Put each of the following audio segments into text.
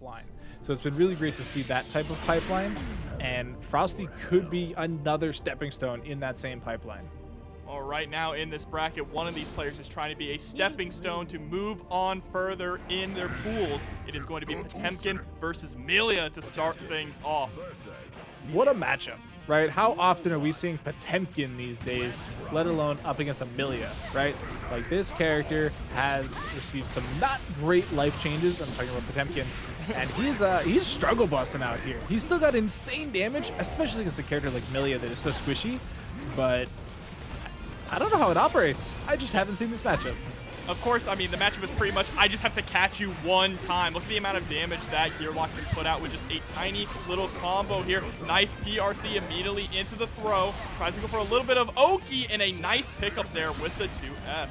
offline. So it's been really great to see that type of pipeline, and Frosty could be another stepping stone in that same pipeline. Well, right now in this bracket, one of these players is trying to be a stepping stone to move on further in their pools. It is going to be Potemkin versus Millia to start things off. What a matchup, right? How often are we seeing Potemkin these days, let alone up against a Millia, right? Like, this character has received some not great life changes. I'm talking about Potemkin, and he's struggle busting out here. He's still got insane damage, especially against a character like Millia that is so squishy, but I don't know how it operates. I just haven't seen this matchup. Of course, I mean, the matchup is pretty much, I just have to catch you one time. Look at the amount of damage that Gearlock can put out with just a tiny little combo here. Nice PRC immediately into the throw. Tries to go for a little bit of Oki, and a nice pickup there with the 2S.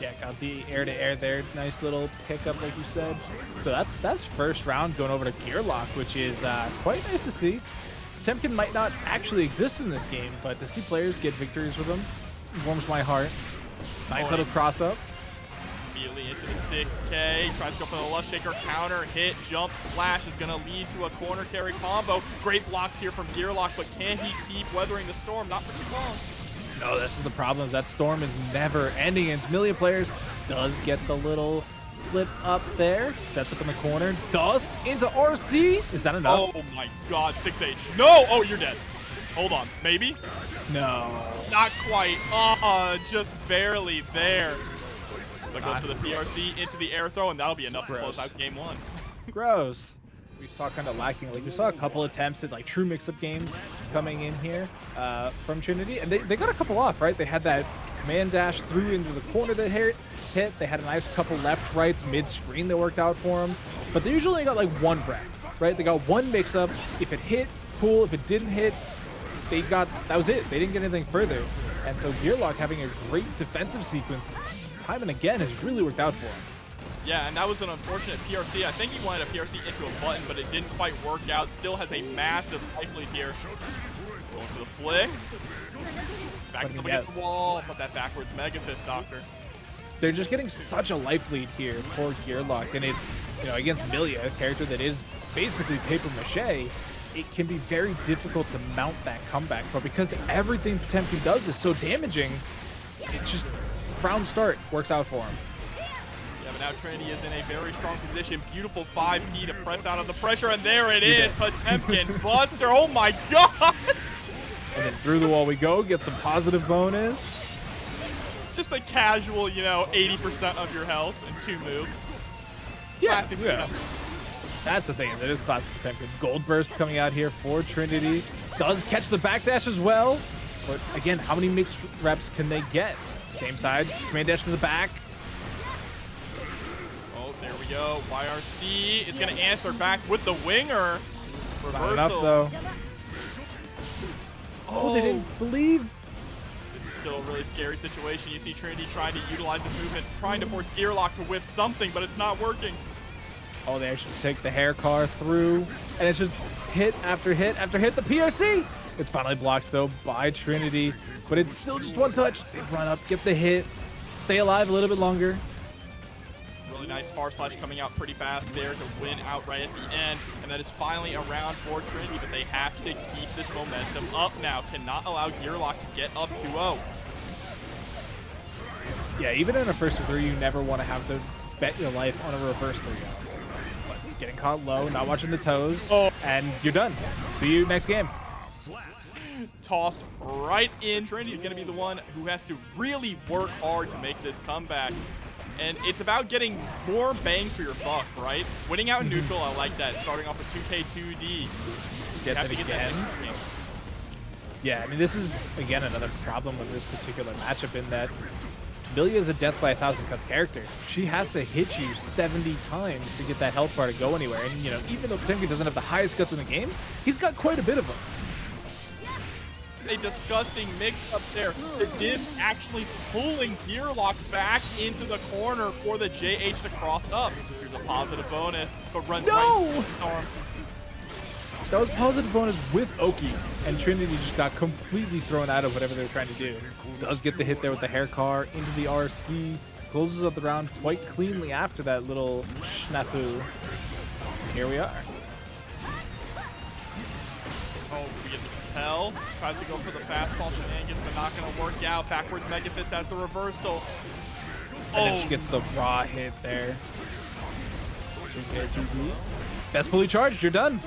Yeah, got the air-to-air there. Nice little pickup, like you said. So that's first round going over to Gearlock, which is quite nice to see. Potemkin might not actually exist in this game, but to see players get victories with him warms my heart. Nice little cross-up. Immediately into the 6K, tries to go for the Lust Shaker, counter, hit, jump, slash is going to lead to a corner carry combo. Great blocks here from Gearlock, but can he keep weathering the storm? Not for too long. No, this is the problem. That storm is never ending. And Millia players does get the little flip up there, sets up in the corner, dust into RC. Is that enough? Oh my god, 6H. No! Oh, you're dead. Hold on, maybe? No. Not quite. Just barely there. That goes for the PRC into the air throw, and that'll be enough to close out game 1. Gross. We saw kind of lacking. Like, we saw a couple attempts at like true mix-up games coming in here from Trinity, and they got a couple off, right? They had that command dash through into the corner that hit. They had a nice couple left rights mid-screen that worked out for them, but they usually got like one break, right? They got one mix-up. If it hit, cool. If it didn't hit, that was it. They didn't get anything further. And so Gearlock having a great defensive sequence time and again has really worked out for him. Yeah, and that was an unfortunate PRC. I think he wanted a PRC into a button, but it didn't quite work out. Still has a massive life lead here. Going for the flick. Back up against the wall. Put that backwards Mega Fist, Doctor. They're just getting such a life lead here for Gearlock, and it's, against Millia, a character that is basically paper mache. It can be very difficult to mount that comeback, but because everything Potemkin does is so damaging, it just round start works out for him. Yeah, but now Trinity is in a very strong position. Beautiful 5P to press out of the pressure, and there it is. Potemkin Buster. Oh my god! And then through the wall we go, get some positive bonus. Just a casual, 80% of your health in 2 moves. Classic. Yeah. That's the thing. It is classic Potemkin. Gold Burst coming out here for Trinity. Does catch the backdash as well. But again, how many mixed reps can they get? Same side. Command dash to the back. Oh, there we go. YRC is going to answer back with the winger. Reversal. Not enough, though. Oh, they didn't believe. This is still a really scary situation. You see Trinity trying to utilize this movement, trying to force Gearlock to whiff something, but it's not working. Oh, they actually take the hair car through, and it's just hit after hit after hit. The PRC! It's finally blocked, though, by Trinity, but it's still just one touch. They run up, get the hit, stay alive a little bit longer. Really nice far slash coming out pretty fast there to win outright at the end, and that is finally a round for Trinity, but they have to keep this momentum up now. Cannot allow Gearlock to get up 2-0. Yeah, even in a first to 3, you never want to have to bet your life on a reverse 3-0. Getting caught low, not watching the toes, and you're done. See you next game. Tossed right in. Trinity's going to be the one who has to really work hard to make this comeback. And it's about getting more bang for your buck, right? Winning out in neutral, I like that. Starting off with 2K2D. Gets it again. Yeah, I mean, this is, again, another problem with this particular matchup in that Millia is a death by 1,000 cuts character. She has to hit you 70 times to get that health bar to go anywhere. And, even though Potemkin doesn't have the highest cuts in the game, he's got quite a bit of them. A disgusting mix up there. The disc actually pulling Gearlock back into the corner for the JH to cross up. Here's a positive bonus, but runs right into his arms. That was positive bonus with Oki, and Trinity just got completely thrown out of whatever they were trying to do. Does get the hit there with the hair car into the RC, closes up the round quite cleanly after that little snafu. here we are. Oh, we get the propel. Tries to go for the fastball shenanigans, but not going to work out. Backwards Mega Fist has the reversal. And then she gets the raw hit there. 2K, 2B. That's fully charged. You're done.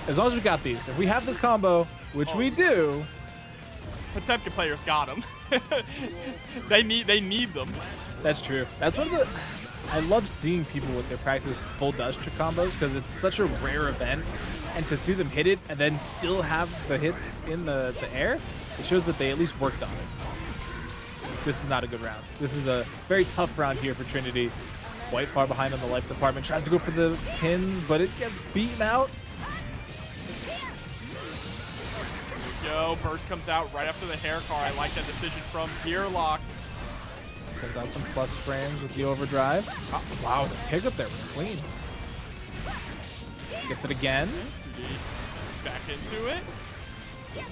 As long as we got these. If we have this combo, which we do. Potemkin players got them. they need them. That's true. That's one of the... I love seeing people with their practice full dust combos because it's such a rare event. And to see them hit it and then still have the hits in the air, it shows that they at least worked on it. This is not a good round. This is a very tough round here for Trinity. Quite far behind on the life department. Tries to go for the pins, but it gets beaten out. Yo, burst comes out right after the hair car. I like that decision from Gearlock. Sends out some plus frames with the overdrive. Oh, wow, the pickup there was clean. Gets it again. Back into it.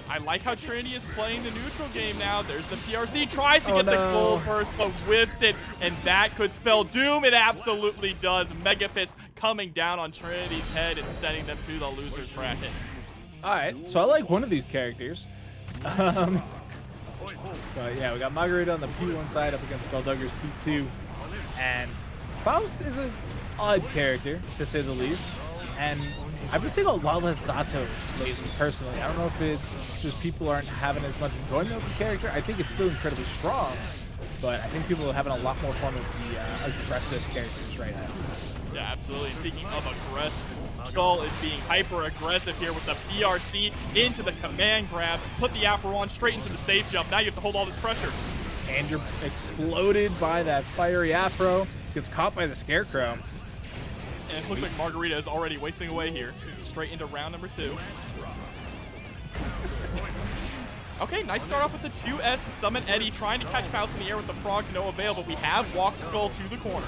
I like how Trinity is playing the neutral game now. There's the PRC. Tries to get the goal burst, but whiffs it, and that could spell doom. It absolutely does. Mega Fist coming down on Trinity's head and sending them to the loser's bracket. All right, so I like one of these characters. But yeah, we got Margarita on the P1 side up against Skulldugger's P2. And Faust is an odd character, to say the least. And I've been seeing a lot less Zato lately, personally. I don't know if it's just people aren't having as much enjoyment of the character. I think it's still incredibly strong, but I think people are having a lot more fun with the aggressive characters right now. Yeah, absolutely. Speaking of aggressive, Skull is being hyper-aggressive here with the PRC into the command grab. Put the Afro on straight into the safe jump. Now you have to hold all this pressure. And you're exploded by that fiery Afro. Gets caught by the Scarecrow. And it looks like Margarita is already wasting away here. Straight into round number 2. Okay, nice start off with the 2S to summon Eddie, trying to catch Faust in the air with the frog to no avail, but we have walked Skull to the corner.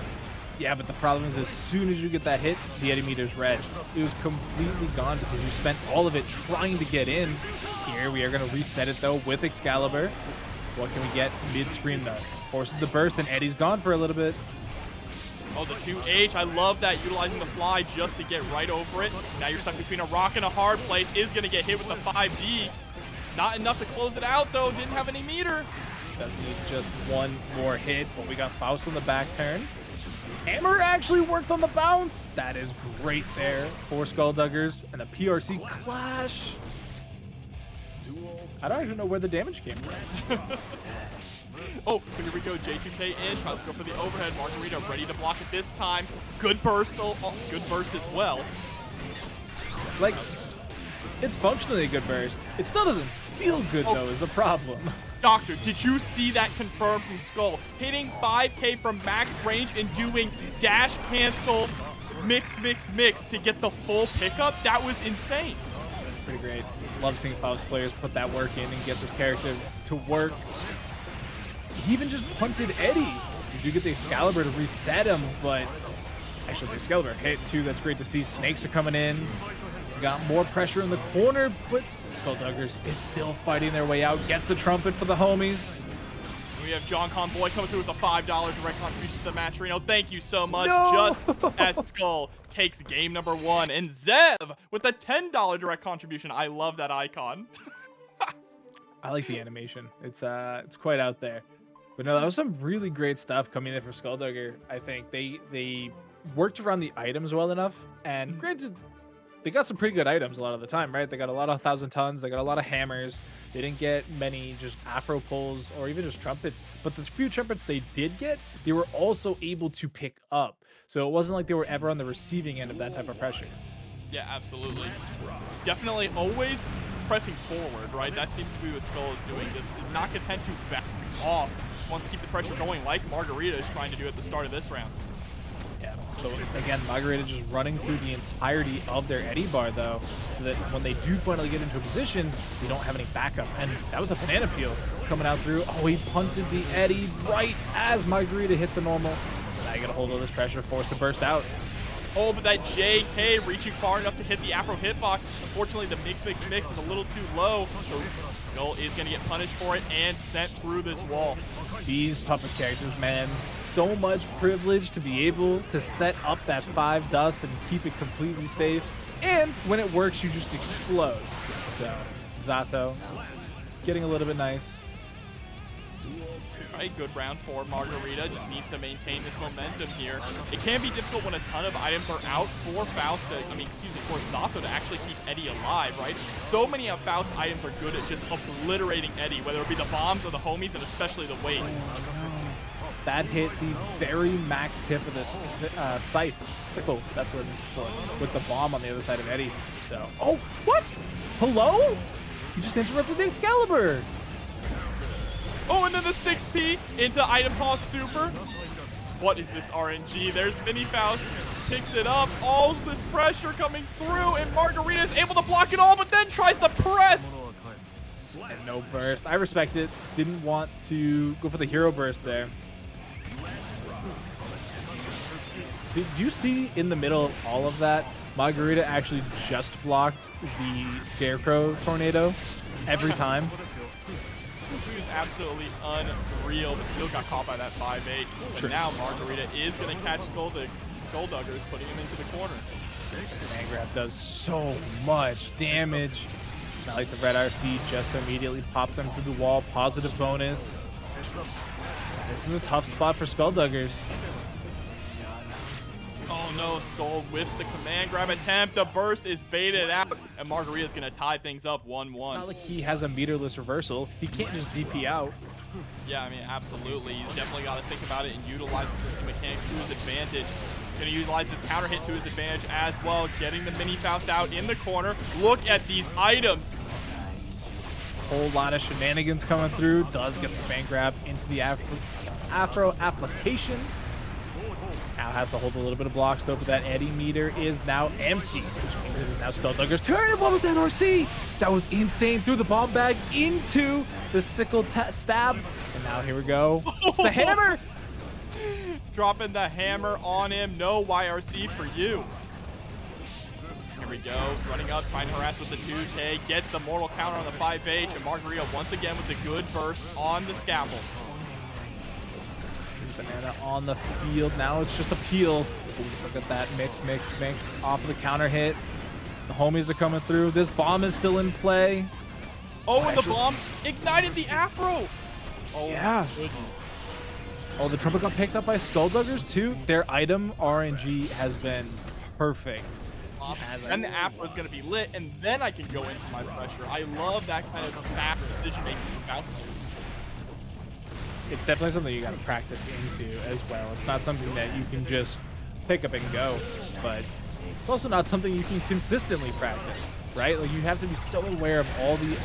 Yeah, but the problem is as soon as you get that hit, the Eddie meter's red. It was completely gone because you spent all of it trying to get in. Here we are going to reset it though with Excalibur. What can we get mid-screen though? Forces the burst and Eddie's gone for a little bit. Oh, the 2H. I love that, utilizing the fly just to get right over it. Now you're stuck between a rock and a hard place. Is going to get hit with the 5D. Not enough to close it out though. Didn't have any meter. Does need just one more hit, but we got Faust on the back turn. Hammer actually worked on the bounce. That is great there for Skullduggers. And the PRC clash. I don't even know where the damage came from. Oh, so here we go. J2K in. Tries to go for the overhead. Margarita ready to block it this time. Good burst. Oh, good burst as well. Like, it's functionally a good burst. It still doesn't feel good, though, is the problem. Doctor, did you see that confirmed from Skull? Hitting 5K from max range and doing dash cancel, mix to get the full pickup? That was insane. Pretty great. Love seeing Faust players put that work in and get this character to work. He even just punted Eddie. You do get the Excalibur to reset him, but actually the Excalibur hit too. That's great to see. Snakes are coming in. Got more pressure in the corner, but Skullduggers is still fighting their way out. Gets the trumpet for the homies. We have John Conboy coming through with a $5 direct contribution to the match. Reno, thank you so much. No! Just as Skull takes game number 1. And Zev with a $10 direct contribution. I love that icon. I like the animation. It's quite out there. But no, that was some really great stuff coming in for Skulldugger. I think they worked around the items well enough. And granted, they got some pretty good items a lot of the time, right? They got a lot of 1,000 tons. They got a lot of hammers. They didn't get many just Afro pulls or even just trumpets. But the few trumpets they did get, they were also able to pick up. So it wasn't like they were ever on the receiving end of that type of pressure. Yeah, absolutely. Definitely always pressing forward, right? That seems to be what Skull is doing. Is not content to back off. Just wants to keep the pressure going like Margarita is trying to do at the start of this round. Yeah, so again, Margarita just running through the entirety of their Eddie bar, though, so that when they do finally get into a position, they don't have any backup. And that was a banana peel coming out through. Oh, he punted the Eddie right as Margarita hit the normal. Now you got to hold all this pressure, forced to burst out. Oh, but that JK reaching far enough to hit the Afro hitbox. Unfortunately, the mix is a little too low, so Skull is going to get punished for it and sent through this wall. These puppet characters, man, so much privilege to be able to set up that 5 dust and keep it completely safe. And when it works, you just explode. So, Zato getting a little bit nice. Right, good round for Margarita. Just needs to maintain this momentum here. It can be difficult when a ton of items are out for Faust to, for Zato to actually keep Eddie alive, right? So many of Faust's items are good at just obliterating Eddie, whether it be the bombs or the homies, and especially the weight. That hit the very max tip of this scythe. Pickle, that's what it's for. With the bomb on the other side of Eddie. So, oh, what? Hello? You just interrupted the Excalibur. Oh, and then the 6P into item toss super. What is this RNG? There's Mini Faust, picks it up. All this pressure coming through, and Margarita is able to block it all, but then tries to press. And no burst. I respect it. Didn't want to go for the hero burst there. Did you see in the middle of all of that, Margarita actually just blocked the Scarecrow tornado every time? He was absolutely unreal, but still got caught by that 5-8. But True. Now Margarita is going to catch Skullduggers, putting him into the corner. Man grab does so much damage. Not like the red RC just immediately popped them through the wall. Positive bonus. This is a tough spot for Skullduggers. Oh no, Skull whiffs the command grab attempt. The burst is baited out, and Margarita's going to tie things up 1-1. It's not like he has a meterless reversal. He can't just DP out. Yeah, I mean, absolutely. He's definitely got to think about it and utilize the system mechanics to his advantage. Going to utilize his counter hit to his advantage as well, getting the Mini Faust out in the corner. Look at these items. Whole lot of shenanigans coming through. Does get the command grab into the Afro application. Now has to hold a little bit of blocks though, but that Eddie meter is now empty. Which means it is now Skullduggers' turn. What was that RC? That was insane. Threw the bomb bag into the sickle stab. And now here we go. It's the hammer. Dropping the hammer on him. No YRC for you. Here we go. Running up, trying to harass with the 2K. Gets the mortal counter on the 5H. And Margarita once again with a good burst on the scaffold. Banana on the field. Now it's just a peel. But we still got that mix off of the counter hit. The homies are coming through. This bomb is still in play. Oh, and the bomb ignited the Afro. Oh, yeah. Oh, the trumpet got picked up by Skullduggers too. Their item RNG has been perfect. And the Afro is going to be lit, and then I can go into my pressure. I love that kind of fast decision making from Faust. It's definitely something you got to practice into as well. It's not something that you can just pick up and go, but it's also not something you can consistently practice, right? Like you have to be so aware of all the,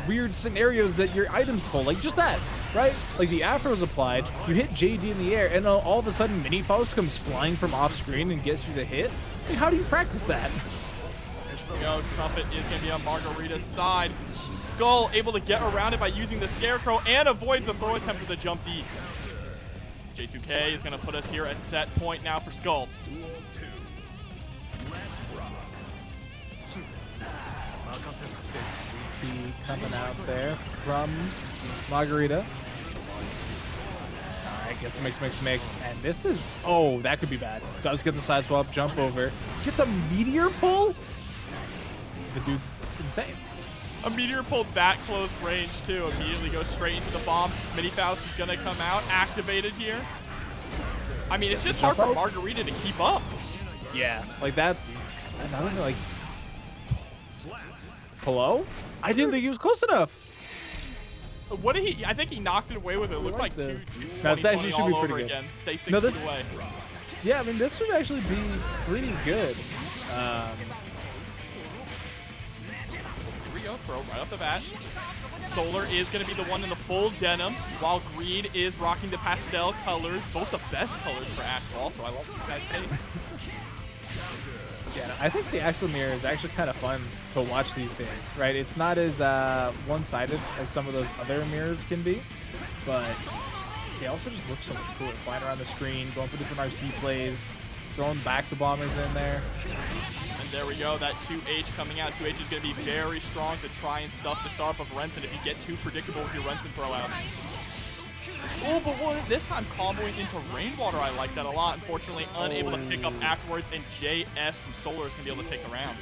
weird scenarios that your items pull, like just that, right? Like the Afro is applied, you hit JD in the air, and all of a sudden Mini Faust comes flying from off screen and gets you the hit. Like, how do you practice that? There we go. Trumpet is going to be on Margarita's side. Skull able to get around it by using the Scarecrow and avoids the throw attempt with the jump D. J2K is going to put us here at set point now for Skull. Coming out there from Margarita. All right, gets the mix. And this is, oh, that could be bad. Does get the side swap, jump over. Gets a meteor pull? The dude's insane. A meteor pulled that close range too. Immediately goes straight into the bomb. Mini Faust is gonna come out, activated here. I mean, it's just hard for Margarita to keep up. Yeah, like that's another thing, like, hello? I didn't think he was close enough. What did he? I think he knocked it away with it. It looked like this. 20, This actually should be pretty good. Again. Stay 6 No, feet away. Yeah, I mean, this should actually be pretty good. Here we go, throw right off the bat. Solar is going to be the one in the full denim, while Green is rocking the pastel colors, both the best colors for Axel. So I love these guys. Yeah, I think the Axel mirror is actually kind of fun to watch these days, right? It's not as one-sided as some of those other mirrors can be, but they also just look so much cooler. Flying around the screen, going for different RC plays, throwing backs of bombers in there. And there we go, that 2H coming out. 2H is going to be very strong to try and stuff the start of Renson if you get too predictable with your Renson throw out. Oh, but one this time comboing into Rainwater. I like that a lot. Unfortunately, unable to pick up afterwards, and JS from Solar is going to be able to take the round.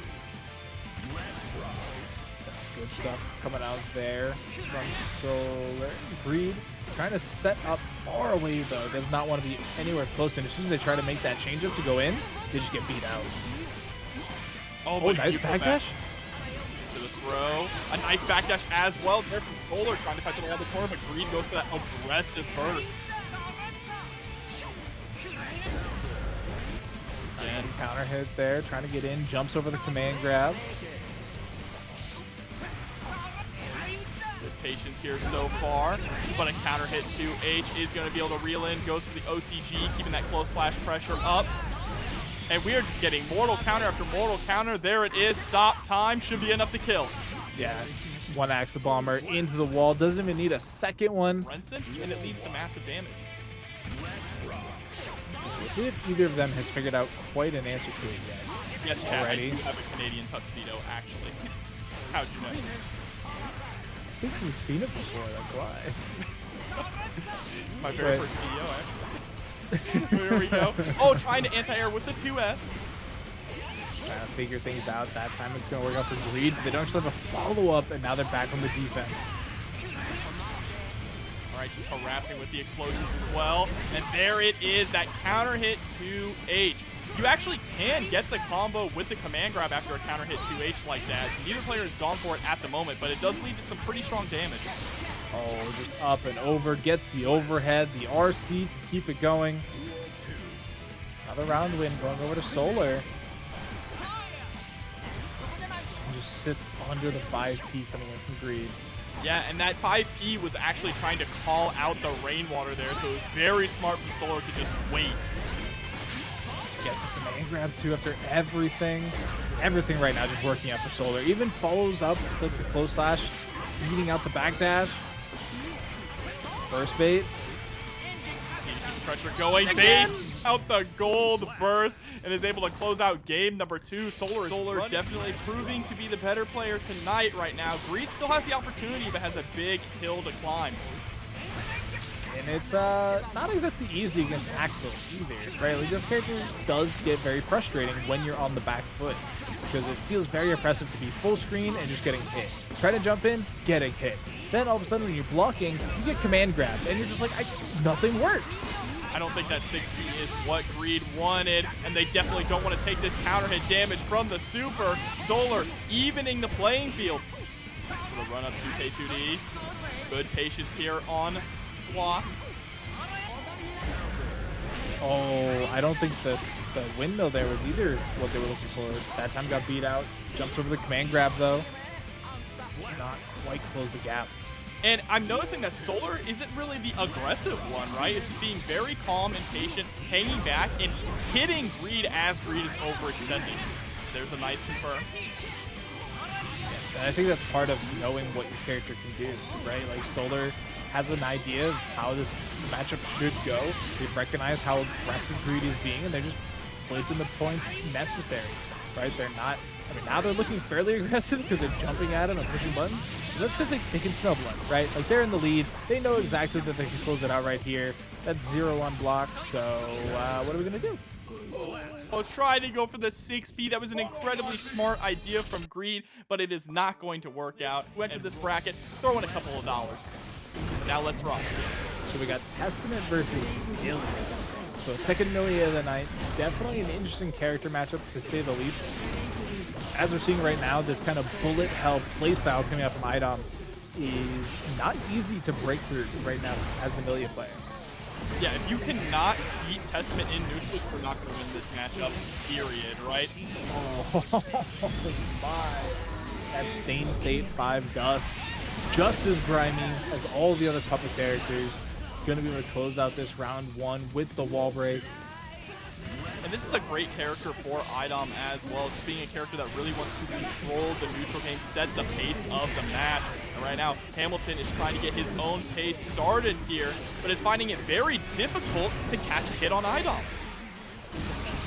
Good stuff coming out there from Solar. Greed trying to set up far away, though. Does not want to be anywhere close. And as soon as they try to make that change up to go in, they just get beat out. Oh, nice backdash. To the throw. A nice backdash as well there from Solar, trying to fight the wall of the corner, but Greed goes for that aggressive burst. And counter hit there, trying to get in, jumps over the command grab. Patience here so far, but a counter hit to H is going to be able to reel in, goes for the OTG, keeping that close slash pressure up. And we are just getting mortal counter after mortal counter. There it is. Stop time should be enough to kill. Yeah, one Axle Bomber into the wall. Doesn't even need a second one. Brenson, and it leads to massive damage. We'll see if either of them has figured out quite an answer to it yet. Yes, Chad, already. I do have a Canadian tuxedo, actually. How'd you know? I think we've seen it before, that's why. My very first video, actually. There we go. Oh, trying to anti-air with the 2S. Trying to figure things out. That time it's going to work out for Greed. They don't actually have a follow-up, and now they're back on the defense. All right, just harassing with the explosions as well. And there it is, that counter hit to H. You actually can get the combo with the command grab after a counter hit 2H like that. Neither player has gone for it at the moment, but it does lead to some pretty strong damage. Oh, just up and over. Gets the overhead, the RC to keep it going. Another round win going over to Solar. And just sits under the 5P coming in from Greed. Yeah, and that 5P was actually trying to call out the Rainwater there, so it was very smart from Solar to just wait. Gets the command grab too after everything. Everything right now just working out for Solar. Even follows up with the close slash, beating out the backdash. Burst bait. Pressure going. Baits out the gold burst and is able to close out game number 2. Solar definitely proving to be the better player tonight right now. Greed still has the opportunity, but has a big hill to climb. And it's not exactly easy against Axel either, right? Like, this character does get very frustrating when you're on the back foot, because it feels very oppressive to be full screen and just getting hit. Try to jump in, getting hit. Then all of a sudden when you're blocking, you get command grabbed, and you're just like, nothing works. I don't think that 60 is what Greed wanted, and they definitely don't want to take this counter hit damage from the super. Solar evening the playing field. So the run up to K2D. Good patience here on block. Oh, I don't think the windmill there was either what they were looking for. That time got beat out. Jumps over the command grab though. Not quite close the gap. And I'm noticing that Solar isn't really the aggressive one, right? It's being very calm and patient, hanging back and hitting Greed as Greed is overextending. There's a nice confirm. And I think that's part of knowing what your character can do, right? Like, Solar has an idea of how this matchup should go. They recognize how aggressive Greed is being, and they're just placing the points necessary, right? They're not, I mean, now they're looking fairly aggressive because they're jumping at him and pushing buttons. But that's because they can snowball it, right? Like, they're in the lead. They know exactly that they can close it out right here. That's 0 on block, so what are we going to do? Oh, trying to go for the 6P. That was an incredibly smart idea from Greed, but it is not going to work out. We entered this bracket, throw in a couple of dollars. Now let's rock. So we got Testament versus Millia. So second Millia of the night. Definitely an interesting character matchup, to say the least. As we're seeing right now, this kind of bullet hell playstyle coming out from IDom is not easy to break through right now as the Millia player. Yeah, if you cannot beat Testament in neutral, you're not going to win this matchup, period, right? Oh my. That Stain State 5 Dust. Just as grimy as all the other puppet characters. Going to be able to close out this round 1 with the wall break. And this is a great character for IDom as well, just being a character that really wants to control the neutral game, set the pace of the match. And right now, Hamilton is trying to get his own pace started here, but is finding it very difficult to catch a hit on IDom.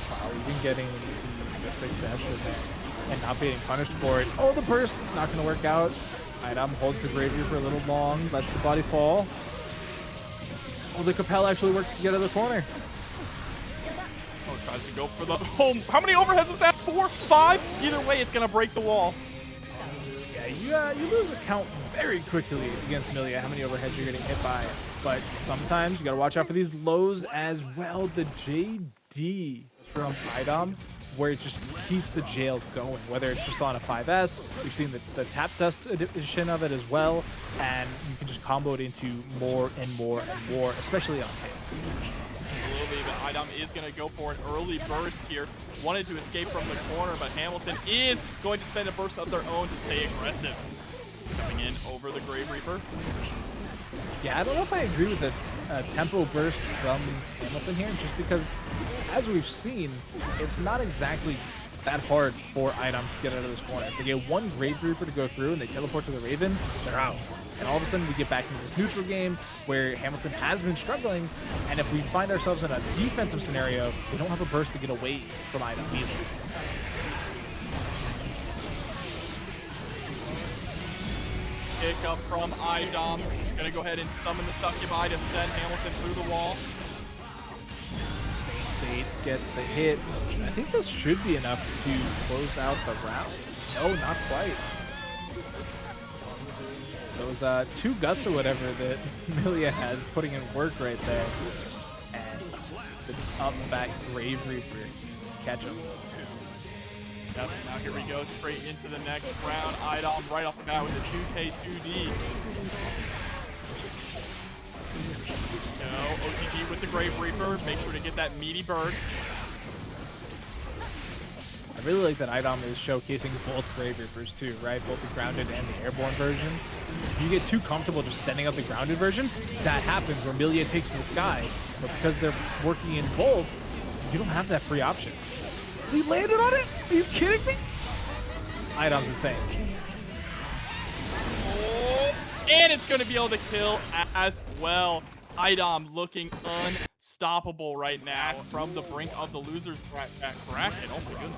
Wow, even getting the success in there and not being punished for it. Oh, the burst, not going to work out. IDom holds the Gravier for a little long, lets the body fall. Oh, the Capel actually worked to get out of the corner. Oh, tries to go for the home. How many overheads was that? 4, 5? Either way, it's gonna break the wall. Yeah, you lose a count very quickly against Millia, how many overheads you're getting hit by. But sometimes you gotta watch out for these lows as well. The JD from IDom, where it just keeps the jail going, whether it's just on a 5S, we've seen the tap dust edition of it as well, and you can just combo it into more and more and more, especially on hand. Absolutely, but IDom is going to go for an early burst here. Wanted to escape from the corner, but Hamilton is going to spend a burst of their own to stay aggressive. Coming in over the Grave Reaper. Yeah, I don't know if I agree with the tempo burst from Hamilton here, just because, as we've seen, it's not exactly that hard for IDom to get out of this corner. They get one Grave Reaper to go through, and they teleport to the Raven, they're out. And all of a sudden, we get back into this neutral game where Hamilton has been struggling, and if we find ourselves in a defensive scenario, we don't have a burst to get away from IDom either. Pick up from IDom. Gonna go ahead and summon the Succubi to send Hamilton through the wall. State gets the hit. I think this should be enough to close out the round. No, not quite. Those 2 guts or whatever that Millia has putting in work right there. And the up back Grave Reaper to catch him. Yep, now here we go, straight into the next round. IDom right off the bat with the 2K2D. No, OTG with the Grave Reaper. Make sure to get that meaty bird. I really like that IDom is showcasing both Grave Reapers too, right? Both the grounded and the airborne version. If you get too comfortable just sending out the grounded versions, that happens where Millia takes to the sky. But because they're working in both, you don't have that free option. We landed on it? Are you kidding me? IDom's insane. Oh, and it's going to be able to kill as well. IDom looking unstoppable right now from the brink of the loser's bracket. Oh my goodness.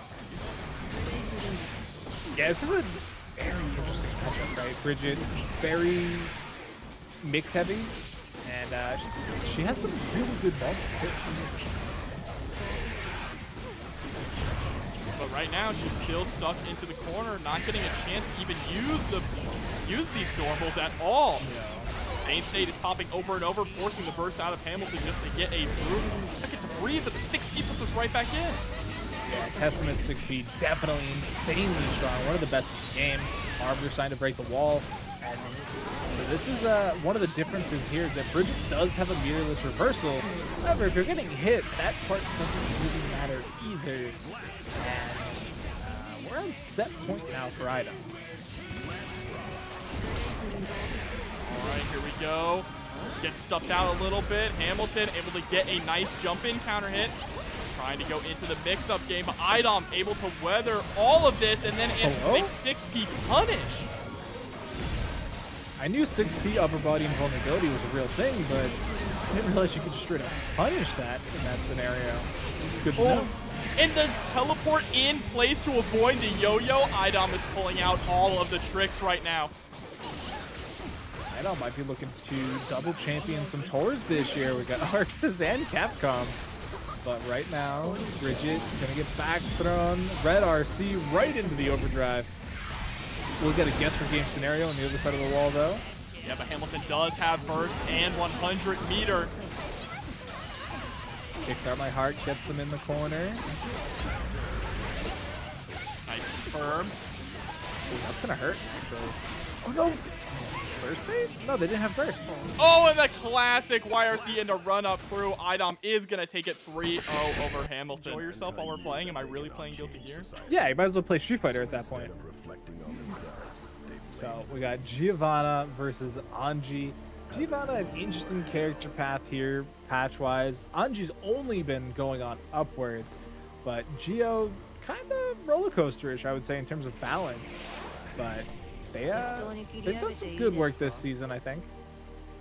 Yeah, this is a very interesting matchup, right? Bridget, very mix heavy, and she has some really good balls too. But right now, she's still stuck into the corner, not getting a chance to even use these normals at all. Saint State is popping over and over, forcing the burst out of Hamilton just to get a second to breathe, but the 6P puts us right back in. Yeah, Testament 6P, definitely insanely strong. One of the best in the game. Arbiter's trying to break the wall. And so this is one of the differences here, that Bridget does have a mirrorless reversal. However, if you're getting hit, that part doesn't really matter either. And we're on set point now for IDom. All right, here we go. Gets stuffed out a little bit. Hamilton able to get a nice jump-in counter hit. Trying to go into the mix-up game, but IDom able to weather all of this and then into a 6P punish. I knew 6P upper body invulnerability was a real thing, but I didn't realize you could just straight up punish that in that scenario. Good to know. And the teleport in place to avoid the yo-yo. IDom is pulling out all of the tricks right now. IDom might be looking to double champion some tours this year. We got Arxis and Capcom. But right now, Bridget gonna get back thrown. Red RC right into the overdrive. We'll get a guess for game scenario on the other side of the wall, though. Yeah, but Hamilton does have burst and 100 meter. Kickstart My Heart gets them in the corner. Nice firm. Ooh, that's gonna hurt, actually. Oh no! Burst bait? No, they didn't have burst. Oh, and the classic YRC into run up through. IDom is going to take it 3-0 over Hamilton. Enjoy yourself while we're playing. Am I really playing Guilty Gear? Yeah, you might as well play Street Fighter at that point. So we got Giovanna versus Anji. Giovanna, an interesting character path here, patch-wise. Anji's only been going on upwards, but Gio kind of roller coaster-ish, I would say, in terms of balance. But they've done some good work this season, I think.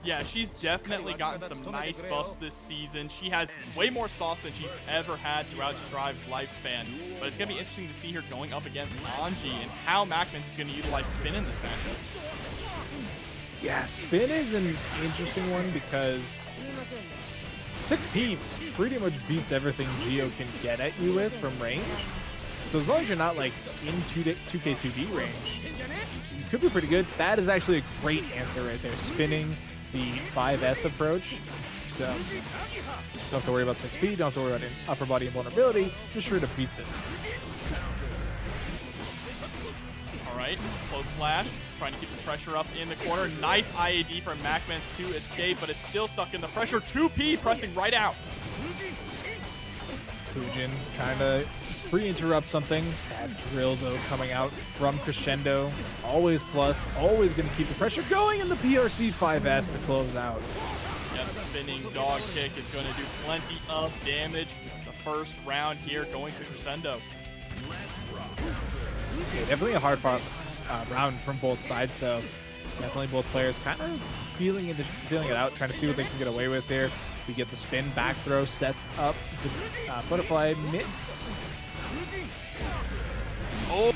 Yeah, she's definitely gotten some nice buffs this season. She has way more sauce than she's ever had throughout Strive's lifespan. But it's going to be interesting to see her going up against Anji and how MacMens is going to utilize spin in this matchup. Yeah, spin is an interesting one because 6P pretty much beats everything Geo can get at you with from range. So as long as you're not like in 2K2B range, you could be pretty good. That is actually a great answer right there, spinning the 5S approach. So don't have to worry about 6P, don't have to worry about upper body invulnerability, just straight up beats it. All right, close slash, trying to keep the pressure up in the corner. Nice IAD from MacMens to escape, but it's still stuck in the pressure. 2P pressing right out. Fujin trying to pre-interrupt something. That drill, though, coming out from Crescendo. Always plus, always going to keep the pressure going in the PRC 5S to close out. Yeah, the spinning dog kick is going to do plenty of damage. The first round here going to Crescendo. Yeah, definitely a hard fought round from both sides, so definitely both players kind of feeling it out, trying to see what they can get away with here. We get the spin back throw, sets up the butterfly mix. Oh,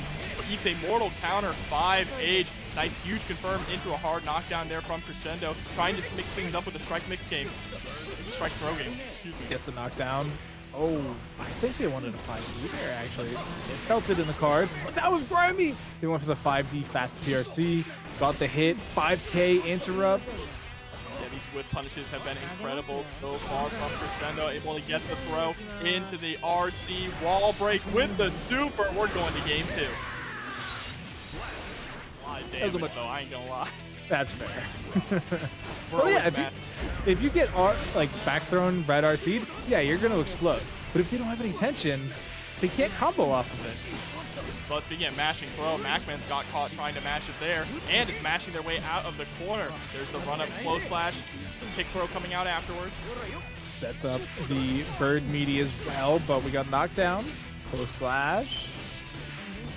eats a mortal counter, 5H. Nice, huge confirm into a hard knockdown there from Crescendo. Trying to mix things up with the strike mix game. Strike throw game. Gets the knockdown. Oh, I think they wanted a 5D there, actually. They felt it in the cards, but that was grimy. They went for the 5D fast PRC, got the hit, 5K interrupt. Yeah, these whip punishes have been incredible so far from Crescendo, able to get the throw into the RC wall break with the super. We're going to game 2. A lot of damage, though, I ain't gonna lie. That's fair. Well, yeah, if you get like back thrown red RC'd, yeah, you're gonna explode. But if you don't have any tension, they can't combo off of it. But speaking of mashing throw, MacMens got caught trying to mash it there, and is mashing their way out of the corner. There's the run up close slash, kick throw coming out afterwards. Sets up the bird meaty as well, but we got knocked down. Close slash.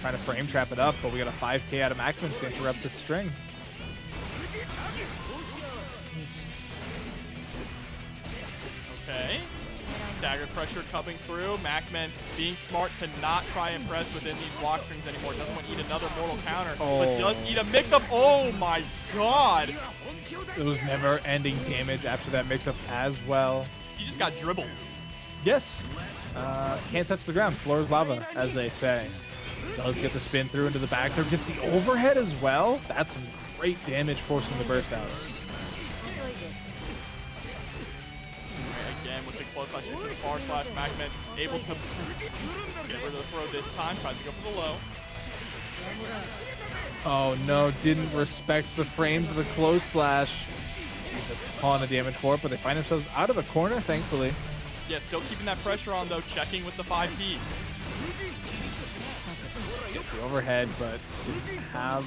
Trying to frame trap it up, but we got a 5K out of MacMens to interrupt the string. Okay. Stagger pressure coming through. MacMens being smart to not try and press within these block strings anymore. Doesn't want to eat another mortal counter, but does eat a mix-up. Oh my god! It was never-ending damage after that mix-up as well. He just got dribbled. Yes. Can't touch the ground. Floor is lava, as they say. Does get the spin through into the back throw. Gets the overhead as well. That's some great damage forcing the burst out. Again with the close slash into the far slash, MacMens able to get rid of the throw this time. Tries to go for the low. Oh no, didn't respect the frames of the close slash. It's a ton of damage for it, but they find themselves out of the corner, thankfully. Yeah, still keeping that pressure on though, checking with the 5P. Gets the overhead, but didn't have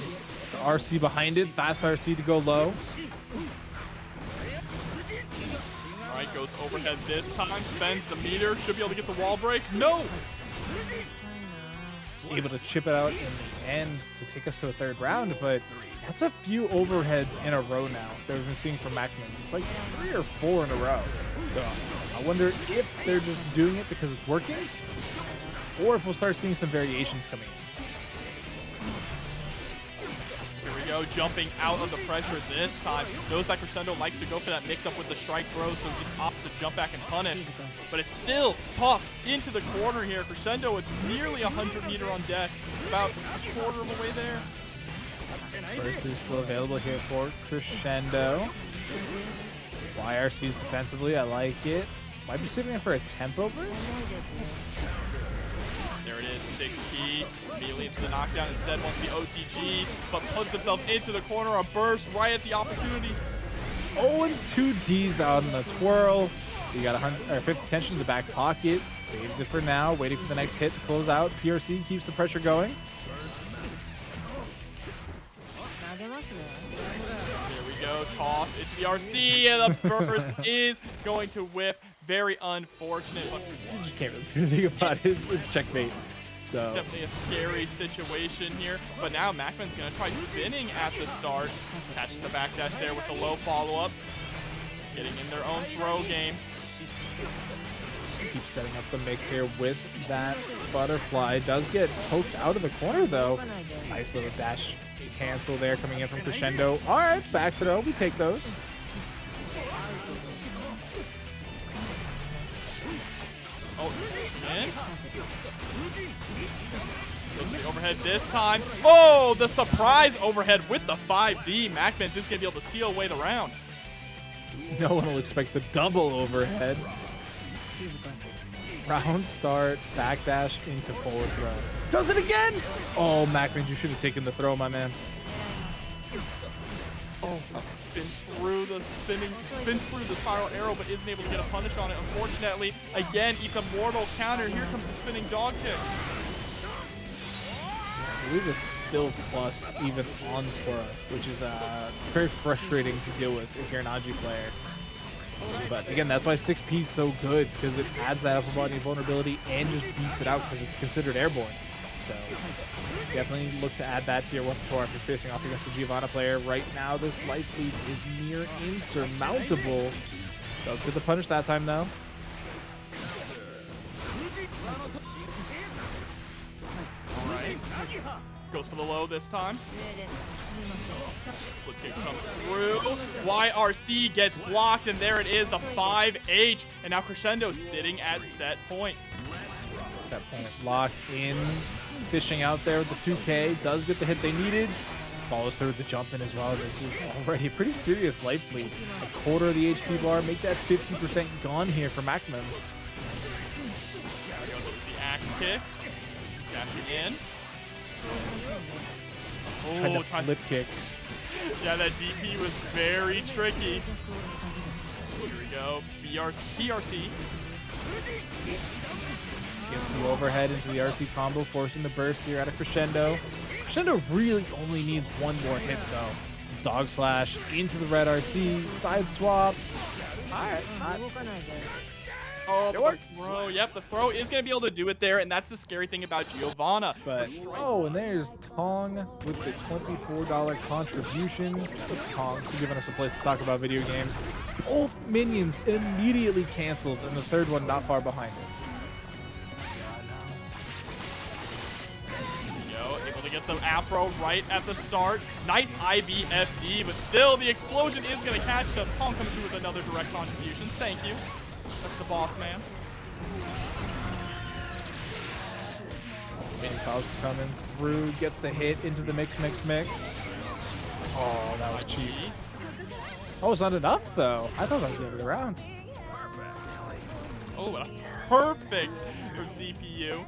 the RC behind it. Fast RC to go low. All right, goes overhead this time. Spends the meter. Should be able to get the wall break. No! Able to chip it out in the end to take us to a third round, but that's a few overheads in a row now that we've been seeing from MacMens. Like 3 or 4 in a row. So I wonder if they're just doing it because it's working, or if we'll start seeing some variations coming in. Go jumping out of the pressure this time. Knows that Crescendo likes to go for that mix-up with the strike throw, so just opts to jump back and punish. But it's still tossed into the corner here. Crescendo with nearly 100 meter on deck. About a quarter of the way there. Burst is still available here for Crescendo. YRC's defensively, I like it. Might be saving it for a tempo burst? There it is, 6T, immediately into the knockdown, instead wants the OTG, but puts himself into the corner, a burst right at the opportunity. Oh, and 2 Ds on the twirl. You got 50 tension in the back pocket, saves it for now, waiting for the next hit to close out. PRC keeps the pressure going. There we go, toss, it's the RC, and the burst is going to whiff. Very unfortunate. You just can't really do anything about it. It's checkmate. So it's definitely a scary situation here. But now MacMen's going to try spinning at the start. Catch the backdash there with the low follow-up. Getting in their own throw game. Keep setting up the mix here with that butterfly. Does get poked out of the corner, though. Nice little dash cancel there coming in from Crescendo. All right, back throw. We take those. Oh, in. Goes for the overhead this time. Oh, the surprise overhead with the 5D. MacMens is going to be able to steal away the round. No one will expect the double overhead. Round start, backdash into forward throw. Does it again? Oh, MacMens, you should have taken the throw, my man. Oh, spins through the spiral arrow, but isn't able to get a punish on it. Unfortunately, again, eats a mortal counter. Here comes the spinning dog kick. I believe it's still plus even on Spora, which is very frustrating to deal with if you're an Anji player. But again, that's why 6P is so good, because it adds that upper body vulnerability and just beats it out because it's considered airborne. So definitely look to add that to your repertoire if you're facing off against a Giovanna player. Right now, this life lead is near insurmountable. Does get the punish that time, though. All right. Goes for the low this time. Flip kick comes through. YRC gets blocked, and there it is, the 5H. And now Crescendo sitting at set point. Set point locked in. Fishing out there with the 2K. Does get the hit they needed. Follows through with the jump in as well. This is already a pretty serious life lead. A quarter of the HP bar. Make that 50% gone here for MacMens. The axe kick. Dashing in. Oh, flip kick. Yeah, that DP was very tricky. Here we go. PRC. Gets the overhead into the RC combo, forcing the burst here out of Crescendo. Crescendo really only needs one more hit, though. Dog slash into the red RC, side swaps. Alright, Oh, the throw. Yep, the throw is going to be able to do it there, and that's the scary thing about Giovanna. But, oh, and there's Tong with the $24 contribution. That's Tong for giving us a place to talk about video games. Both minions immediately canceled, and the third one not far behind it. Able to get the afro right at the start. Nice IBFD, but still the explosion is going to catch them. Tong coming through with another direct contribution. Thank you. That's the boss man. Mini Faust coming through, gets the hit into the mix. Oh, that was cheap. Oh, it's not enough though. I thought that was the end of the round. Oh, a perfect for CPU.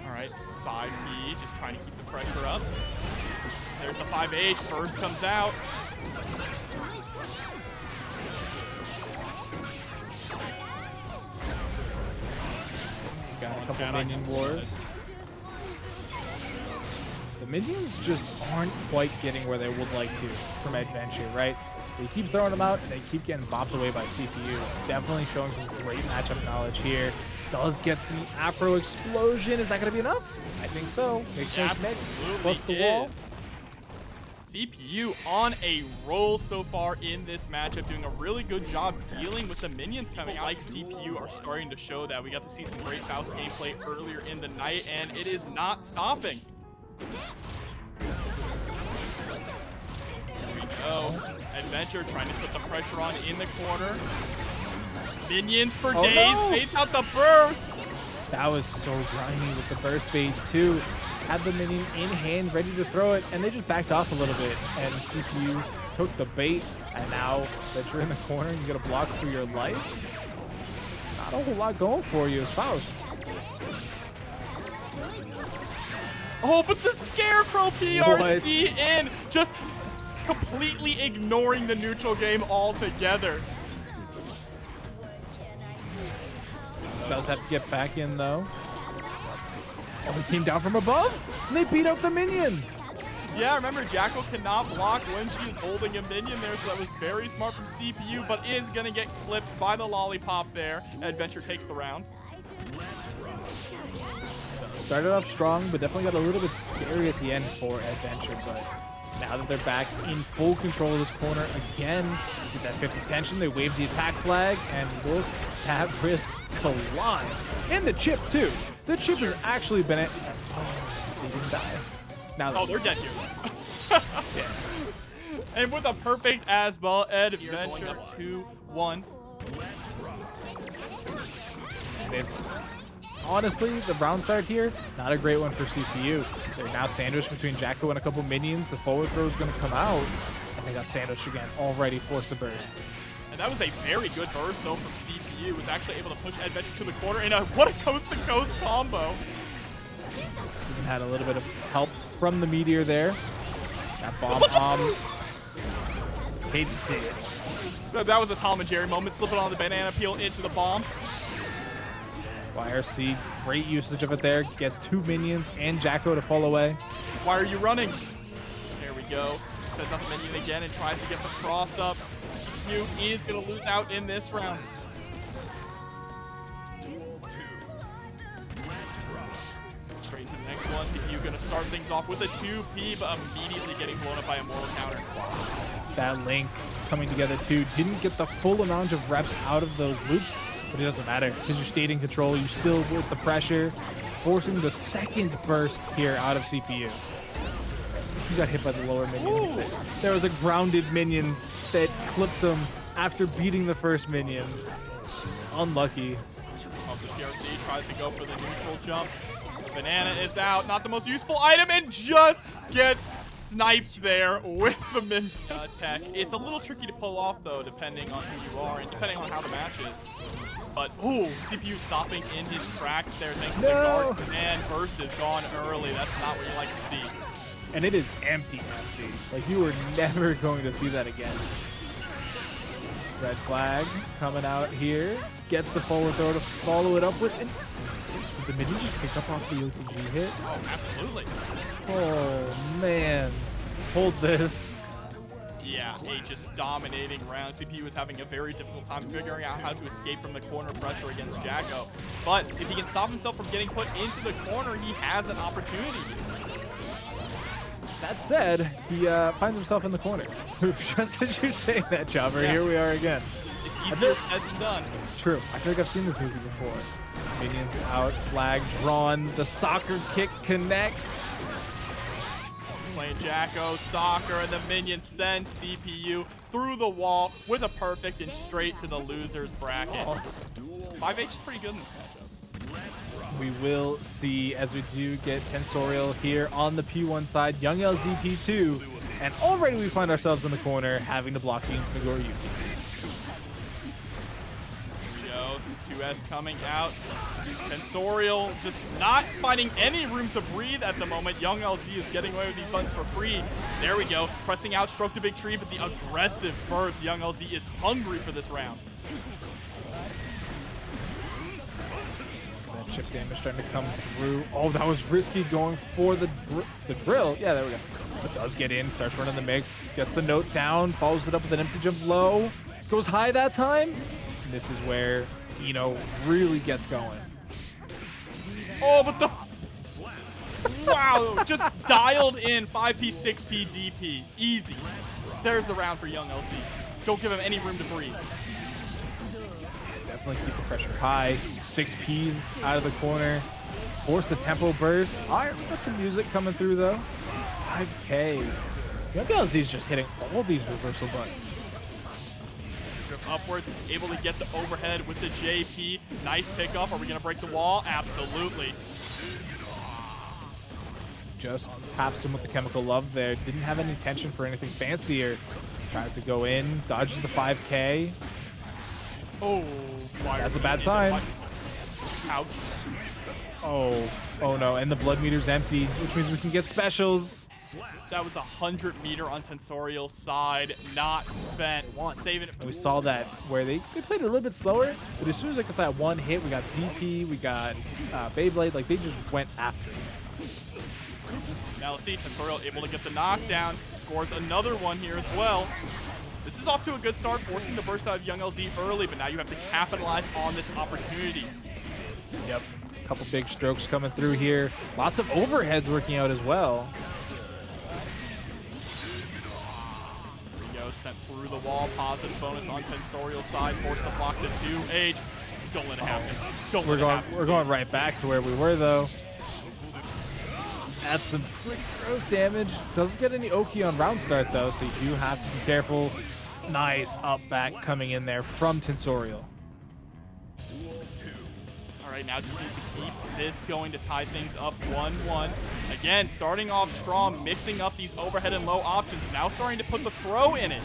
Alright, 5B, just trying to keep the pressure up. There's the 5H, burst comes out. Got a couple minion wars. The minions just aren't quite getting where they would like to from Eddventure, right? They keep throwing them out, and they keep getting bopped away by CPU. Definitely showing some great matchup knowledge here. Does get the Afro explosion. Is that going to be enough? I think so. Mix. Plus the wall. CPU on a roll so far in this matchup, doing a really good job dealing with the minions coming out. Like CPU are starting to show that. We got to see some great Faust gameplay earlier in the night, and it is not stopping. Oh, Eddventure trying to put the pressure on in the corner. Minions for days. No. Baits out the burst. That was so grimy with the burst bait too. Had the minion in hand, ready to throw it, and they just backed off a little bit. And CPU took the bait, and now that you're in the corner and you get a block for your life, not a whole lot going for you as Faust. Oh, but the Scarecrow PRC in, just completely ignoring the neutral game altogether. Does have to get back in though. Oh, he came down from above, and they beat up the minion. Yeah, remember, Jackal cannot block when she's holding a minion there, so that was very smart from CPU, but is going to get clipped by the lollipop there. Eddventure takes the round. Started off strong, but definitely got a little bit scary at the end for Eddventure, but now that they're back in full control of this corner again, get that 50 tension, they wave the attack flag, and look at risk collide. And the Chipp, too. The Chipp has actually been at... Oh, they didn't die. Now they're dead here. Yeah. And with a perfect Asbel, Eddventure 2-1. And it's honestly, the round start here, not a great one for CPU. They're now sandwiched between Jacko and a couple minions. The forward throw is going to come out, and they got sandwiched again, already forced to burst. And that was a very good burst, though, from CPU. Was actually able to push Eddventure to the corner, and what a coast-to-coast combo. Even had a little bit of help from the Meteor there. That bomb, hate to see it. That was a Tom and Jerry moment, slipping on the banana peel into the bomb. YRC, great usage of it there. Gets 2 minions and Jacko to fall away. Why are you running? There we go. Sets up the minion again and tries to get the cross up. CPU is going to lose out in this round. Straight to the next one. CPU going to start things off with a 2P, but immediately getting blown up by a mortal counter. That link coming together too. Didn't get the full amount of reps out of those loops. But it doesn't matter because you stayed in control. You still with the pressure, forcing the second burst here out of CPU. He got hit by the lower minion. Ooh. There was a grounded minion that clipped him after beating the first minion. Unlucky. Up the PRC tries to go for the neutral jump. Banana is out. Not the most useful item, and just gets sniped there with the minion tech. It's a little tricky to pull off though, depending on who you are and depending on how the match is. But, ooh, CPU stopping in his tracks there thanks to the guard. And burst is gone early. That's not what you like to see. And it is empty. Like, you were never going to see that again. Red flag coming out here. Gets the forward throw to follow it up with. And did the minion just pick up off the OCG hit? Oh, absolutely. Oh, man. Hold this. Yeah, a just dominating round. CPU is having a very difficult time figuring out how to escape from the corner pressure against Jacko. But if he can stop himself from getting put into the corner, he has an opportunity. That said, he finds himself in the corner. Just as you say that, Jobber, here we are again. It's easier said than done. True. I feel like I've seen this movie before. Minions out, flag drawn, the soccer kick connects. Playing Jacko, soccer, and the minion sends CPU through the wall with a perfect and straight to the loser's bracket. 5H is pretty good in this matchup. We will see as we do get Tensorial here on the P1 side, Young LZ P2, and already we find ourselves in the corner having to block against Nagoriyuki. 2S coming out. Tensorial just not finding any room to breathe at the moment. Young LZ is getting away with these buttons for free. There we go. Pressing out, stroke the big tree, but the aggressive burst. Young LZ is hungry for this round. That chip damage starting to come through. Oh, that was risky going for the drill. Yeah, there we go. But does get in, starts running the mix, gets the note down, follows it up with an empty jump low. Goes high that time. And this is where really gets going. Oh, but the... Wow, just dialed in 5P, 6P, DP. Easy. There's the round for Young LZ. Don't give him any room to breathe. Definitely keep the pressure high. 6 Ps out of the corner. Force the tempo burst. All right, we got some music coming through, though. 5K. Young LZ is just hitting all these reversal buttons. Upwards, able to get the overhead with the JP. Nice pickup. Are we going to break the wall? Absolutely. Just taps him with the chemical love there. Didn't have any intention for anything fancier. Tries to go in, dodges the 5K. Oh, that's a bad sign. Ouch. Oh no, and the blood meter's empty, which means we can get specials. That was 100 meter on Tensorial's side, not spent. Saving it for we saw that where they played it a little bit slower, but as soon as I got that one hit, we got DP, we got Beyblade, like they just went after it. Now let's see, Tensorial able to get the knockdown, scores another one here as well. This is off to a good start, forcing the burst out of Young LZ early, but now you have to capitalize on this opportunity. Yep, a couple big strokes coming through here. Lots of overheads working out as well. Sent through the wall, positive bonus on Tensorial's side, forced to block the 2H. Don't let it happen. Don't let it happen. We're going right back to where we were, though. That's some pretty gross damage. Doesn't get any Oki on round start, though, so you do have to be careful. Nice up back coming in there from Tensorial. All right, now just need to keep this going to tie things up 1-1. Again, starting off strong, mixing up these overhead and low options. Now starting to put the throw in it.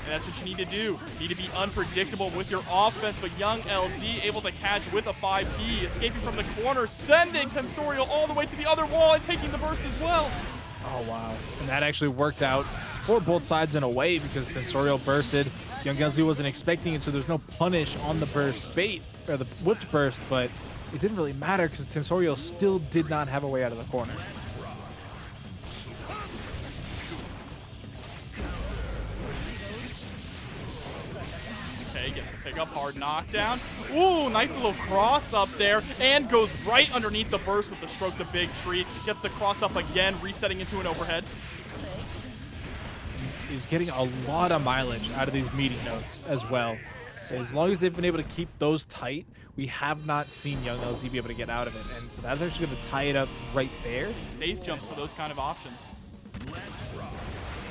And that's what you need to do. You need to be unpredictable with your offense, but young LZ able to catch with a 5P, escaping from the corner, sending Tensorial all the way to the other wall and taking the burst as well. Oh, wow. And that actually worked out for both sides in a way because Tensorial bursted. Young LZ wasn't expecting it, so there's no punish on the burst bait, or the whipped burst, but it didn't really matter because Tensorial still did not have a way out of the corner. Okay, gets the pick up, hard knockdown. Ooh, nice little cross up there, and goes right underneath the burst with the stroke to big tree. Gets the cross up again, resetting into an overhead. He's getting a lot of mileage out of these meaty notes as well. As long as they've been able to keep those tight, we have not seen young LZ be able to get out of it. And so that's actually going to tie it up right there. Safe jumps for those kind of options.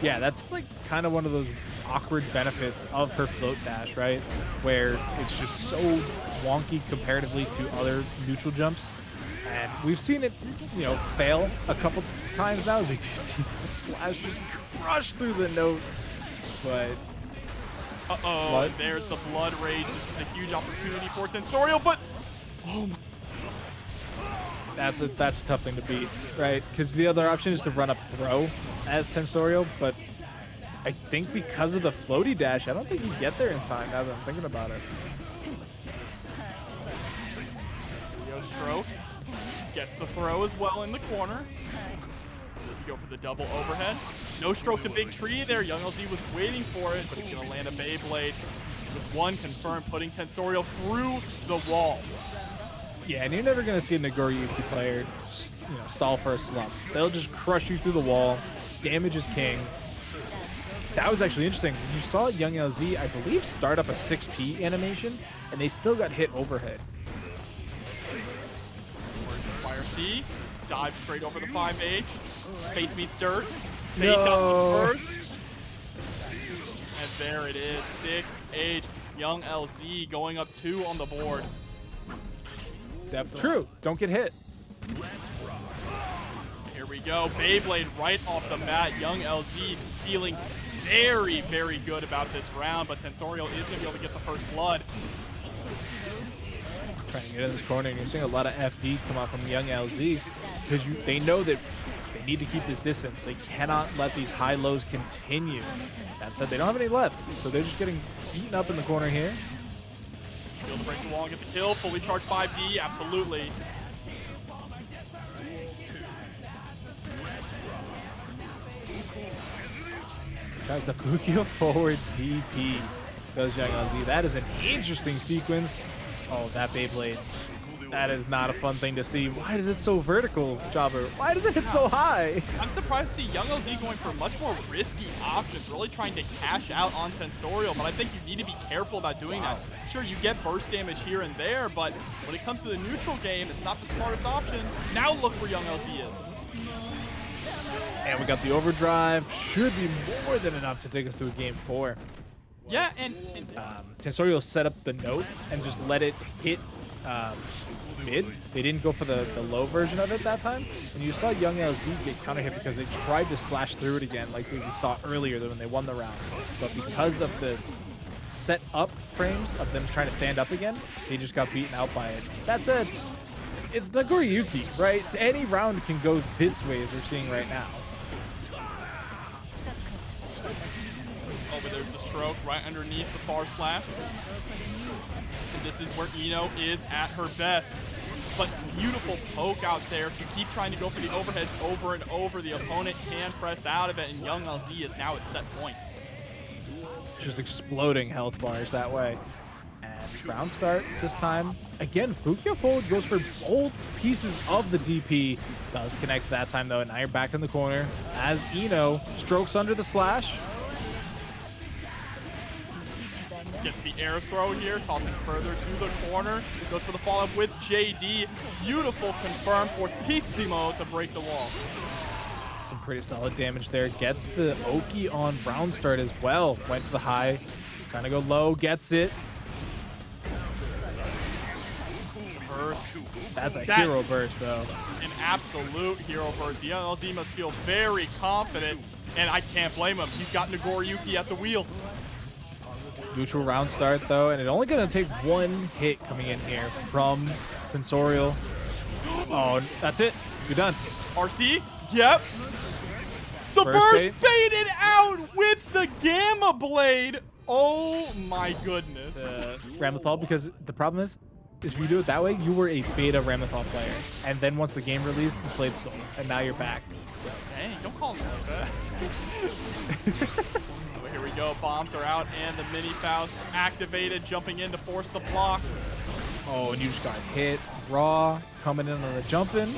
Yeah, that's like kind of one of those awkward benefits of her float dash, right? Where it's just so wonky comparatively to other neutral jumps. And we've seen it, you know, fail a couple times now as we do see the slash just crush through the note. But uh-oh, there's the blood rage. This is a huge opportunity for Tensorial, but oh my. That's a tough thing to beat, right? Because the other option is to run up throw as Tensorial, but I think because of the floaty dash, I don't think you get there in time now that I'm thinking about it. Rio stroke. Gets the throw as well in the corner. Go for the double overhead. No stroke to big tree there. Young LZ was waiting for it, but he's going to land a Beyblade with one confirmed, putting Tensorial through the wall. Yeah, and you're never going to see a Nagoriyuki player, you know, stall for a slump. They'll just crush you through the wall. Damage is king. That was actually interesting. You saw young LZ, I believe, start up a 6P animation, and they still got hit overhead. Fire C, dive straight over the 5H. Face meets dirt. Fades No. out the first. And there it is, 6H. Young LZ going up 2 on the board. Definitely. True. Don't get hit. Here we go. Beyblade right off the bat. Young LZ feeling very, very good about this round, but Tensorial is going to be able to get the first blood. Trying to get in this corner, and you're seeing a lot of FD come out from young LZ because they know that they need to keep this distance. They cannot let these high lows continue. That said, they don't have any left, so they're just getting beaten up in the corner here. Be able to break the wall and get the kill. Fully charged 5D, absolutely. Tries the Fukio forward DP. Goes young LZ. That is an interesting sequence. Oh, that Beyblade. That is not a fun thing to see. Why is it so vertical, Jobber? Why does it hit so high? I'm surprised to see young LZ going for much more risky options, really trying to cash out on Tensorial, but I think you need to be careful about doing that. Sure, you get burst damage here and there, but when it comes to the neutral game, it's not the smartest option. Now look where young LZ is. And we got the overdrive. Should be more than enough to take us to a game 4. Yeah, and Tensorial set up the note and just let it hit mid. They didn't go for the low version of it that time. And you saw young LZ get counter hit because they tried to slash through it again like we saw earlier when they won the round. But because of the set up frames of them trying to stand up again, they just got beaten out by it. That said, it's Nagoriyuki, right? Any round can go this way as we're seeing right now. oh, but there's the stroke right underneath the far slap. And this is where Ino is at her best. But beautiful poke out there. If you keep trying to go for the overheads over and over, the opponent can press out of it, and young LZ is now at set point. Just exploding health bars that way. And round start this time. Again, Fukio forward goes for both pieces of the DP. Does connect that time though, and now you're back in the corner as Ino strokes under the slash. Gets the air throw here, tossing further to the corner. Goes for the follow-up with JD. Beautiful confirm for Fortissimo to break the wall. some pretty solid damage there. Gets the Oki on round start as well. Went for the high, kind of go low, gets it. That's a hero burst, though. An absolute hero burst. Yeah, LZ must feel very confident, and I can't blame him. He's got Nagoriyuki at the wheel. Neutral round start, though, and it's only going to take one hit coming in here from Tensorial. Oh, that's it. You're done. RC? Yep. The burst baited out with the Gamma Blade. Oh, my goodness. Ramlethal, because the problem is if you do it that way, you were a beta Ramlethal player. And then once the game released, you played Soul, and now you're back. Dang, don't call him like that. Here we go. Bombs are out, and the mini Faust activated, jumping in to force the block. Oh, and you just got hit. Raw coming in on the jumping. You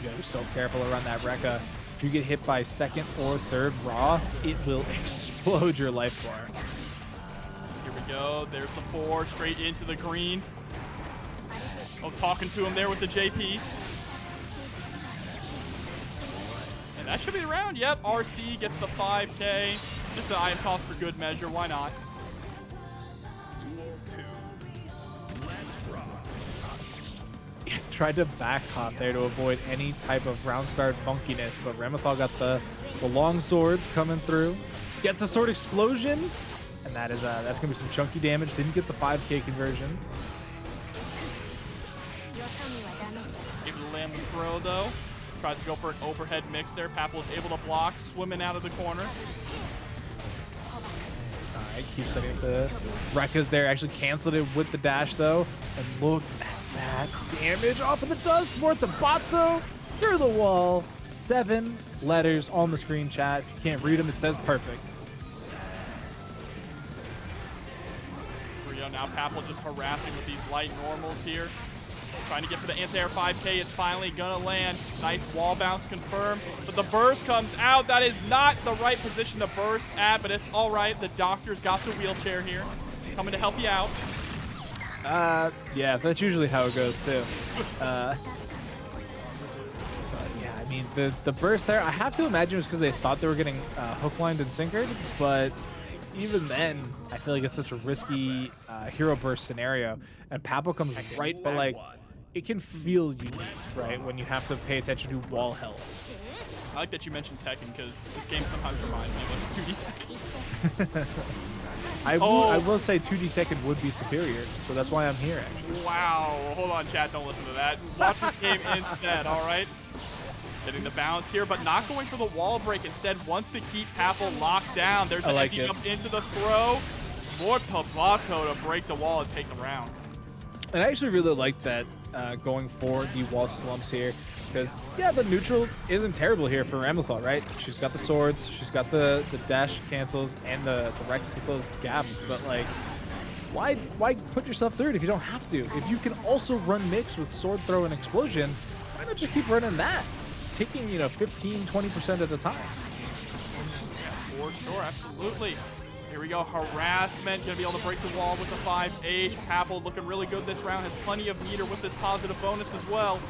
gotta be so careful around that Rekka. If you get hit by second or third Raw, it will explode your life bar. Here we go. There's the 4 straight into the green. Oh, talking to him there with the JP. And that should be the round. Yep, RC gets the 5K. Just an item toss for good measure. Why not? Tried to back hop there to avoid any type of round start funkiness, but Ramlethal got the long swords coming through. Gets the sword explosion, and that's gonna be some chunky damage. Didn't get the 5K conversion. Able to land the throw though. Tries to go for an overhead mix there. Papple is able to block, swimming out of the corner. Alright, keep setting up the Rekkas there. Actually canceled it with the dash though. And look at that damage off of the dust. More to bot though. Through the wall. 7 letters on the screen, chat. If you can't read them, it says perfect. Now Papple just harassing with these light normals here. Trying to get for the anti-air 5K. It's finally gonna land. Nice wall bounce confirmed. But the burst comes out. That is not the right position to burst at, but it's all right. The doctor's got the wheelchair here. Coming to help you out. Yeah, that's usually how it goes too. But yeah, I mean, the burst there, I have to imagine it's because they thought they were getting hook lined and sinkered, but even then, I feel like it's such a risky hero burst scenario. And Papple comes right, but like, it can feel unique, right, when you have to pay attention to wall health. I like that you mentioned Tekken, because this game sometimes reminds me of like 2D Tekken. I will say 2D Tekken would be superior, so that's why I'm here, actually. Wow. Hold on, chat. Don't listen to that. Watch this game instead, all right? Getting the bounce here, but not going for the wall break. Instead, wants to keep Papple locked down. There's an empty jump into the throw. More Tabato to break the wall and take the round. And I actually really like that going for the wall slumps here, because, yeah, the neutral isn't terrible here for Ramlethal, right? She's got the swords, she's got the dash cancels, and the Rex to close gaps, but, like, why put yourself through it if you don't have to? If you can also run mix with sword throw and explosion, why not just keep running that? Taking, 15, 20% at a time. Yeah, for sure, absolutely. Here we go, harassment, gonna be able to break the wall with the 5H. Papple looking really good this round, has plenty of meter with this positive bonus as well.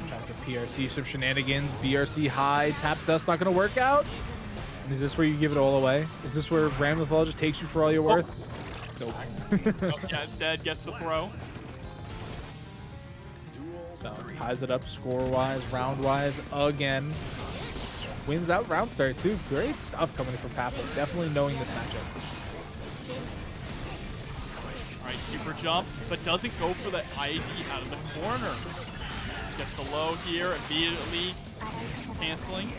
Tries to PRC some shenanigans, BRC high, tap dust not gonna work out. And is this where you give it all away? Is this where Ramlethal just takes you for all you're worth? Nope. Yeah, instead gets the throw. So ties it up score-wise, round-wise again. Wins out round start too. Great stuff coming from Papple. Definitely knowing this matchup. All right, super jump, but doesn't go for the ID out of the corner. Gets the low here, immediately canceling.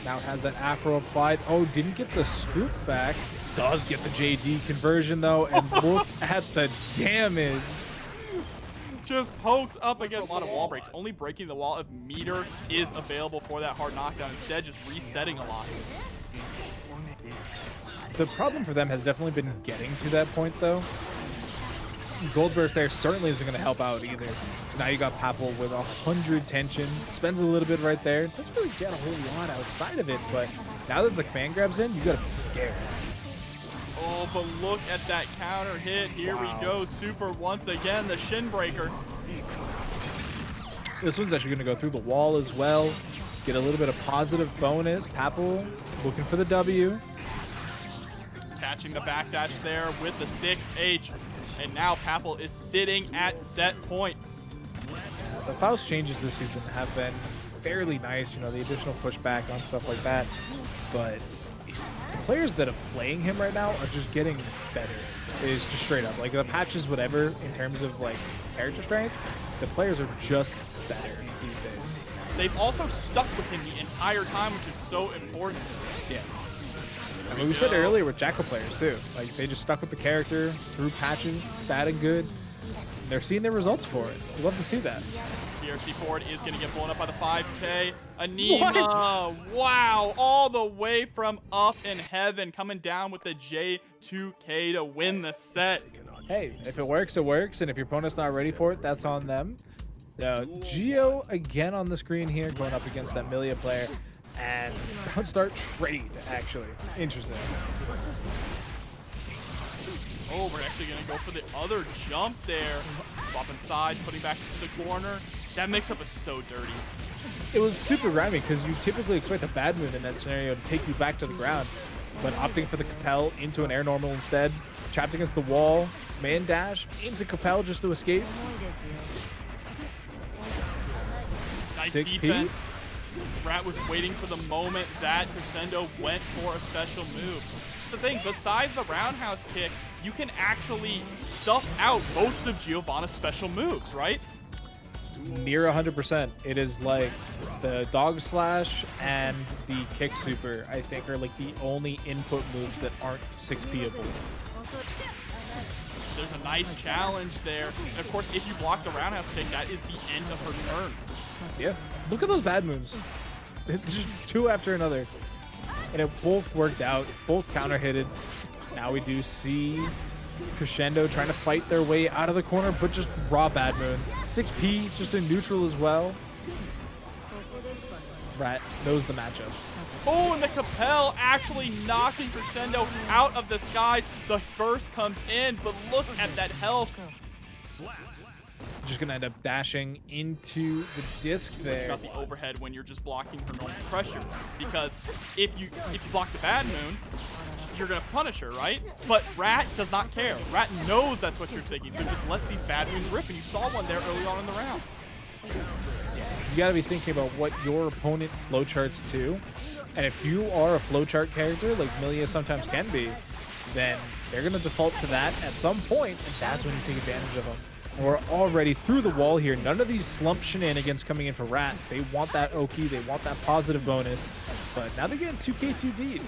Now has that afro applied. Oh, didn't get the scoop back. Does get the JD conversion though, and look at the damage. Just pokes up against a lot of wall breaks. Only breaking the wall if meter is available for that hard knockdown. Instead, just resetting a lot. The problem for them has definitely been getting to that point, though. Gold Burst there certainly isn't going to help out either. So now you got Papple with 100 tension. Spends a little bit right there. Doesn't really get a whole lot outside of it, but now that the command grab's in, you got to be scared. Oh, but look at that counter hit. Here we go. Super once again, the shin breaker. This one's actually going to go through the wall as well. Get a little bit of positive bonus. Papple looking for the W. Catching the backdash there with the 6H. And now Papple is sitting at set point. The Faust changes this season have been fairly nice. You know, the additional pushback on stuff like that. But the players that are playing him right now are just getting better. It's just straight up. Like, the patches, whatever, in terms of, like, character strength, the players are just better these days. They've also stuck with him the entire time, which is so important. Yeah. I mean, we said earlier with Jackal players, too. Like, they just stuck with the character through patches, bad and good. They're seeing their results for it. We love to see that. PRC forward is going to get blown up by the 5K. Aneema, wow, all the way from up in heaven, coming down with the J2K to win the set. Hey, if it works, it works. And if your opponent's not ready for it, that's on them. Geo again on the screen here, going up against that Millia player. And round start trade, actually. Interesting. Oh, we're actually going to go for the other jump there. Swapping sides, putting back into the corner. That mix-up is so dirty. It was super grimy because you typically expect a bad move in that scenario to take you back to the ground. But opting for the Capel into an air normal instead. Trapped against the wall. Man dash into Capel just to escape. Nice 6P. defense. Rat was waiting for the moment that Crescendo went for a special move. The thing, besides the roundhouse kick, you can actually stuff out most of Giovanna's special moves, right? Near 100%. It is like the dog slash and the kick super, I think, are like the only input moves that aren't 6P-able. There's a nice challenge there. And of course, if you block the roundhouse kick, that is the end of her turn. Yeah. Look at those bad moves. Just two after another. And it both worked out. Both counter-hitted. Now we do see Crescendo trying to fight their way out of the corner, but just raw bad moon. 6P, just in neutral as well. Rat knows the matchup. Oh, and the Capel actually knocking Crescendo out of the skies. The first comes in, but look at that health. Just gonna end up dashing into the disc there. Got the overhead when you're just blocking her normal pressure, because if you block the bad moon, you're gonna punish her, right? But Rat does not care. Rat knows that's what you're thinking, so just lets these bad moons rip, and you saw one there early on in the round. You gotta be thinking about what your opponent flowcharts to, and if you are a flowchart character like Millia sometimes can be, then they're gonna default to that at some point, and that's when you take advantage of them. And we're already through the wall here. None of these slump shenanigans coming in for Rat. They want that Oki, they want that positive bonus, but now they're getting 2K2D.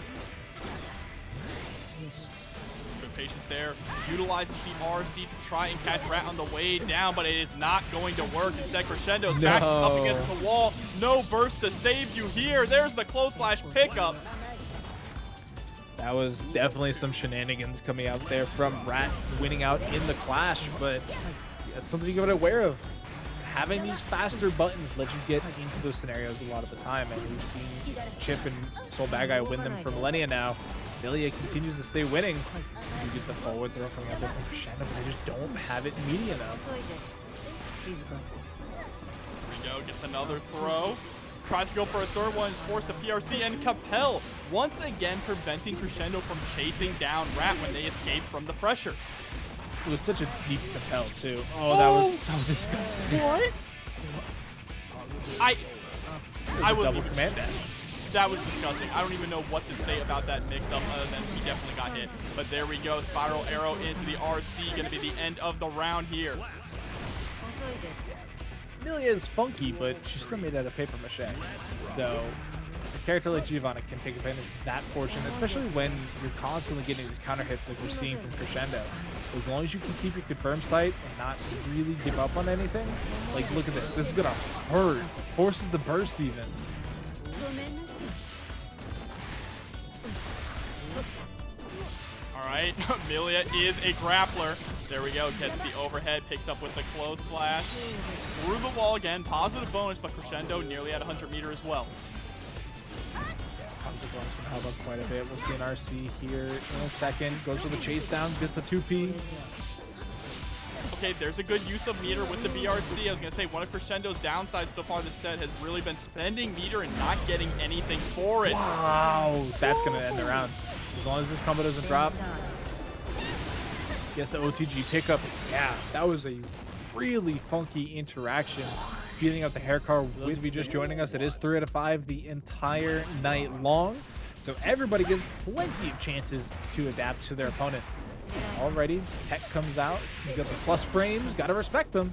Good patience there. Utilizes the RC to try and catch Rat on the way down, but it is not going to work. Instead, Crescendo's back up against the wall. No burst to save you here. There's the close slash pickup. That was definitely some shenanigans coming out there from Rat winning out in the clash, but that's something you gotta be aware of. Having these faster buttons lets you get into those scenarios a lot of the time, and we've seen Chipp and Soul Bad Guy win them for millennia now. Millia continues to stay winning. You get the forward throw coming out there from Crescendo, but they just don't have it meaty enough. Here we go, gets another throw. Tries to go for a third one, is forced to PRC, and Capel once again preventing Crescendo from chasing down Rat when they escape from the pressure. It was such a deep Capel too. Oh, that was disgusting. What? I was double command dash. That was disgusting. I don't even know what to say about that mix-up other than he definitely got hit. But there we go. Spiral arrow into the RC. Going to be the end of the round here. Millia is funky, but she's still made out of paper mache. So a character like Giovanna can take advantage of that portion, especially when you're constantly getting these counter hits like we're seeing from Crescendo. As long as you can keep your confirms tight and not really give up on anything, like look at this. This is gonna hurt. Forces the burst even. All right, Millia is a grappler. There we go, gets the overhead, picks up with the close slash. Through the wall again, positive bonus, but Crescendo nearly at 100 meter as well. Blunt's gonna help us quite a bit. We'll see an RC here in a second. Goes for the chase down, gets the 2P. Okay, there's a good use of meter with the BRC. I was going to say, one of Crescendo's downsides so far this set has really been spending meter and not getting anything for it. Wow, that's going to end the round. As long as this combo doesn't drop. Yes, the OTG pickup. Yeah, that was a really funky interaction. Beating up the hair car. With you just joining us, it is 3 out of 5 the entire night long. So everybody gets plenty of chances to adapt to their opponent. Already, tech comes out. You got the plus frames. Got to respect them.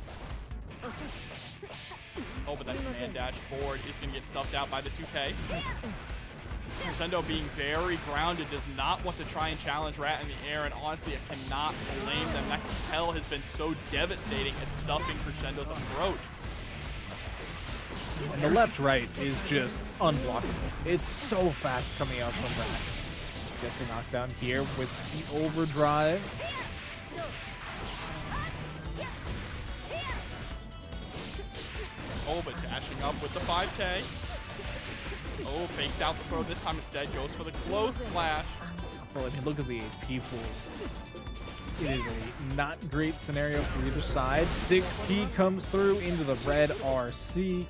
Oh, but that command dash forward is going to get stuffed out by the 2K. Crescendo being very grounded, does not want to try and challenge Rat in the air, and honestly, I cannot blame them. That Papple has been so devastating at stuffing Crescendo's approach. And the left-right is just unblockable. It's so fast coming out from Rat. Gets the knockdown here with the overdrive. Oh, but dashing up with the 5K. Oh, fakes out the throw this time instead. Goes for the close slash. Well, I mean, look at the AP pools. It is a not great scenario for either side. 6P comes through into the red RC.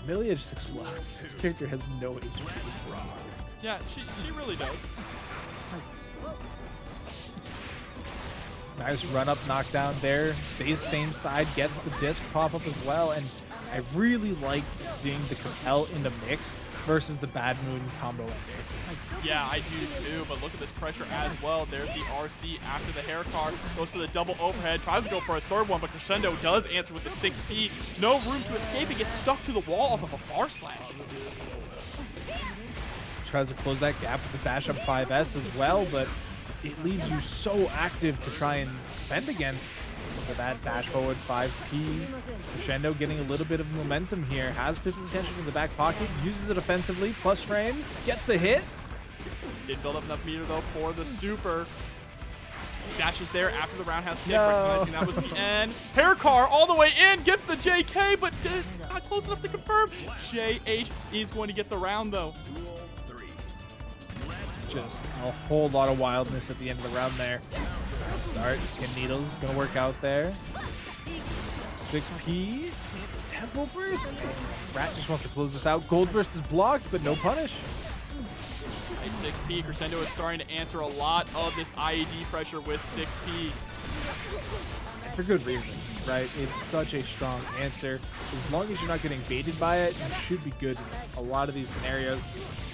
Millia just explodes. This character has no HP. Yeah, she really does. Nice run-up knockdown there. Stays same side, gets the disc pop-up as well. And I really like seeing the Papple in the mix versus the Bad Moon combo ending. Yeah, I do too, but look at this pressure as well. There's the RC after the hair card. Goes for the double overhead. Tries to go for a third one, but Crescendo does answer with the 6P. No room to escape. It gets stuck to the wall off of a far slash. Tries to close that gap with the dash up 5S as well, but it leaves you so active to try and defend against. Look at that dash forward 5P. Crescendo getting a little bit of momentum here. Has 50 attention in the back pocket. Uses it offensively. Plus frames. Gets the hit. Did build up enough meter though for the super. Dashes there after the roundhouse kick, No. recognizing that was the end. Hair car all the way in, gets the JK, but not close enough to confirm. JH is going to get the round though. Just a whole lot of wildness at the end of the round there. Start. Pin Needle's going to work out there. 6P. Tempo Burst. Rat just wants to close this out. Gold Burst is blocked, but no punish. Nice 6P. Crescendo is starting to answer a lot of this IED pressure with 6P. For good reason, right? It's such a strong answer. As long as you're not getting baited by it, you should be good in a lot of these scenarios.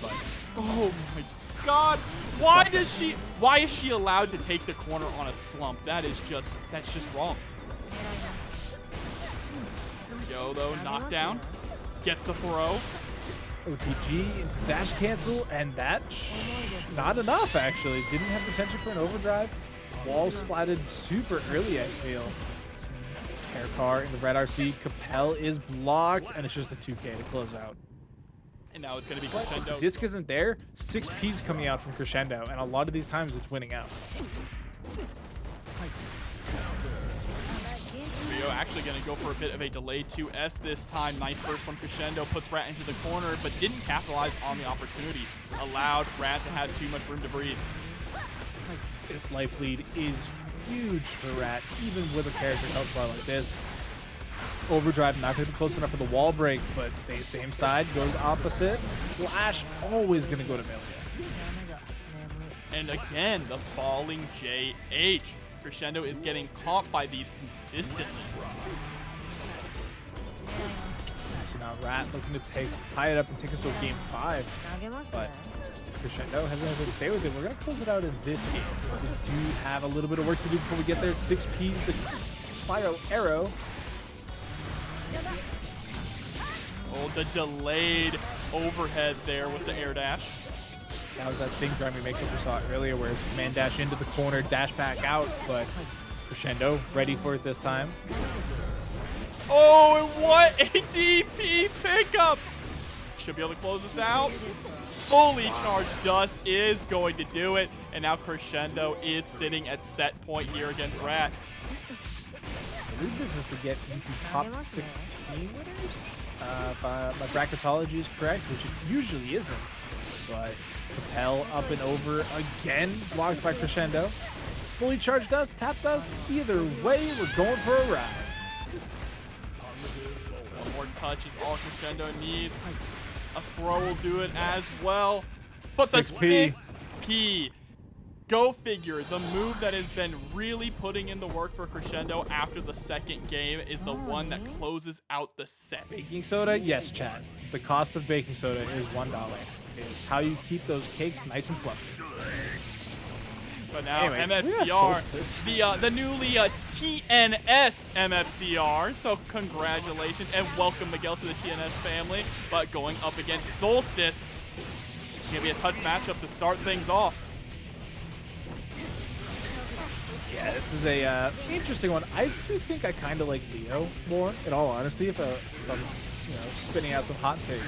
But oh my God, why is she allowed to take the corner on a slump? That's just wrong. Here we go though, knockdown, gets the throw. OTG into dash cancel, and that not enough actually. Didn't have potential for an overdrive. Wall splatted super early, I feel. Hair car in the red RC. Papple is blocked, and it's just a 2K to close out. And now it's going to be Crescendo. Disc isn't there. 6P's coming out from Crescendo, and a lot of these times it's winning out. Rio actually going to go for a bit of a delayed 2S this time. Nice burst from Crescendo, puts Rat into the corner, but didn't capitalize on the opportunity. Allowed Rat to have too much room to breathe. This life lead is huge for Rat, even with a character health bar like this. Overdrive not going to be close enough for the wall break, but stays same side, goes opposite. Flash always going to go to Millia. And again, the falling JH. Crescendo is getting caught by these consistently. So now Rat looking to tie it up and take us to a game 5. But Crescendo has anything to say with it. We're going to close it out in this game. We do have a little bit of work to do before we get there. 6P's the spiral arrow. Oh, the delayed overhead there with the air dash. That was that thing Grammy makes up we saw earlier, where it's command dash into the corner, dash back out, but Crescendo ready for it this time. Oh, and what a DP pickup! Should be able to close this out. Fully charged dust is going to do it, and now Crescendo is sitting at set point here against Rat. I believe this is to get into top 16 winners. if my bracketology is correct, which it usually isn't. But Papple up and over again, blocked by Crescendo. Fully charged dust, tap dust. Either way, we're going for a ride. One more touch is all Crescendo needs. A throw will do it as well. But the 6P. 6P. Go figure. The move that has been really putting in the work for Crescendo after the second game is the one that closes out the set. Baking soda, yes, chat. The cost of baking soda is $1. It's how you keep those cakes nice and fluffy. But now Anyway, MFCR, the newly TNS MFCR. So congratulations and welcome Miguel to the TNS family. But going up against Solstice, it's gonna be a touch matchup to start things off. Yeah, this is a interesting one. I do think I kind of like Leo more, in all honesty, if I'm spinning out some hot takes.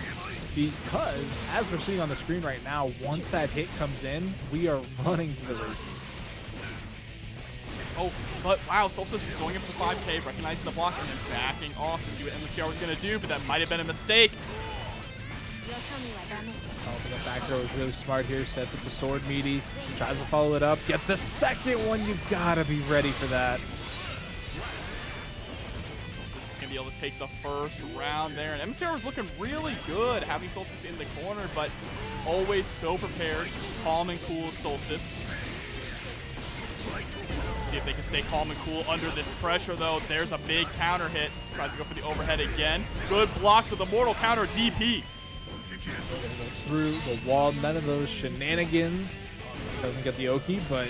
Because, as we're seeing on the screen right now, once that hit comes in, we are running to the races. Oh, but wow, Solstice is going in for the 5K, recognizing the block, and then backing off to see what MFCR was going to do, but that might have been a mistake. Oh, but the back throw is really smart here. Sets up the sword meaty. Tries to follow it up. Gets the second one. You gotta be ready for that. Solstice is going to be able to take the first round there. And MFCR was looking really good having Solstice in the corner, but always so prepared. Calm and cool Solstice. See if they can stay calm and cool under this pressure, though. There's a big counter hit. Tries to go for the overhead again. Good blocks with a mortal counter DP. Through the wall, none of those shenanigans. Doesn't get the Oki, but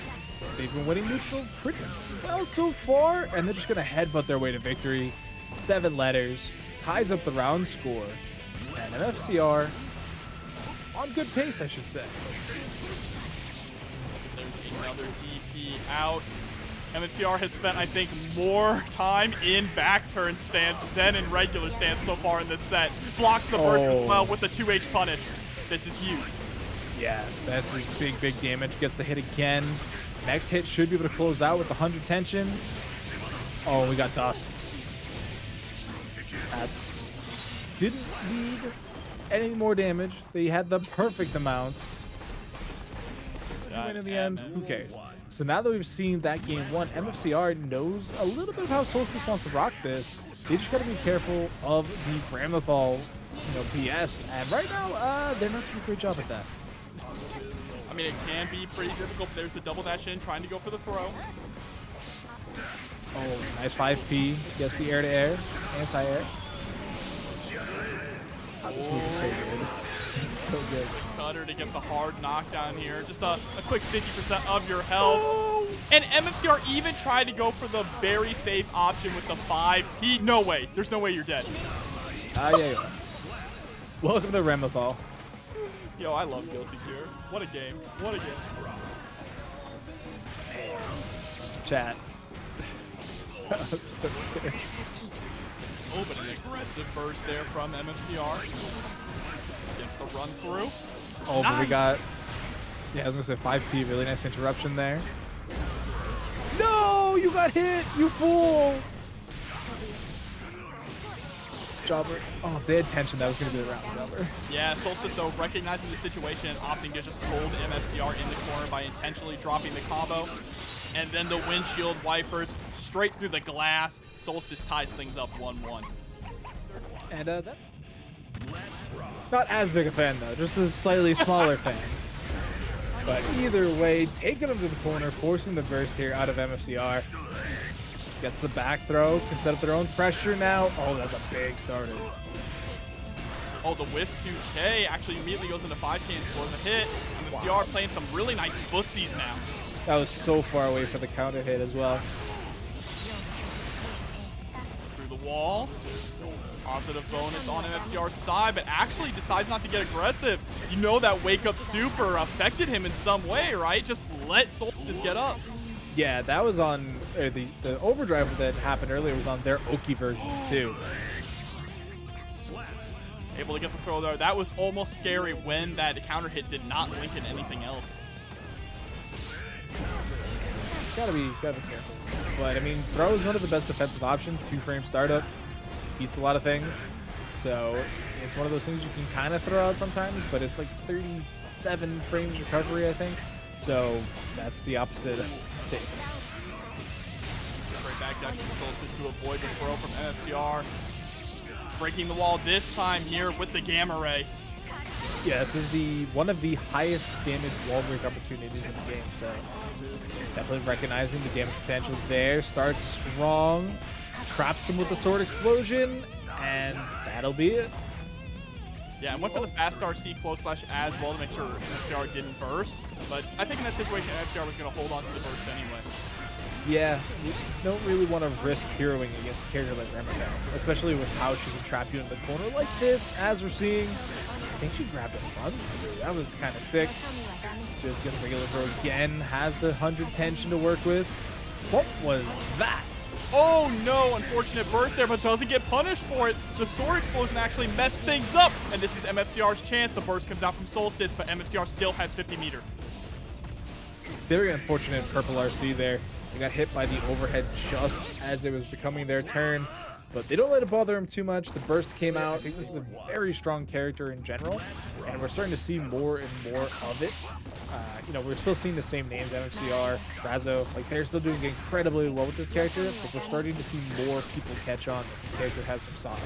they've been winning neutral pretty well so far, and they're just gonna headbutt their way to victory. 7 letters, ties up the round score, and MFCR on good pace, I should say. There's another DP out. MFCR has spent, I think, more time in back turn stance than in regular stance so far in this set. Blocks the burst as well with the 2H punish. This is huge. Yeah, that's big damage. Gets the hit again. Next hit should be able to close out with the 100 tension. Oh, we got dust. That's didn't need any more damage. They had the perfect amount. Win in the end, who cares? So now that we've seen that game one, MFCR knows a little bit of how Solstice wants to rock this. They just got to be careful of the Ramlethal, PS. And right now, they're not doing a great job at that. I mean, it can be pretty difficult. There's the double dash in, trying to go for the throw. Oh, nice 5P. Gets the air-to-air, anti-air. Oh, this move is so good. It's so good. Cutter to get the hard knockdown here. Just a quick 50% of your health. Oh. And MFCR even tried to go for the very safe option with the 5P. No way. There's no way you're dead. Yeah. Welcome to Ramlethal. Yo, I love Guilty Gear. What a game. What a game. Man. Chat. That was so good. Oh, but an aggressive burst there from MFCR. Gets the run through. Oh, nice. But we got, I was gonna say 5P, really nice interruption there. No, you got hit, you fool. Jobber. Oh, if they had tension, that was gonna be the round jobber. Yeah, Solstice though recognizing the situation and opting to just hold MFCR in the corner by intentionally dropping the combo. And then the windshield wipers straight through the glass. Solstice ties things up 1-1. And that, not as big a fan though, just a slightly smaller fan. But either way, taking him to the corner, forcing the burst here out of MFCR. Gets the back throw, can set up their own pressure now. Oh, that's a big starter. Oh, the whiff 2K actually immediately goes into 5K and scores a hit. MFCR playing some really nice footsies now. That was so far away for the counter hit as well. Through the wall. Positive bonus on MFCR's side, but actually decides not to get aggressive. You know that wake up super affected him in some way, right? Just let Solstice get up. Yeah, that was on the overdrive that happened earlier was on their Oki version too. Able to get the throw there. That was almost scary when that counter hit did not link in anything else. Gotta be careful. But I mean, throw is one of the best defensive options. 2-frame startup beats a lot of things. So it's one of those things you can kind of throw out sometimes, but it's like 37 frames recovery, I think. So that's the opposite of safe. Great backdash from Solstice to avoid the throw from MFCR. Breaking the wall this time here with the Gamma Ray. Yeah, this is one of the highest damage wall break opportunities in the game, so definitely recognizing the damage potential there. Starts strong, traps him with the sword explosion, and that'll be it. Yeah, and went for the fast RC close slash as well to make sure MFCR didn't burst, but I think in that situation MFCR was going to hold on to the burst anyway. Yeah, you don't really want to risk heroing against a character like Ramlethal, especially with how she can trap you in the corner like this, as we're seeing. I think she grabbed a run through. That was kind of sick. Just gets regular throw again, has the 100 tension to work with. What was that? Oh no, unfortunate burst there, but doesn't get punished for it. The sword explosion actually messed things up, and this is MFCR's chance. The burst comes out from Solstice, but MFCR still has 50 meter. Very unfortunate purple RC there. They got hit by the overhead just as it was becoming their turn, but they don't let it bother him too much. The burst came out. I think this is a very strong character in general, and we're starting to see more and more of it. You know, we're still seeing the same names, MFCR, Razzo, like they're still doing incredibly well with this character, but we're starting to see more people catch on that this character has some sauce.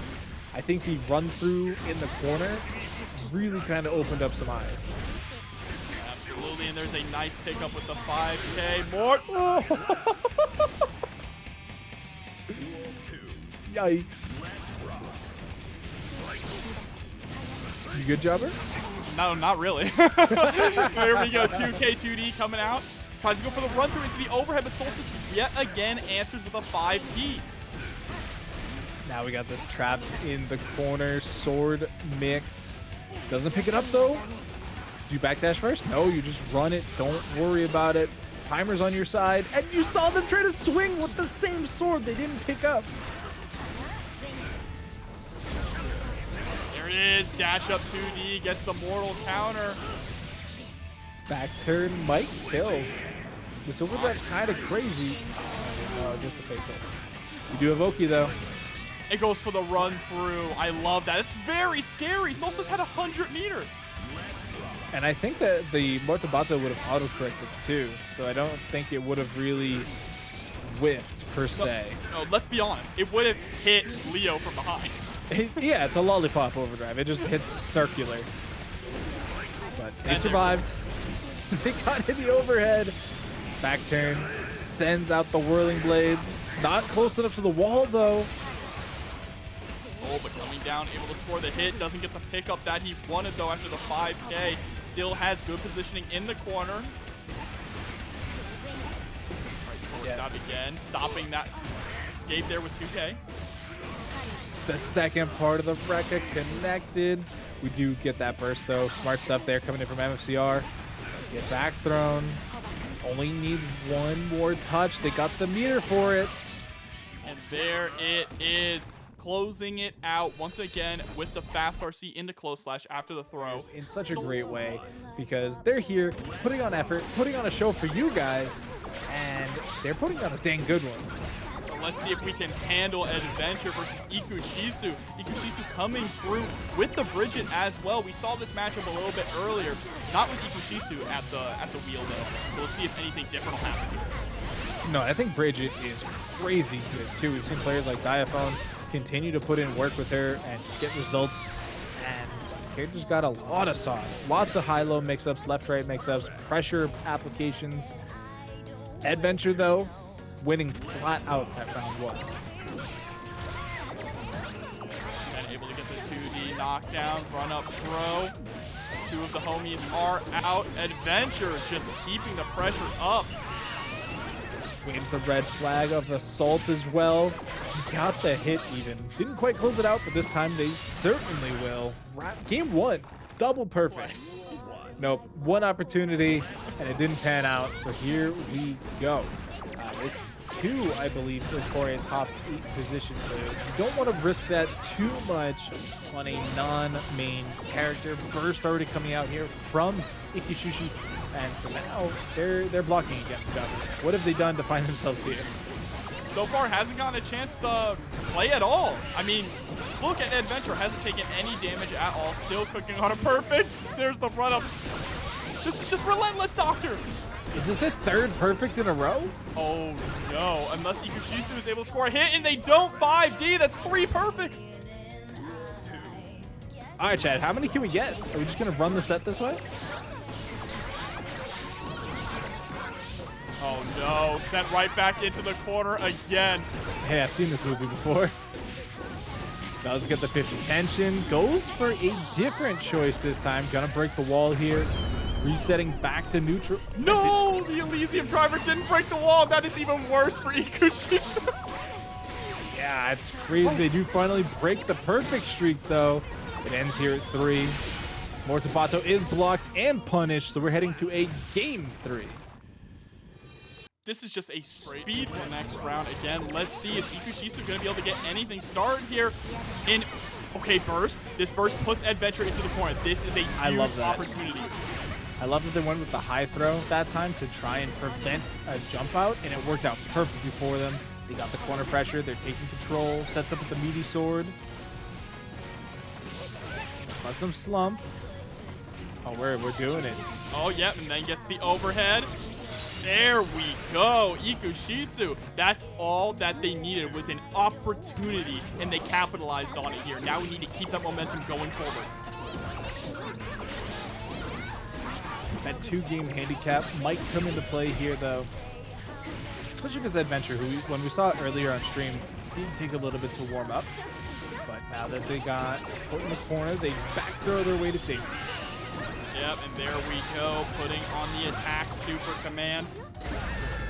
I think the run through in the corner really kind of opened up some eyes. Absolutely, and there's a nice pickup with the 5K. More. Oh. Yikes. You good, Jobber? No, not really. Here we go, 2K2D coming out. Tries to go for the run through into the overhead, but Solstice yet again answers with a 5P. Now we got this trapped in the corner sword mix. Doesn't pick it up though. Do you backdash first? No, you just run it. Don't worry about it. Timer's on your side. And you saw them try to swing with the same sword they didn't pick up. There it is. Dash up 2D. Gets the mortal counter. Back turn might kill. This overdrive's kind of crazy. Just a fake kill. You do have Oki though. It goes for the run through. I love that. It's very scary. Solstice had 100 meter. And I think that the Mortabata would have auto-corrected too, so I don't think it would have really whiffed per se. No, let's be honest. It would have hit Leo from behind. Yeah, it's a lollipop overdrive. It just hits circular. But they survived. They got in the overhead. Back turn. Sends out the whirling blades. Not close enough to the wall though. Oh, but coming down, able to score the hit. Doesn't get the pickup that he wanted though after the 5K. Still has good positioning in the corner. Right, out again, stopping that escape there with 2K. The second part of the Rekka connected. We do get that burst though. Smart stuff there coming in from MFCR. Let's get back thrown. Only needs one more touch. They got the meter for it. And there it is. Closing it out once again with the fast RC into close slash after the throw. In such a great way because they're here putting on effort, putting on a show for you guys, and they're putting on a dang good one. So let's see if we can handle Eddventure versus ikushisu. ikushisu coming through with the Bridget as well. We saw this matchup a little bit earlier, not with ikushisu at the wheel though. So we'll see if anything different will happen here. No, I think Bridget is crazy good too. We've seen players like Diaphone continue to put in work with her and get results, and the character's got a lot of sauce. Lots of high-low mix-ups, left-right mix-ups, pressure applications. Eddventure, though, winning flat out at round 1. And able to get the 2D knockdown, run up throw. Two of the homies are out. Eddventure just keeping the pressure up. Waves the red flag of assault as well. Got the hit even. Didn't quite close it out, but this time they certainly will. Game 1, double perfect. Nope, one opportunity, and it didn't pan out, so here we go. This 2, I believe, is for a top 8 position, so you don't want to risk that too much on a non-main character. Burst already coming out here from ikushisu, and so now they're blocking again. What have they done to find themselves here? so far hasn't gotten a chance to play at all. I mean, look at Eddventure, hasn't taken any damage at all, still cooking on a perfect. There's the run up. This is just relentless, Doctor. Is this a third perfect in a row? Oh no, unless ikushisu is able to score a hit, and they don't. 5D, that's 3 perfects. All right, Chad, how many can we get? Are we just gonna run the set this way? Oh no, sent right back into the corner again. Hey, I've seen this movie before. Does get the 50 tension, goes for a different choice this time. Gonna break the wall here. Resetting back to neutral. No, the Elysium driver didn't break the wall. That is even worse for ikushisu. Yeah, it's crazy. They do finally break the perfect streak, though. It ends here at 3. Mortabato is blocked and punished, so we're heading to a game 3. This is just a speed for the next round. Again, let's see if ikushisu going to be able to get anything started here. Okay, burst. This burst puts Eddventure into the corner. This is a huge opportunity. I love that they went with the high throw that time to try and prevent a jump out, and it worked out perfectly for them. They got the corner pressure. They're taking control. Sets up with the meaty sword. Let them slump. Oh, we're doing it. Oh, yep, and then gets the overhead. There we go. ikushisu. That's all that they needed was an opportunity, and they capitalized on it here. Now we need to keep that momentum going forward. That 2-game handicap might come into play here, though. Especially because Eddventure, who when we saw it earlier on stream, did take a little bit to warm up. But now that they got put in the corner, they back throw their way to safety. Yep, and there we go, putting on the attack super command.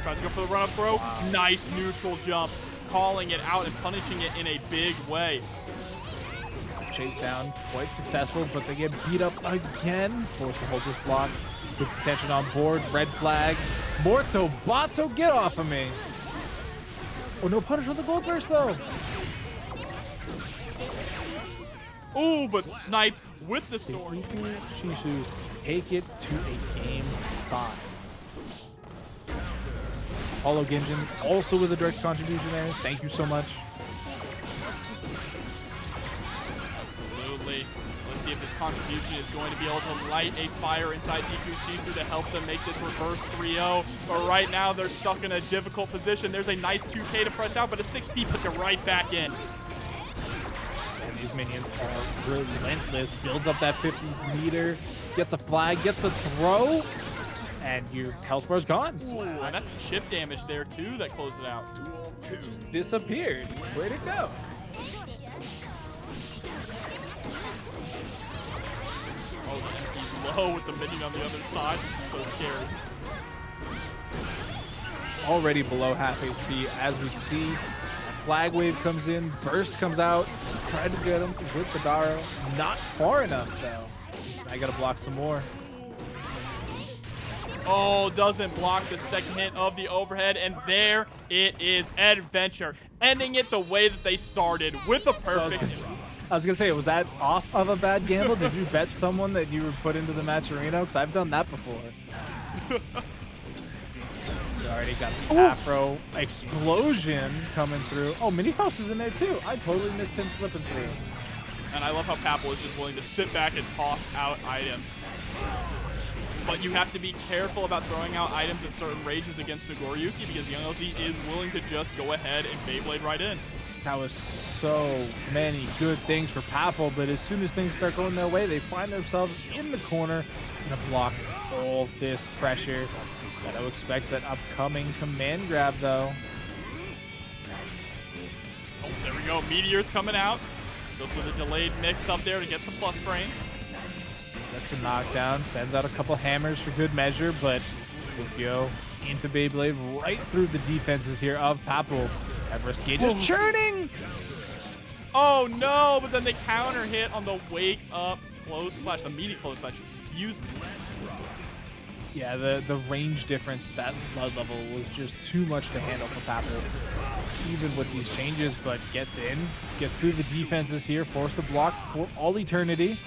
Tries to go for the run-up throw. Wow. Nice neutral jump, calling it out and punishing it in a big way. Chase down, quite successful, but they get beat up again. Forced to hold this block. Puts attention on board. Red flag. Mortabato, get off of me. Oh, no punish on the gold burst, though. Ooh, but sniped with the sword. ikushisu take it to a game 5. Hollow Ginjin also with a direct contribution there. Thank you so much. Absolutely. Let's see if this contribution is going to be able to light a fire inside ikushisu to help them make this reverse 3-0. But right now, they're stuck in a difficult position. There's a nice 2K to press out, but a 6P puts it right back in. And these minions are relentless. Builds up that 50 meter, gets a flag, gets a throw, and your health bar's gone. Ooh, and that's chip damage there, too, that closed it out. It just disappeared. Where'd it go? Oh, he's low with the minion on the other side. So scary. Already below half HP as we see. Flag wave comes in, burst comes out, tried to get him with the Daro. Not far enough though. I gotta block some more. Oh, doesn't block the second hit of the overhead, and there it is. Eddventure ending it the way that they started with a perfect. I was gonna say, was that off of a bad gamble? Did you bet someone that you were put into the Matcherino? Because I've done that before. Already got the Afro explosion coming through. Oh, Mini Faust is in there too. I totally missed him slipping through. And I love how Papple is just willing to sit back and toss out items. But you have to be careful about throwing out items at certain rages against Nagoriyuki because Young LZ is willing to just go ahead and Beyblade right in. That was so many good things for Papple, but as soon as things start going their way, they find themselves in the corner and block all this pressure. Gotta expect that upcoming command grab, though. Oh, there we go. Meteor's coming out. Goes with a delayed mix up there to get some plus frames. That's the knockdown. Sends out a couple hammers for good measure, but Lukio into Beyblade right through the defenses here of Papple. Everest Gauge is churning! Oh, no, but then they counter hit on the wake up close slash, the meaty close slash, excuse me. Yeah, the range difference at that blood level was just too much to handle for Papple. Even with these changes, but gets in, gets through the defenses here, forced to block for all eternity.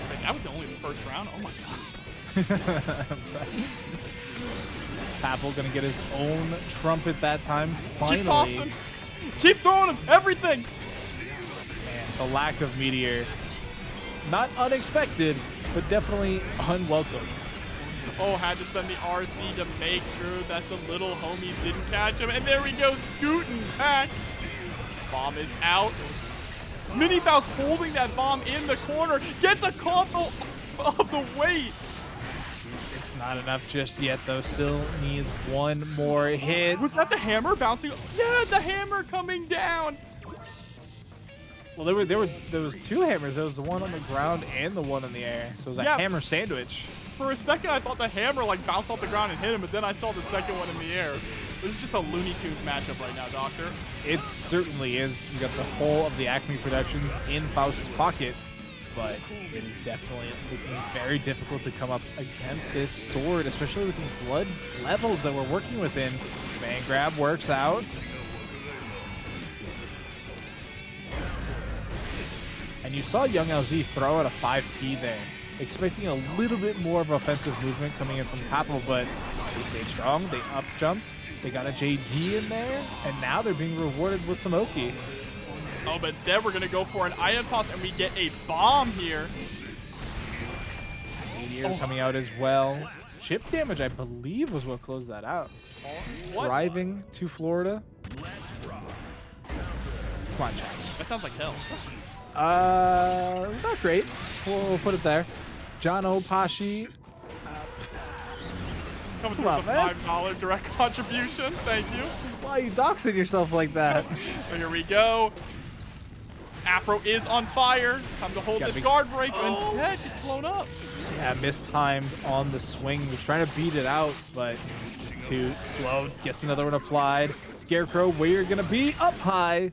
Wait, that was only the first round? Oh my god. Papple gonna get his own trumpet that time. Keep Finally. tossing. Keep throwing him. Everything. And the lack of meteor, not unexpected, but definitely unwelcome. Oh, had to spend the RC to make sure that the little homies didn't catch him. And there we go, scooting back. Bomb is out. Mini Faust holding that bomb in the corner. Gets a combo of the weight. It's not enough just yet, though. Still needs one more hit. Was that the hammer bouncing? Yeah, the hammer coming down. Well, there was two hammers. There was the one on the ground and the one in the air. So it was a hammer sandwich. For a second, I thought the hammer like bounced off the ground and hit him, but then I saw the second one in the air. This is just a Looney Tunes matchup right now, Doctor. It certainly is. We got the whole of the Acme Productions in Faust's pocket, but it is definitely looking very difficult to come up against this sword, especially with these blood levels that we're working within. Man grab works out. And you saw Young LZ throw out a 5P there, expecting a little bit more of offensive movement coming in from Papple, but they stayed strong. They up jumped. They got a JD in there, and now they're being rewarded with some Oki. Oh, but instead we're going to go for an item toss, and we get a bomb here. Meteor coming out as well. Chip damage, I believe, was what closed that out. What? Driving to Florida. Come on, chat. That sounds like hell. Not great. We'll put it there. John Opashi. Coming through with a $5 direct contribution. Thank you. Why are you doxing yourself like that? So here we go. Afro is on fire. Time to hold this guard break, but instead it's blown up. Yeah, mistimed on the swing. Was trying to beat it out, but just too slow. Gets another one applied. Scarecrow, where you're gonna be? Up high.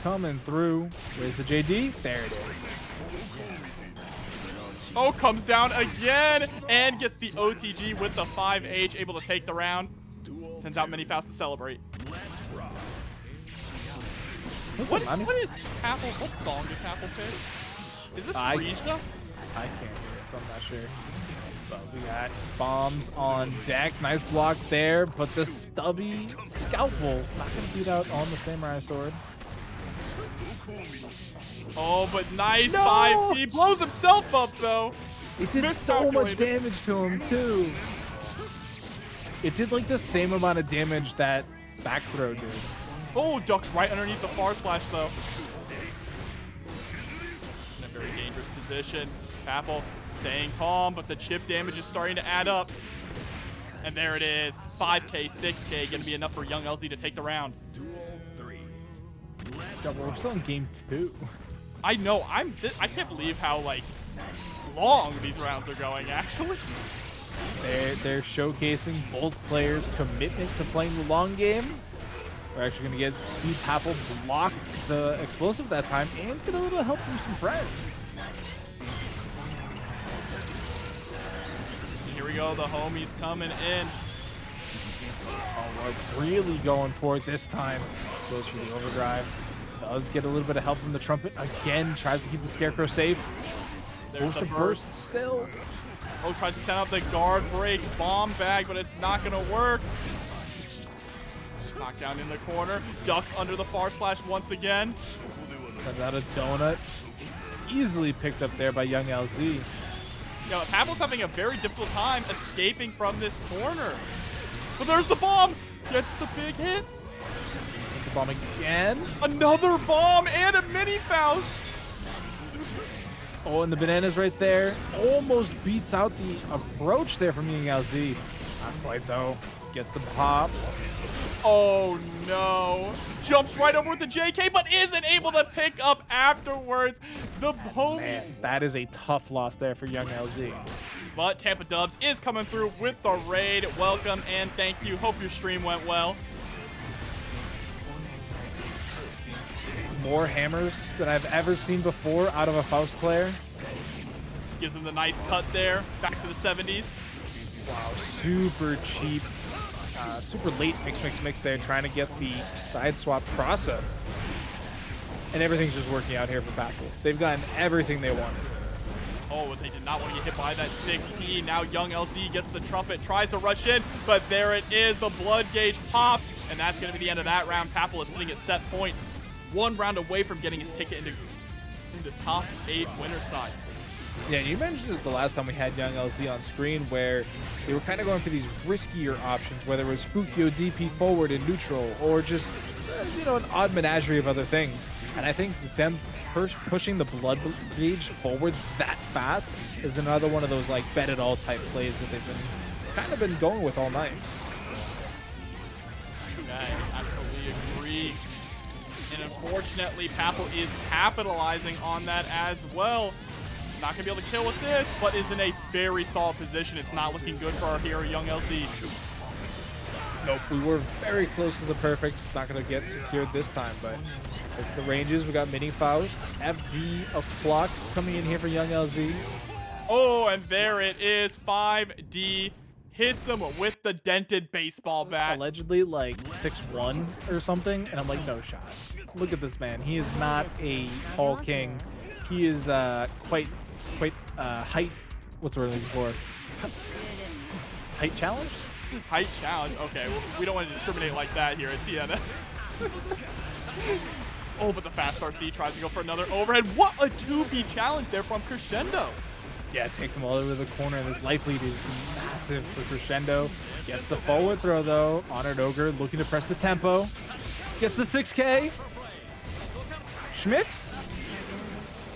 Coming through. Where's the JD? There it is. Oh, comes down again and gets the OTG with the 5H, able to take the round. Sends out Mini Faust to celebrate. What is Papple? What song did Papple pick? Is this Frisia? I can't hear it, so I'm not sure. But we got bombs on deck. Nice block there, but the stubby scalpel not gonna beat out on the samurai sword. Oh, but nice 5. He blows himself up though. It did so much damage to him too. It did like the same amount of damage that back throw did. Oh, ducks right underneath the far slash though. In a very dangerous position. Papple staying calm, but the chip damage is starting to add up. And there it is. 5K, 6K, gonna be enough for Young LZ to take the round. Yeah, we're still in game 2. I know. I can't believe how like long these rounds are going. Actually, they're showcasing both players' commitment to playing the long game. We're actually gonna see Papple block the explosive that time and get a little help from some friends. Here we go. The homies coming in. Oh, we're really going for it this time. Goes for the overdrive. Does get a little bit of help from the trumpet. Again, tries to keep the Scarecrow safe. There's the burst still. Oh, tries to send out the guard break bomb bag, but it's not going to work. Knockdown in the corner. Ducks under the far slash once again. Sends out a donut. Easily picked up there by Young LZ. Yeah, Papple's having a very difficult time escaping from this corner. But there's the bomb. Gets the big hit. The bomb again. Another bomb and a Mini Faust. Oh, and the bananas right there. Almost beats out the approach there from Young LZ. Not quite though. Gets the pop. Oh no. Jumps right over with the JK, but isn't able to pick up afterwards. The homie. Man, that is a tough loss there for Young LZ. But Tampa Dubs is coming through with the raid. Welcome and thank you. Hope your stream went well. More hammers than I've ever seen before out of a Faust player. Gives him the nice cut there. Back to the 70s. Wow, super cheap. Super late mix there, trying to get the side swap cross up. And everything's just working out here for Papple. They've gotten everything they wanted. Oh, they did not want to get hit by that 6P. Now young LZ gets the trumpet, tries to rush in, but there it is. The blood gauge popped, and that's going to be the end of that round. Papple is sitting at set point, 1 round away from getting his ticket into top 8 winner side. Yeah, you mentioned it the last time we had young LZ on screen, where they were kind of going for these riskier options, whether it was Fukio DP forward and neutral, or just, you know, an odd menagerie of other things. And I think them pushing the blood gauge forward that fast is another one of those like bet it all type plays that they've been going with all night. I absolutely agree. And unfortunately, Papple is capitalizing on that as well. Not going to be able to kill with this, but is in a very solid position. It's not looking good for our hero, young LZ. Nope, we were very close to the perfect. Not going to get secured this time, but with the ranges, we got Mini Faust, FD o'clock coming in here for young LZ. Oh, and there it is. 5D hits him with the dented baseball bat. Allegedly like 6'1" or something, and I'm like, no shot. Look at this man. He is not a tall king. He is quite height. What's the word I'm looking for? Height challenge? Height challenge. Okay, we don't want to discriminate like that here at TNS. Oh, but the fast RC tries to go for another overhead. What a 2B challenge there from Crescendo. Yeah, it takes him all over the corner, and this life lead is massive for Crescendo. Gets the forward throw, though. HonoredOgre looking to press the tempo. Gets the 6K. Schmicks.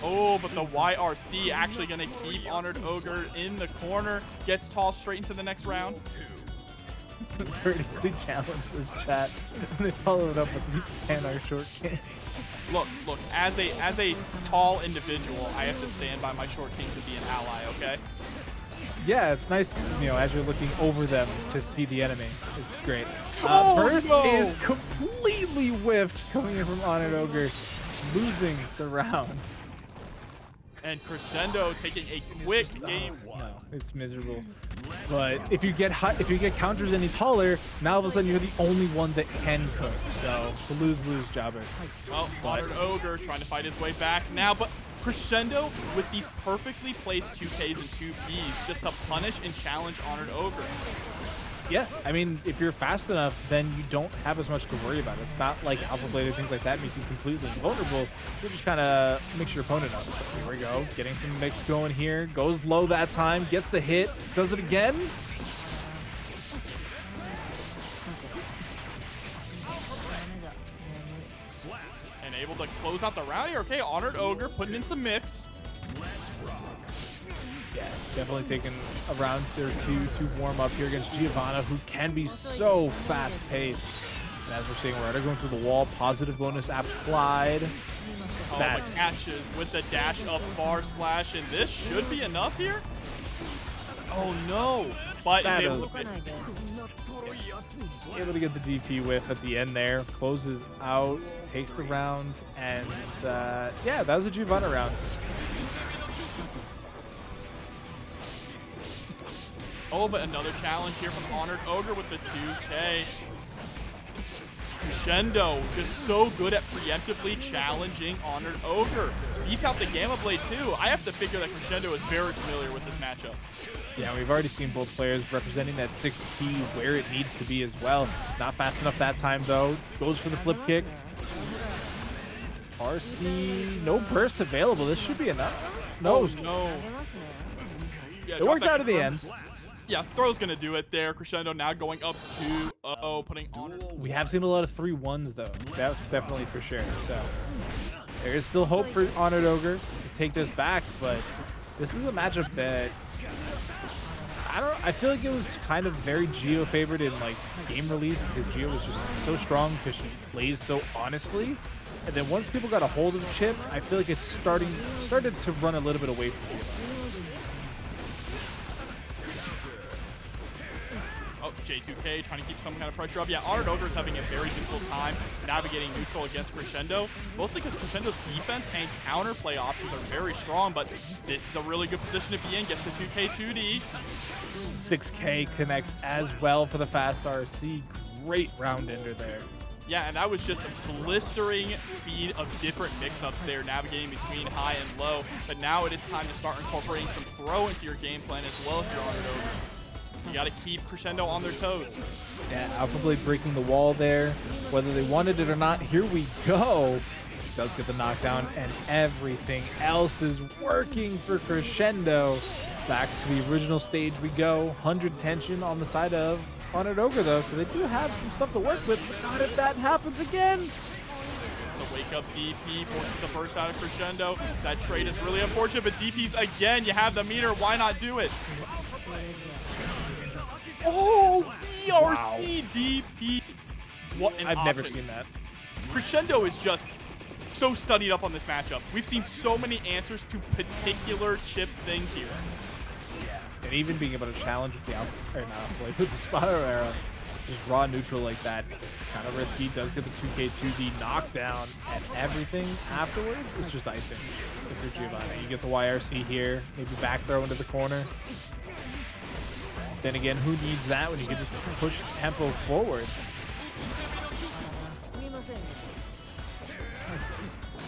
Oh, but the YRC actually going to keep HonoredOgre in the corner. Gets tossed straight into the next round. Pretty good challenge, this chat. And they follow it up with "We stand our short kings." Look, as a tall individual, I have to stand by my short kings and be an ally, okay? Yeah, it's nice, you know, as you're looking over them to see the enemy. It's great. Oh, Burst no. is completely whiffed coming in from HonoredOgre, losing the round. And Crescendo taking a quick game. No, it's miserable. But if you get counters any taller, now all of a sudden you're the only one that can cook. So it's a lose-lose jobber. Well, HonoredOgre trying to fight his way back now, but Crescendo with these perfectly placed 2Ks and 2Ps just to punish and challenge HonoredOgre. Yeah, I mean, if you're fast enough, then you don't have as much to worry about. It's not like Alpha Blade or things like that make you completely invulnerable. You just kind of mix your opponent up. Here we go, getting some mix going here. Goes low that time, gets the hit, does it again. And able to close out the round here. Okay, HonoredOgre putting in some mix. Yeah, definitely taking a round or two to warm up here against Giovanna, who can be so fast-paced. And as we're seeing, we're going through the wall. Positive bonus applied. Oh, but catches with the dash up bar slash, and this should be enough here. Oh no! But he's able to get the DP whiff at the end there. Closes out, takes the round, and yeah, that was a Giovanna round. Oh, but another challenge here from HonoredOgre with the 2K. Crescendo just so good at preemptively challenging HonoredOgre. Beats out the Gamma Blade too. I have to figure that Crescendo is very familiar with this matchup. Yeah, we've already seen both players representing that 6P where it needs to be as well. Not fast enough that time though. Goes for the flip kick. RC, no burst available. This should be enough. No. Oh, no. Yeah, it worked out at the end. Yeah, throw's gonna do it there. Crescendo now going up 2-0, putting HonoredOgre. We have seen a lot of 3-1s though. That's definitely for sure. So there is still hope for HonoredOgre to take this back, but this is a matchup that I feel like it was kind of very Geo favored in like game release because Geo was just so strong because she plays so honestly. And then once people got a hold of Chipp, I feel like it's started to run a little bit away from Geo. Oh, J2K trying to keep some kind of pressure up. Yeah, HonoredOgre is having a very difficult time navigating neutral against Crescendo, mostly because Crescendo's defense and counterplay options are very strong, but this is a really good position to be in. Gets the 2K 2D. 6K connects as well for the fast RC. Great round ender there. Yeah, and that was just a blistering speed of different mix-ups there, navigating between high and low. But now it is time to start incorporating some throw into your game plan as well if you're HonoredOgre. You got to keep Crescendo on their toes. Yeah, probably breaking the wall there. Whether they wanted it or not, here we go. Does get the knockdown, and everything else is working for Crescendo. Back to the original stage we go. 100 tension on the side of HonoredOgre though, so they do have some stuff to work with, but not if that happens again. It's a wake-up DP, forces the burst out of Crescendo. That trade is really unfortunate, but DPs again, you have the meter, why not do it? Oh, BRC wow. DP. What an I've option. never seen that. Crescendo is just so studied up on this matchup. We've seen so many answers to particular Chipp things here. And even being able to challenge with the with the Spiral Arrow, just raw neutral like that, kind of risky. Does get the 2K2D knockdown, and everything afterwards is just icing. If you're Giovanna, you get the YRC here, maybe back throw into the corner. Then again, who needs that when you can just push tempo forward?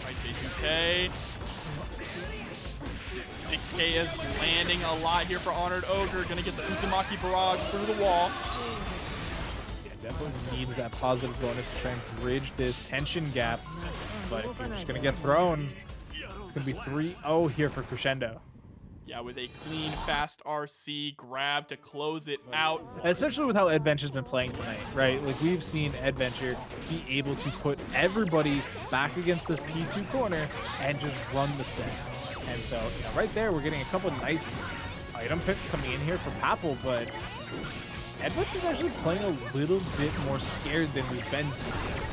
Right, J2K. 6K is landing a lot here for HonoredOgre. Gonna get the Uzumaki barrage through the wall. Yeah, definitely needs that positive bonus to try and bridge this tension gap. But if you're just gonna get thrown, it's gonna be 3-0 here for Crescendo. Yeah, with a clean, fast RC grab to close it out. Especially with how Eddventure's been playing tonight, right? Like, we've seen Eddventure be able to put everybody back against this P2 corner and just run the set. And so, you know, right there, we're getting a couple of nice item picks coming in here for Papple, but Eddventure's actually playing a little bit more scared than we've been seeing.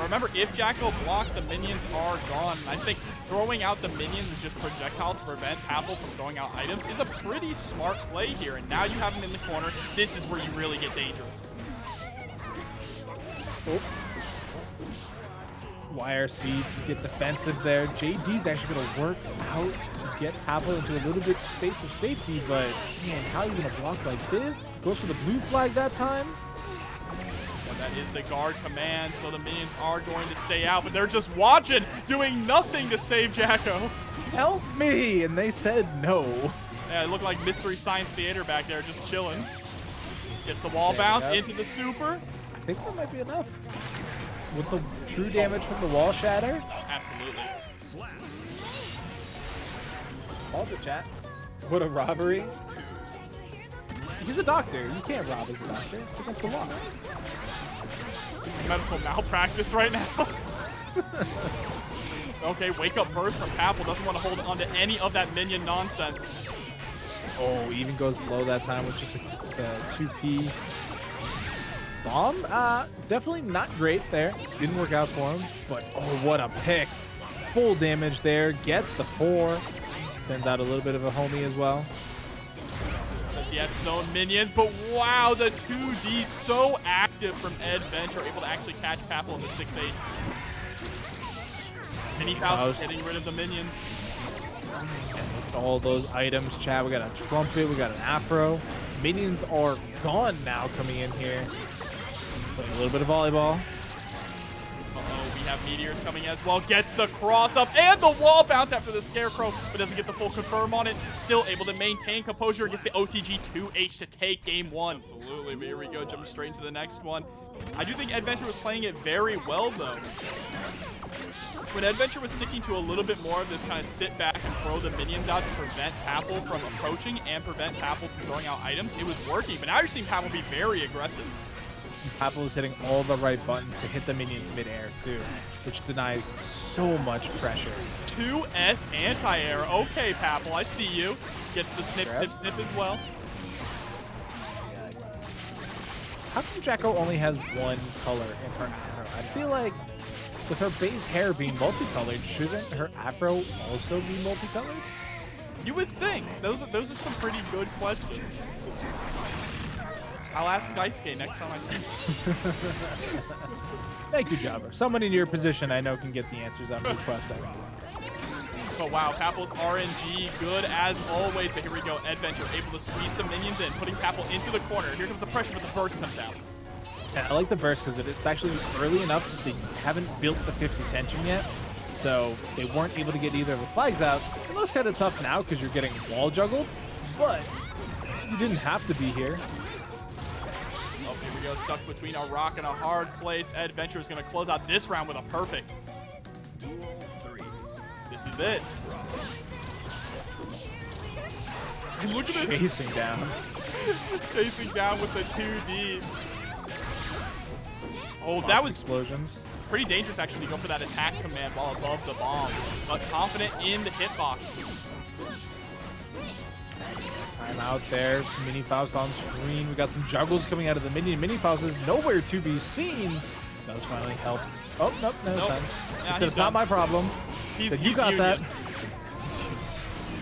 Remember, if Jacko blocks, the minions are gone. I think throwing out the minions with just projectiles to prevent Papple from throwing out items is a pretty smart play here. And now you have him in the corner. This is where you really get dangerous. Oh. YRC to get defensive there. JD's actually going to work out to get Papple into a little bit of space of safety, but man, how are you going to block like this? Goes for the blue flag that time. That is the guard command, so the minions are going to stay out, but they're just watching, doing nothing to save Jacko. Help me! And they said no. Yeah, it looked like Mystery Science Theater back there, just chilling. Gets the wall bounce into the super. I think that might be enough. With the true damage from the wall shatter. Absolutely. All the chat. What a robbery. He's a doctor. You can't rob as a doctor. It's against the law. This is medical malpractice right now. Okay, wake up burst from Papple. Doesn't want to hold on to any of that minion nonsense. Oh, even goes below that time with just a 2P bomb. Definitely not great there. Didn't work out for him. But oh, what a pick. Full damage there. Gets the 4. Sends out a little bit of a homie as well. The X-Zone minions, but wow, the 2D so active from Eddventure, able to actually catch Papple in the 6-8. Mini Faust getting rid of the minions. And look at all those items, chat. We got a trumpet, we got an afro. Minions are gone now coming in here. Playing a little bit of volleyball. Uh-oh, we have meteors coming as well. Gets the cross up and the wall bounce after the scarecrow, but doesn't get the full confirm on it. Still able to maintain composure against the OTG 2H to take game 1. Absolutely, but here we go, jumping straight into the next one. I do think Eddventure was playing it very well, though. When Eddventure was sticking to a little bit more of this kind of sit back and throw the minions out to prevent Papple from approaching and prevent Papple from throwing out items, it was working. But now you're seeing Papple be very aggressive. Papple is hitting all the right buttons to hit the minions midair too, which denies so much pressure. 2S anti-air. Okay, Papple, I see you. Gets the snip, snip, snip as well. How come Jacko only has one color in her afro? I feel like with her base hair being multicolored, shouldn't her afro also be multicolored? You would think. Those are some pretty good questions. I'll ask Skyskate next time I see him. Thank you, Jobber. Someone in your position I know can get the answers on request. But wow, Papple's RNG good as always. But here we go, Eddventure able to squeeze some minions in, putting Papple into the corner. Here comes the pressure, but the burst comes out. Yeah, I like the burst because it's actually early enough that they haven't built the 50 tension yet. So they weren't able to get either of the flags out. It looks kind of tough now because you're getting wall juggled, but you didn't have to be here. Oh, here we go, stuck between a rock and a hard place. Eddventure is going to close out this round with a perfect. This is it. And look at this. Chasing down. Chasing down with the 2D. Oh, that was explosions. Pretty dangerous actually to go for that attack command while above the bomb, but confident in the hitbox. Time out there. Mini Faust on screen. We got some juggles coming out of the minion. Mini Faust is nowhere to be seen. Does finally help. Oh, nope, no time. Yeah, it's not my problem. He's you got union. that.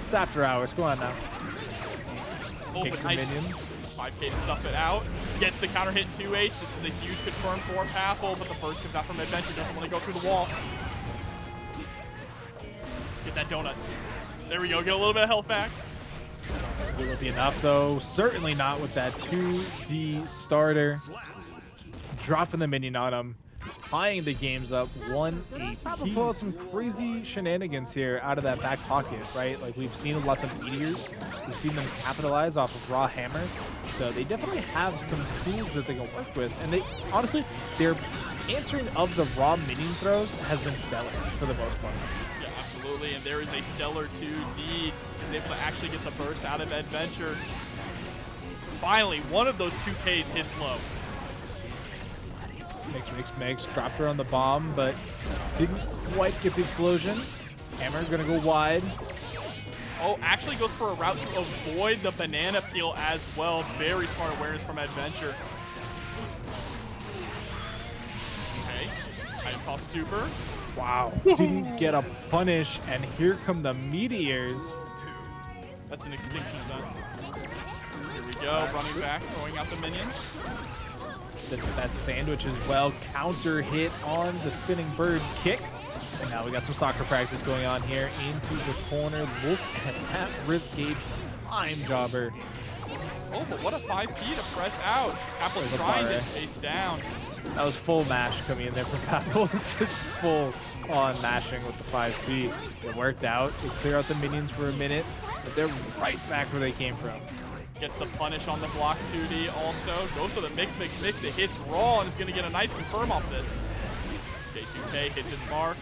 It's after hours. Go on now. Oh, but nice. Minion. 5K to stuff it out. Gets the counter hit 2H. This is a huge confirm for Papple, but the burst comes out from Eddventure. Doesn't want to go through the wall. Get that donut. There we go. Get a little bit of health back. Will it be enough, though? Certainly not with that 2D starter. Dropping the minion on him. Tying the games up 1-8. Papple pull out some crazy shenanigans here out of that back pocket, right? Like we've seen lots of meteors. We've seen them capitalize off of raw hammer. So they definitely have some tools that they can work with. And they honestly, their answering of the raw minion throws has been stellar for the most part. Yeah, absolutely. And there is a stellar 2D. Is able to actually get the burst out of Eddventure. Finally, one of those 2Ks hits low. Makes. Dropped her on the bomb, but didn't quite get the explosion. Hammer gonna go wide. Oh, actually goes for a route to avoid the banana peel as well. Very smart awareness from Eddventure. Okay, item toss super. Wow, didn't get a punish, and here come the meteors. That's an extinction done. Here we go, running back, throwing out the minions. That sandwich as well. Counter hit on the spinning bird kick. And now we got some soccer practice going on here into the corner. Look at that wrist gauge time jobber. Oh, but what a 5P to press out. Papple trying to chase down. That was full mash coming in there from Papple. Just full on mashing with the 5P. It worked out. They clear out the minions for a minute, but they're right back where they came from. Gets the punish on the block 2D also. Goes for the mix. It hits raw and is going to get a nice confirm off this. J2K hits its mark.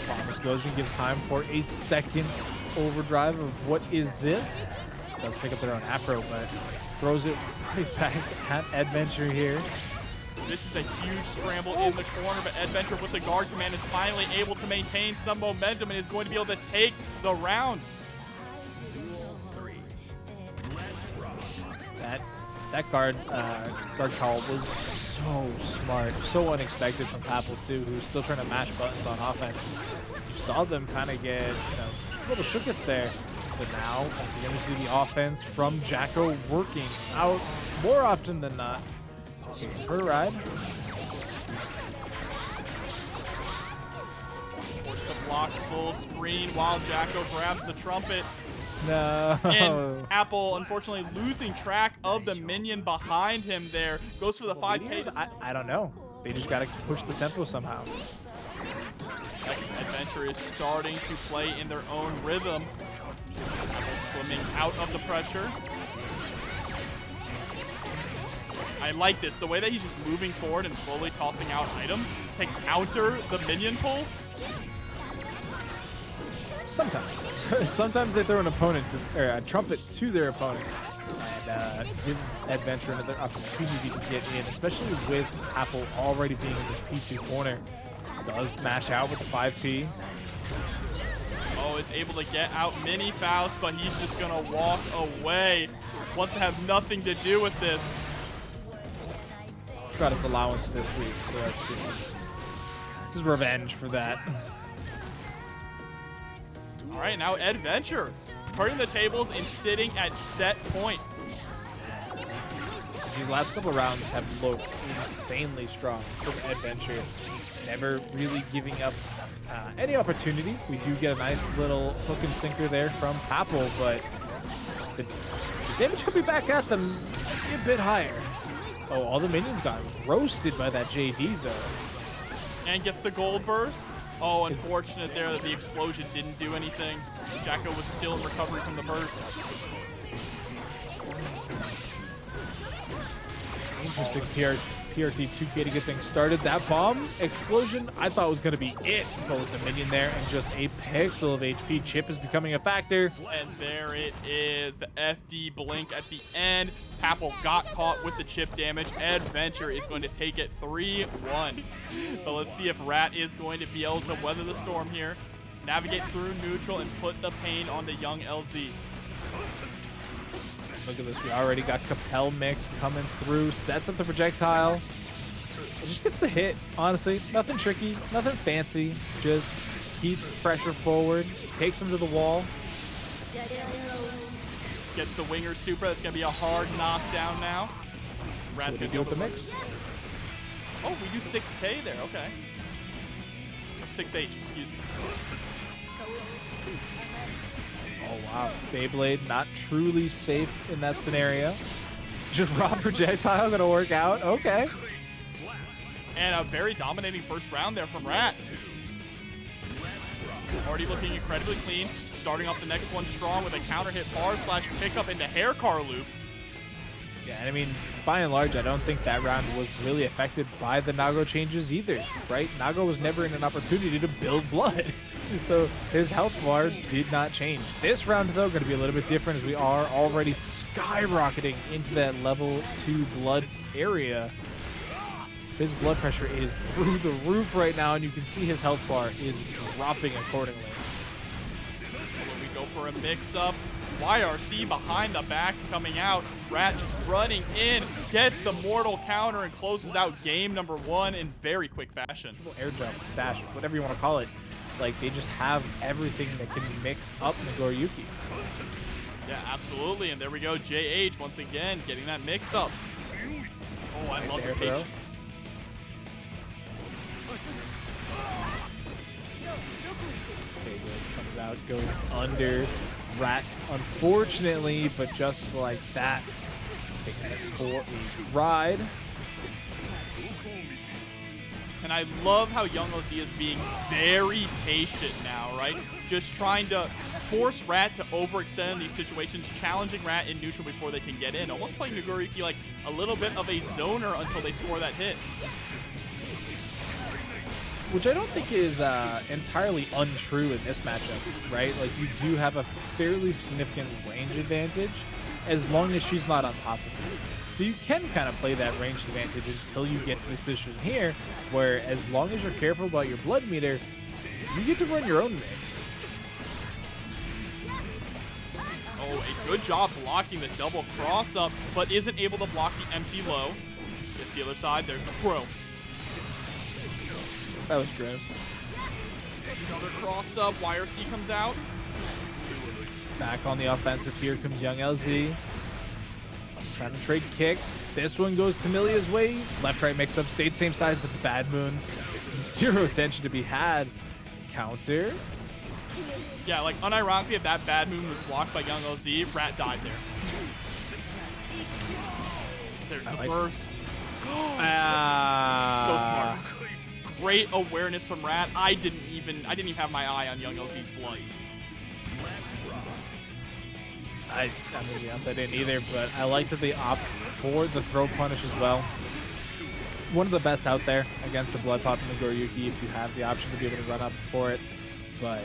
Farmers goes and gives time for a second overdrive of what is this? Does pick up their own afro, but throws it right back at Eddventure here. This is a huge scramble in the corner, but Eddventure with the guard command is finally able to maintain some momentum and is going to be able to take the round. That guard call was so smart, so unexpected from Papple too, who's still trying to mash buttons on offense. You saw them kind of get a little shooketh there. But now, once again, we see the offense from Jacko working out more often than not. Okay, for a ride. Force the block full screen while Jacko grabs the trumpet. No. And Papple, unfortunately, losing track of the minion behind him there. Goes for the 5K. I don't know. They just got to push the tempo somehow. Eddventure is starting to play in their own rhythm. Swimming out of the pressure. I like this. The way that he's just moving forward and slowly tossing out items to counter the minion pulls. Sometimes they throw an opponent or a trumpet to their opponent and gives Eddventure another opportunity to get in, especially with Papple already being in this P2 corner. Does mash out with the 5P. Oh, is able to get out Mini Faust, but he's just gonna walk away. Wants to have nothing to do with this. Got his allowance this week, so that's this is revenge for that. All right, now Eddventure turning the tables and sitting at set point. These last couple of rounds have looked insanely strong from Eddventure. Never really giving up any opportunity. We do get a nice little hook and sinker there from Papple, but the damage could be back at them a bit higher. Oh, all the minions got roasted by that JD, though. And gets the gold burst. Oh, unfortunate there that the explosion didn't do anything. Jacko was still in recovery from the burst. Interesting PRC 2K to get things started. That bomb explosion, I thought was going to be it. But with the minion there and just a pixel of HP, Chipp is becoming a factor. And there it is, the FD blink at the end. Papple got caught with the chip damage. Eddventure is going to take it 3-1. But let's see if Rat is going to be able to weather the storm here, navigate through neutral, and put the pain on the young LZ. Look at this. We already got Capel mix coming through. Sets up the projectile. It just gets the hit, honestly. Nothing tricky, nothing fancy. Just keeps pressure forward. Takes him to the wall. Gets the winger super. That's going to be a hard knockdown now. Rat's going to deal with the mix. Oh, we do 6K there. Okay. 6H, excuse me. Oh, wow. Beyblade not truly safe in that scenario. Just raw projectile going to work out. Okay. And a very dominating first round there from Rat. Already looking incredibly clean. Starting off the next one strong with a counter hit bar slash pickup into hair car loops. Yeah, and I mean, by and large, I don't think that round was really affected by the Nago changes either, right? Nago was never in an opportunity to build blood. So his health bar did not change. This round, though, going to be a little bit different as we are already skyrocketing into that level 2 blood area. His blood pressure is through the roof right now, and you can see his health bar is dropping accordingly. When we go for a mix-up, YRC behind the back coming out. Rat just running in, gets the mortal counter, and closes out game number 1 in very quick fashion. Air jump, dash, whatever you want to call it. Like, they just have everything that can mix up Nagoriyuki. Yeah, absolutely. And there we go. JH once again getting that mix-up. Oh, I love the patience. Comes out, goes under. Rat, unfortunately, but just like that, taking it for a ride. And I love how young OZ is being very patient now, right? Just trying to force Rat to overextend in these situations, challenging Rat in neutral before they can get in. Almost playing Nagoriyuki like a little bit of a zoner until they score that hit. Which I don't think is entirely untrue in this matchup, right? Like, you do have a fairly significant range advantage as long as she's not on top of you. So you can kind of play that range advantage until you get to this position here, where as long as you're careful about your blood meter, you get to run your own mix. Oh, a good job blocking the double cross-up, but isn't able to block the empty low. Gets the other side. There's the throw. That was gross. Another cross-up. YRC comes out. Back on the offensive. Here comes young LZ. Trying to trade kicks. This one goes to Millia's way. Left-right mix-up. Stayed same size, but the bad moon. Zero attention to be had. Counter. Yeah, like, unironically, if that bad moon was blocked by young LZ, Rat died there. There's the burst. So smart. Great awareness from Rat. I didn't even have my eye on young LZ's blood. I'm gonna be honest, I didn't either, but I like that they opt for the throw punish as well. One of the best out there against the blood pop and Nagoriyuki if you have the option to be able to run up for it. But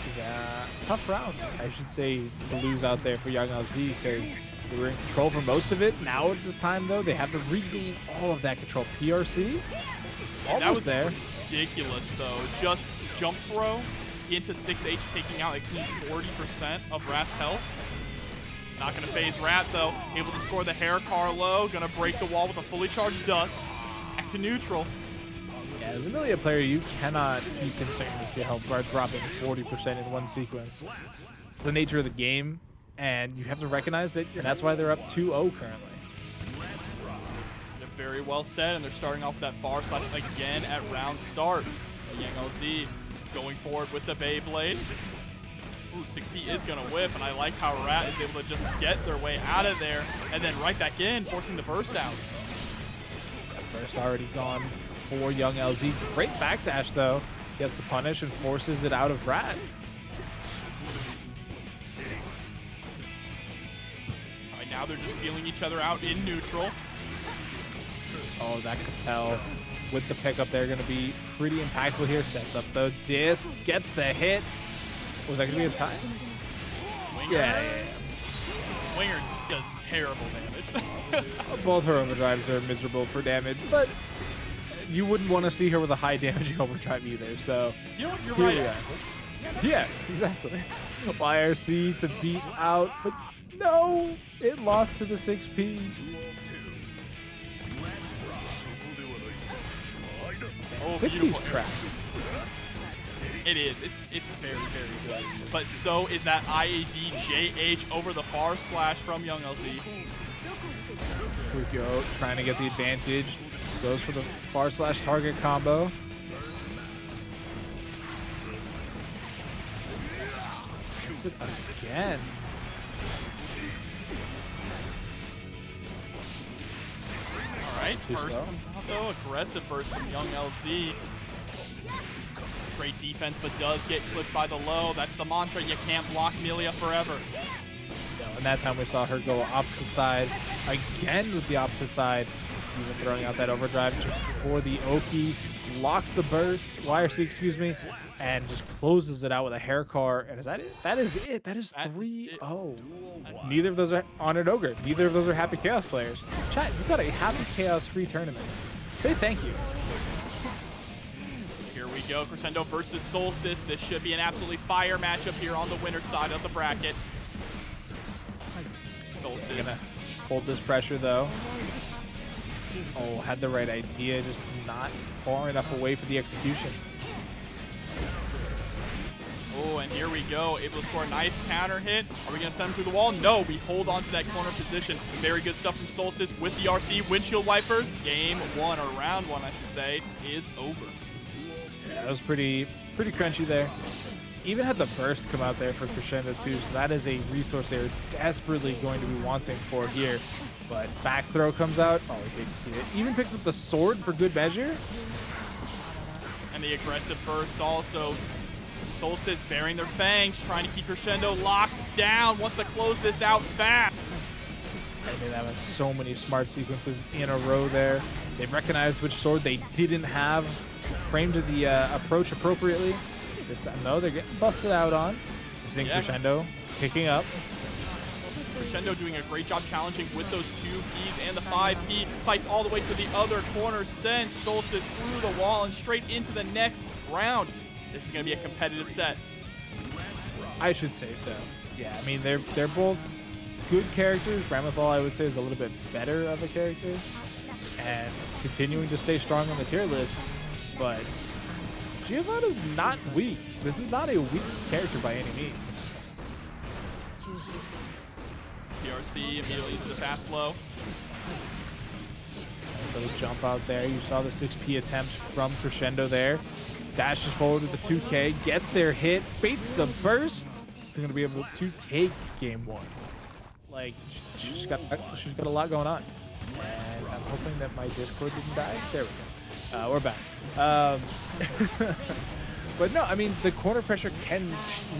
it's a tough round, I should say, to lose out there for young LZ because they were in control for most of it. Now at this time, though, they have to regain all of that control. PRC, almost that was there. Ridiculous, though. Just jump throw into 6H, taking out a clean 40% of Rat's health. It's not going to phase Rat, though. Able to score the hair car low. Going to break the wall with a fully charged dust. Back to neutral. Yeah, as a Millia player, you cannot be concerned with your health bar dropping 40% in one sequence. It's the nature of the game. And you have to recognize that that's why they're up 2-0 currently. They're very well set, and they're starting off with that far slash again at round start. Young LZ going forward with the Beyblade. Ooh, 6P is going to whip, and I like how Rat is able to just get their way out of there and then right back in, forcing the burst out. Burst already gone for young LZ. Great backdash, though. Gets the punish and forces it out of Rat. All right, now they're just feeling each other out in neutral. Oh, that Capel with the pickup there going to be pretty impactful here. Sets up the disc, gets the hit. Was that going to be a tie? Winger. Yeah. Winger does terrible damage. Both her overdrives are miserable for damage, but you wouldn't want to see her with a high damaging overdrive either, so... You know what? You're here right. we are. Yeah, exactly. YRC to beat out, but no! It lost to the 6P. Oh, 6P's cracked. It is. It's very, very good. But so is that IAD-JH over the far slash from Young LZ. Here we go, trying to get the advantage. Goes for the far slash target combo. Hits it again. All right, first though, aggressive burst from Young LZ. Great defense, but does get clipped by the low. That's the mantra. You can't block Millia forever. And that time we saw her go opposite side again with the opposite side, even throwing out that overdrive just for the Oki. Locks the burst, YRC, excuse me, and just closes it out with a hair car. And is that it? That is it. That is 3-0. Neither of those are HonoredOgre. Neither of those are Happy Chaos players. Chat, you got a Happy Chaos free tournament. Say thank you. Here we go, Crescendo versus Solstice. This should be an absolutely fire matchup here on the winner's side of the bracket. Solstice Gonna hold this pressure though. Oh, had the right idea, just not far enough away for the execution. Oh, and here we go, able to score a nice counter hit. Are we gonna send him through the wall? No, we hold on to that corner position. Very good stuff from Solstice with the RC windshield wipers. Game one, or round one, I should say, is over. Yeah, that was pretty crunchy there. Even had the burst come out there for Crescendo too, so that is a resource they're desperately going to be wanting for here. But back throw comes out. Oh, we hate to see it. Even picks up the sword for good measure. And the aggressive burst also. Solstice bearing their fangs, trying to keep Crescendo locked down. Wants to close this out fast. I mean, that was so many smart sequences in a row there. They've recognized which sword they didn't have, framed the approach appropriately. This time, though, they're getting busted out on. We're seeing Crescendo picking up. Crescendo doing a great job challenging with those 2Ps and the 5P. Fights all the way to the other corner. Sends Solstice through the wall and straight into the next round. This is going to be a competitive set. I should say so. Yeah, I mean, they're both good characters. Ramlethal, I would say, is a little bit better of a character. And continuing to stay strong on the tier lists. But Giovanna's not weak. This is not a weak character by any means. PRC immediately into the fast low. Nice little jump out there. You saw the 6P attempt from Crescendo there. Dashes forward with the 2K, gets their hit, baits the burst. He's going to be able to take game one. Like, she's got a lot going on. And I'm hoping that my Discord didn't die. There we go. We're back. But no, I mean, the corner pressure can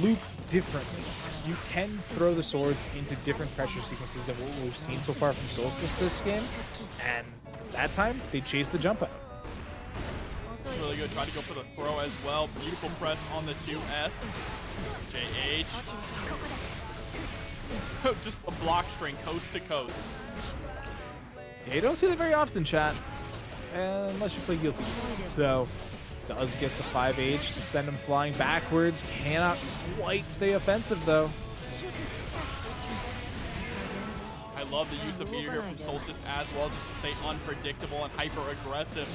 loop differently. You can throw the swords into different pressure sequences than what we've seen so far from Solstice this game. And that time, they chased the jump out. Really good. Try to go for the throw as well. Beautiful press on the 2S. JH. Just a block string coast to coast. Yeah, you don't see that very often, chat. Unless you play Guilty. So, does get the 5H to send him flying backwards. Cannot quite stay offensive, though. I love the use of meter here from Solstice as well, just to stay unpredictable and hyper-aggressive.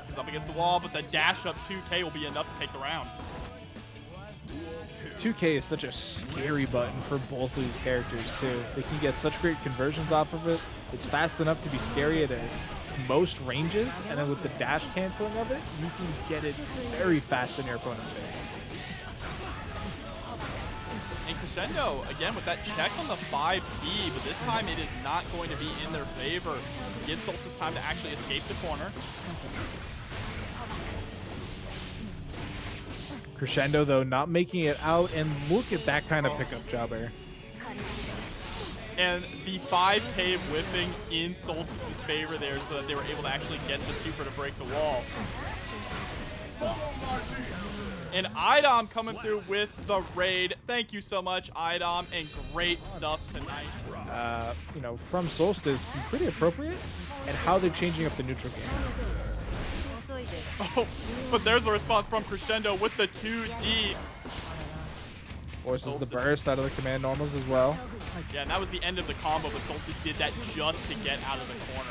He's up against the wall, but the dash-up 2K will be enough to take the round. 2K is such a scary button for both of these characters, too. They can get such great conversions off of it. It's fast enough to be scary at most ranges, and then with the dash canceling of it, you can get it very fast in your opponent's face. And Crescendo, again, with that check on the 5P, but this time it is not going to be in their favor. Gives Solstice time to actually escape the corner. Crescendo, though, not making it out, and look at that kind of pickup job there. And the 5K whipping in Solstice's favor there so that they were able to actually get the super to break the wall. And IDom coming through with the raid. Thank you so much, IDom, and great stuff tonight. You know, from Solstice, be pretty appropriate and how they're changing up the neutral game. Oh, but there's a response from Crescendo with the 2D. Forces the burst out of the command normals as well. Yeah, and that was the end of the combo, but Solstice did that just to get out of the corner.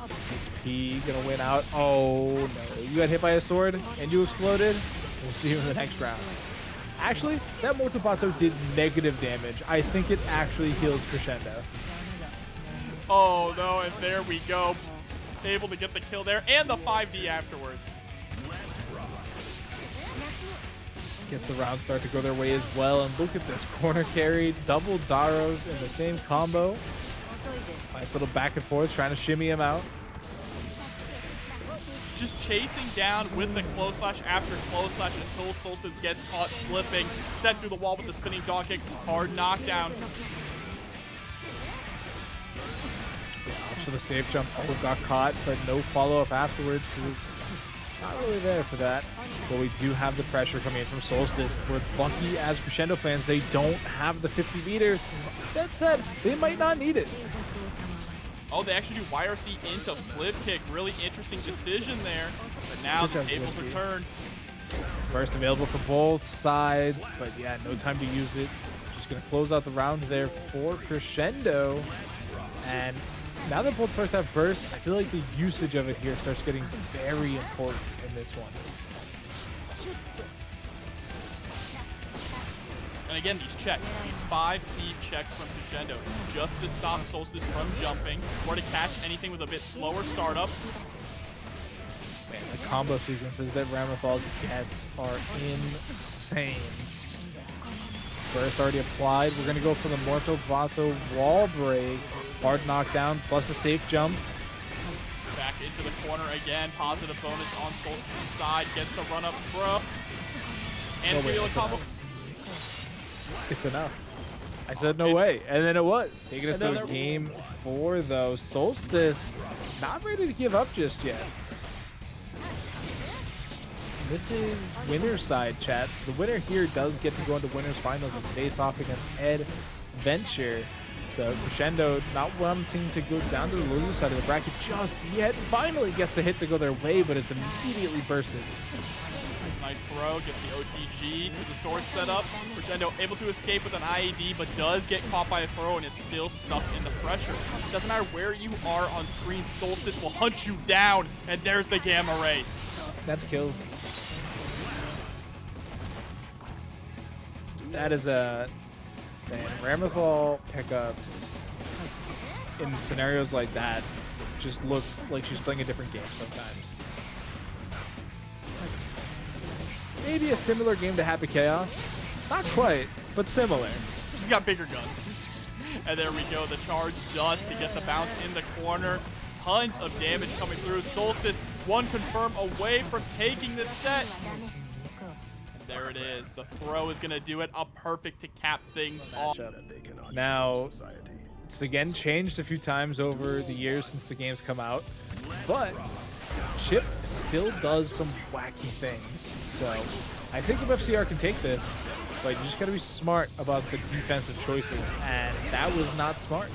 6P gonna win out. Oh no, you got hit by a sword and you exploded. We'll see you in the next round. Actually, that Mortobato did negative damage. I think it actually healed Crescendo. Oh no, and there we go. Able to get the kill there and the 5D afterwards. Guess the rounds start to go their way as well. And look at this corner carry, double Daros in the same combo. Nice little back and forth, trying to shimmy him out. Just chasing down with the close slash after close slash until Solstice gets caught slipping. Set through the wall with the spinning dog kick. Hard knockdown. So the safe jump got caught, but no follow-up afterwards because it's not really there for that. But we do have the pressure coming in from Solstice. We're lucky as Crescendo fans, they don't have the 50 meter. That said, they might not need it. Oh, they actually do YRC into flip kick. Really interesting decision there. But now the tables return. Burst available for both sides, but yeah, no time to use it. Just going to close out the round there for Crescendo. And now that both first have burst, I feel like the usage of it here starts getting very important in this one. And again, these checks, these 5 feed checks from Crescendo, just to stop Solstice from jumping, or to catch anything with a bit slower startup. Man, the combo sequences that Ramlethal gets are insane. Burst already applied. We're going to go for the Mortobato wall break. Hard knockdown plus a safe jump. Back into the corner again. Positive bonus on Solstice's side. Gets the run up throw. And a combo. It's enough. I said no way, and then it was. Taking us to game 4, though. Solstice not ready to give up just yet. This is winner's side, chat. So the winner here does get to go into winners finals and face off against Eddventure. So Crescendo not wanting to go down to the loser side of the bracket just yet. Finally gets a hit to go their way, but it's immediately bursted. Nice throw, gets the OTG to the sword setup. Crescendo able to escape with an IED, but does get caught by a throw and is still stuck in the pressure. Doesn't matter where you are on screen, Solstice will hunt you down, and there's the Gamma Ray. That's kills. That is a... Man, Ramlethal pickups in scenarios like that just look like she's playing a different game sometimes. Maybe a similar game to Happy Chaos. Not quite, but similar. She's got bigger guns. And there we go, the charge dust to get the bounce in the corner. Tons of damage coming through. Solstice, one confirm away from taking this set. And there it is. The throw is going to do it. A perfect to cap things off. Now, it's again changed a few times over the years since the game's come out. But Chipp still does some wacky things. So I think MFCR can take this, but you just got to be smart about the defensive choices, and that was not smart.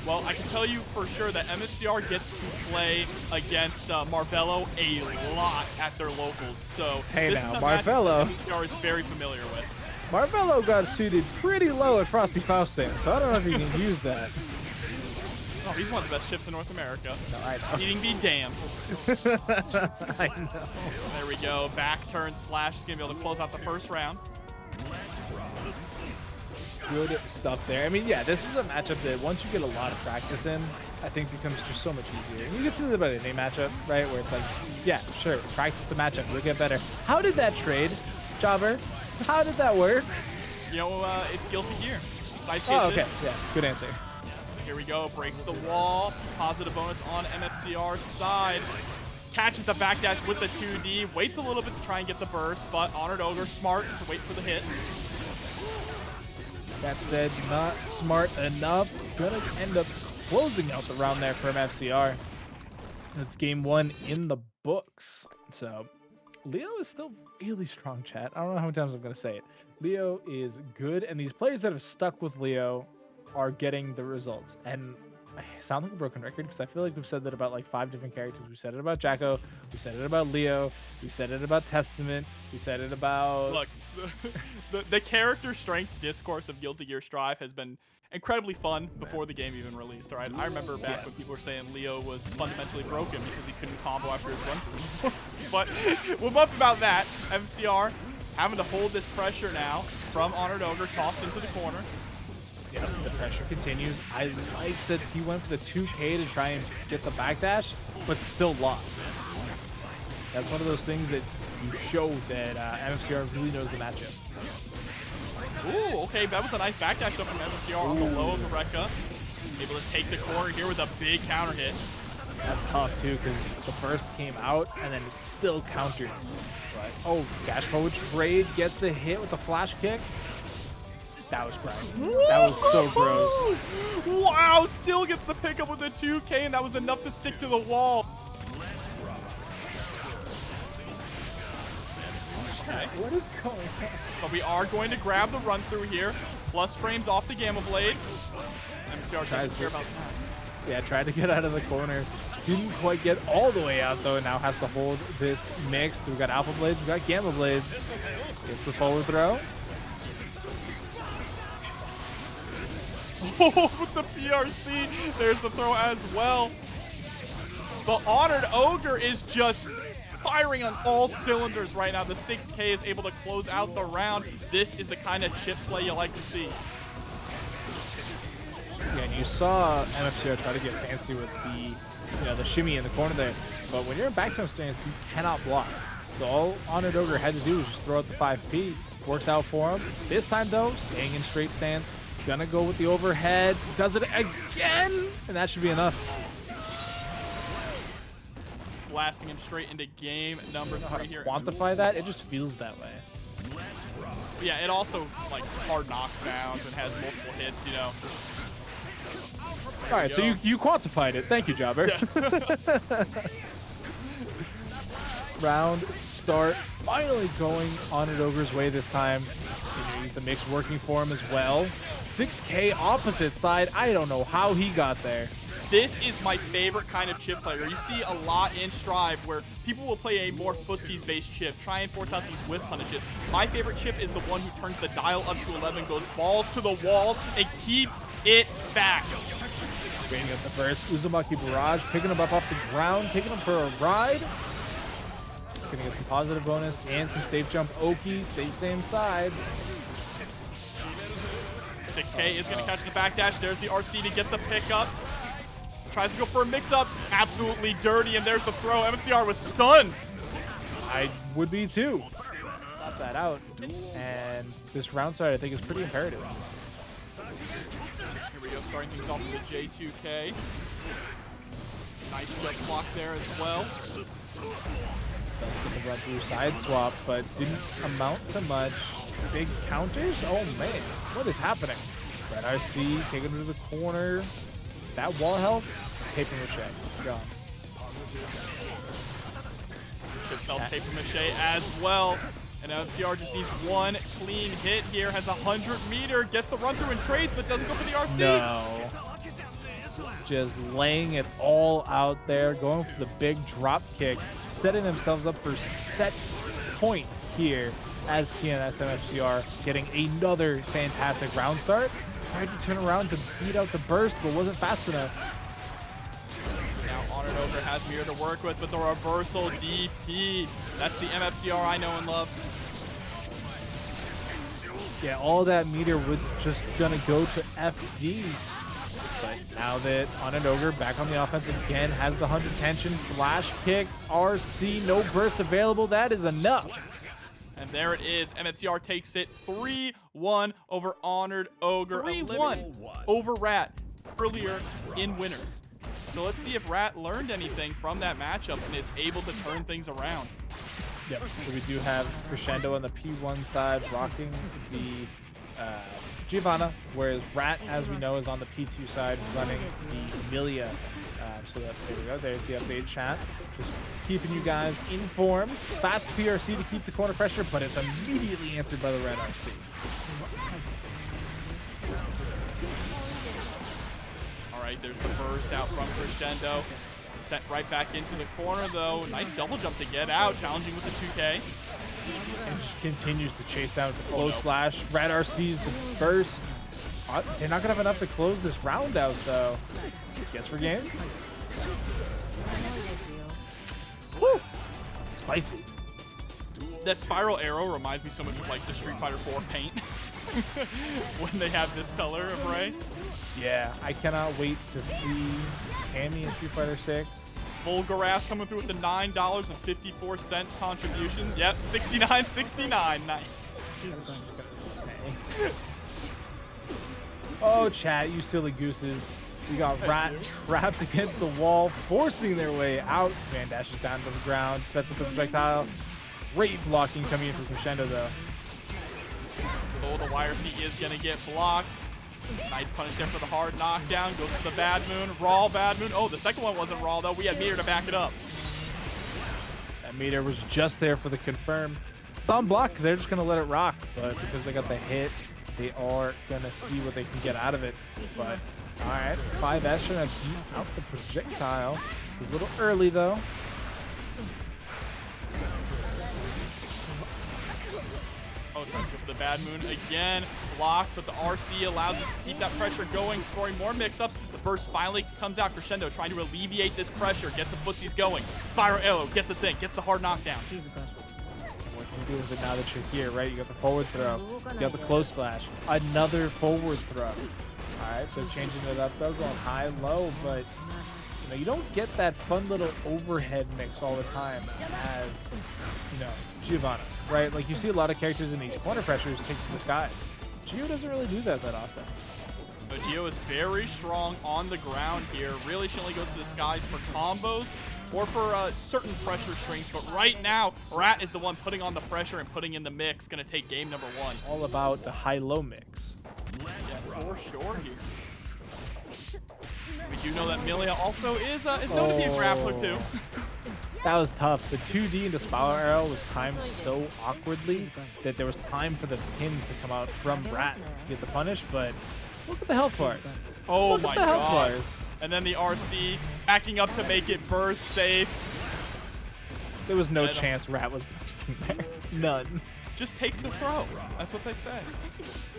Well, I can tell you for sure that MFCR gets to play against Marvello a lot at their locals. So hey, this now is Marvello, MFCR is very familiar with. Marvello got suited pretty low at Frosty Fausting, so I don't know if you can use that. Oh, he's one of the best ships in North America. No, I know. Eating be damned. I know. There we go. Back turn slash is going to be able to close out the first round. good stuff there. I mean, yeah, this is a matchup that once you get a lot of practice in, I think becomes just so much easier. And you can see that about any matchup, right? Where it's like, yeah, sure, practice the matchup, you'll get better. How did that trade, Jobber? How did that work? You know, it's guilty gear. Nice Oh, okay, yeah, good answer. Here we go, breaks the wall. Positive bonus on MFCR's side. Catches the backdash with the 2D, waits a little bit to try and get the burst, but HonoredOgre smart to wait for the hit. That said, not smart enough. Gonna end up closing out the round there for MFCR. That's game 1 in the books. So Leo is still really strong, chat. I don't know how many times I'm gonna say it. Leo is good, and these players that have stuck with Leo are getting the results. And I sound like a broken record because I feel like we've said that about like 5 different characters. We said it about Jacko, we said it about Leo, we said it about Testament, we said it about... Look, the character strength discourse of Guilty Gear Strive has been incredibly fun before the game even released, right? I remember back when people were saying Leo was fundamentally broken because he couldn't combo after his run through. But we'll buff about that. MFCR having to hold this pressure now from HonoredOgre, tossed into the corner. Yeah, the pressure continues. I like that he went for the 2K to try and get the backdash, but still lost. That's one of those things that you show that MFCR really knows the matchup. Ooh, okay, that was a nice backdash though from MFCR on the low of the Rekka. Able to take the corner here with a big counter hit. That's tough too, because the burst came out and then it's still countered. But, oh, dash forward trade gets the hit with the flash kick. That was gross. That was so gross. Wow, still gets the pickup with the 2K, and that was enough to stick to the wall. Okay. What is going on? But we are going to grab the run through here. Plus frames off the Gamma Blade. MCR doesn't care about that. Yeah, tried to get out of the corner. Didn't quite get all the way out though, and now has to hold this mixed. We got Alpha Blades, we got Gamma Blades. Gets the forward throw. Oh, with the PRC, there's the throw as well. But HonoredOgre is just firing on all cylinders right now. The 6K is able to close out the round. This is the kind of chip play you like to see. Yeah, and you saw MFCR try to get fancy with the shimmy in the corner there. But when you're in back stance, you cannot block. So all HonoredOgre had to do was just throw out the 5P. Works out for him. This time though, staying in straight stance. Gonna go with the overhead. Does it again, and that should be enough. Blasting him straight into game number 3 here. Quantify that? It just feels that way. Yeah, it also like hard knockdowns and has multiple hits, you know. All right, so you quantified it. Thank you, Jobber. Yeah. Round start. Finally going HonoredOgre's way this time. The mix working for him as well. 6K opposite side. I don't know how he got there. This is my favorite kind of chip player. You see a lot in Strive where people will play a more footsies-based chip, try and force out these whiff punishes. My favorite chip is the one who turns the dial up to 11, goes balls to the walls, and keeps it back. Bringing up the burst. Uzumaki Barrage picking him up off the ground, taking him for a ride. Gonna get some positive bonus and some safe jump. Oki, stay same side. 6K is going to catch the backdash. There's the RC to get the pickup. Tries to go for a mix-up. Absolutely dirty, and there's the throw. MFCR was stunned. I would be too. Got that out. And this round start, I think, is pretty imperative. Here we go, starting things off with the J2K. Nice jump block there as well. That's the run through side swap, but didn't amount to much. Big counters? Oh man, what is happening? Red RC taking it to the corner. That wall health, paper mache, gone. Chipp's health, paper mache as well. And MFCR just needs one clean hit here. Has 100-meter, gets the run through and trades, but doesn't go for the RC. No. Just laying it all out there, going for the big drop kick, setting themselves up for set point here as TNS MFCR getting another fantastic round start. Tried to turn around to beat out the burst, but wasn't fast enough. Now HonoredOgre has Mirror to work with the reversal DP. That's the MFCR I know and love. Yeah, all that meter was just gonna go to FD. But now that HonoredOgre back on the offense again, has the 100 tension, flash kick, RC, no burst available. That is enough. And there it is. MFCR takes it 3-1 over HonoredOgre. 3-1 over Rat earlier in winners. So let's see if Rat learned anything from that matchup and is able to turn things around. Yep, so we do have Crescendo on the P1 side rocking the Giovanna, whereas Rat, as we know, is on the P2 side running the Millia. So there we go. There's the update chat. Just keeping you guys informed. Fast PRC to keep the corner pressure, but it's immediately answered by the red RC. All right, there's the burst out from Crescendo. Sent right back into the corner, though. Nice double jump to get out, challenging with the 2K. And she continues to chase down with the close slash. Red RC's the burst. They're not going to have enough to close this round out, though. Guess for game. Woo! Spicy. That spiral arrow reminds me so much of like the Street Fighter 4 paint. When they have this color of Ray. Yeah, I cannot wait to see Cammy in Street Fighter 6. Volgarath coming through with the $9.54 contribution. Yep, 69.69. Nice. Oh, chat, you silly gooses. We got Rat trapped against the wall, forcing their way out. Man dashes down to the ground, sets up the projectile. Great blocking coming in from Crescendo, though. Oh, the YRC is going to get blocked. Nice punish there for the hard knockdown. Goes to the Bad Moon. Raw Bad Moon. Oh, the second one wasn't Raw, though. We had meter to back it up. That meter was just there for the confirm. Thumb block, they're just going to let it rock. But because they got the hit, they are going to see what they can get out of it. But, all right, 5S trying to beat out the projectile. It's a little early, though. Oh, tries to go for the Bad Moon again. Blocked, but the RC allows us to keep that pressure going, scoring more mix-ups. The burst finally comes out. Crescendo trying to alleviate this pressure, gets the footsies going. Spiral arrow, gets the sink, gets the hard knockdown. What can you do with it now that you're here, right? You got the forward throw. You got the close slash. Another forward throw. All right, so changing it up, though, going high-low, but you know, you don't get that fun little overhead mix all the time as, you know, Giovanna, right? Like, you see a lot of characters in these corner pressures take to the skies. Gio doesn't really do that often. But Gio is very strong on the ground here. Really, she only goes to the skies for combos or for certain pressure strings. But right now, Rat is the one putting on the pressure and putting in the mix. Going to take game number 1. All about the high-low mix. Yeah, for sure here. We do know that Millia also is known to be a grappler too. That was tough. The 2D into Spiral Arrow was timed so awkwardly that there was time for the pins to come out from Rat to get the punish, but look at the health bars. Oh look my at the health god. bars. And then the RC backing up to make it burst safe. There was no chance Rat was bursting there. None. Just take the throw. That's what they say.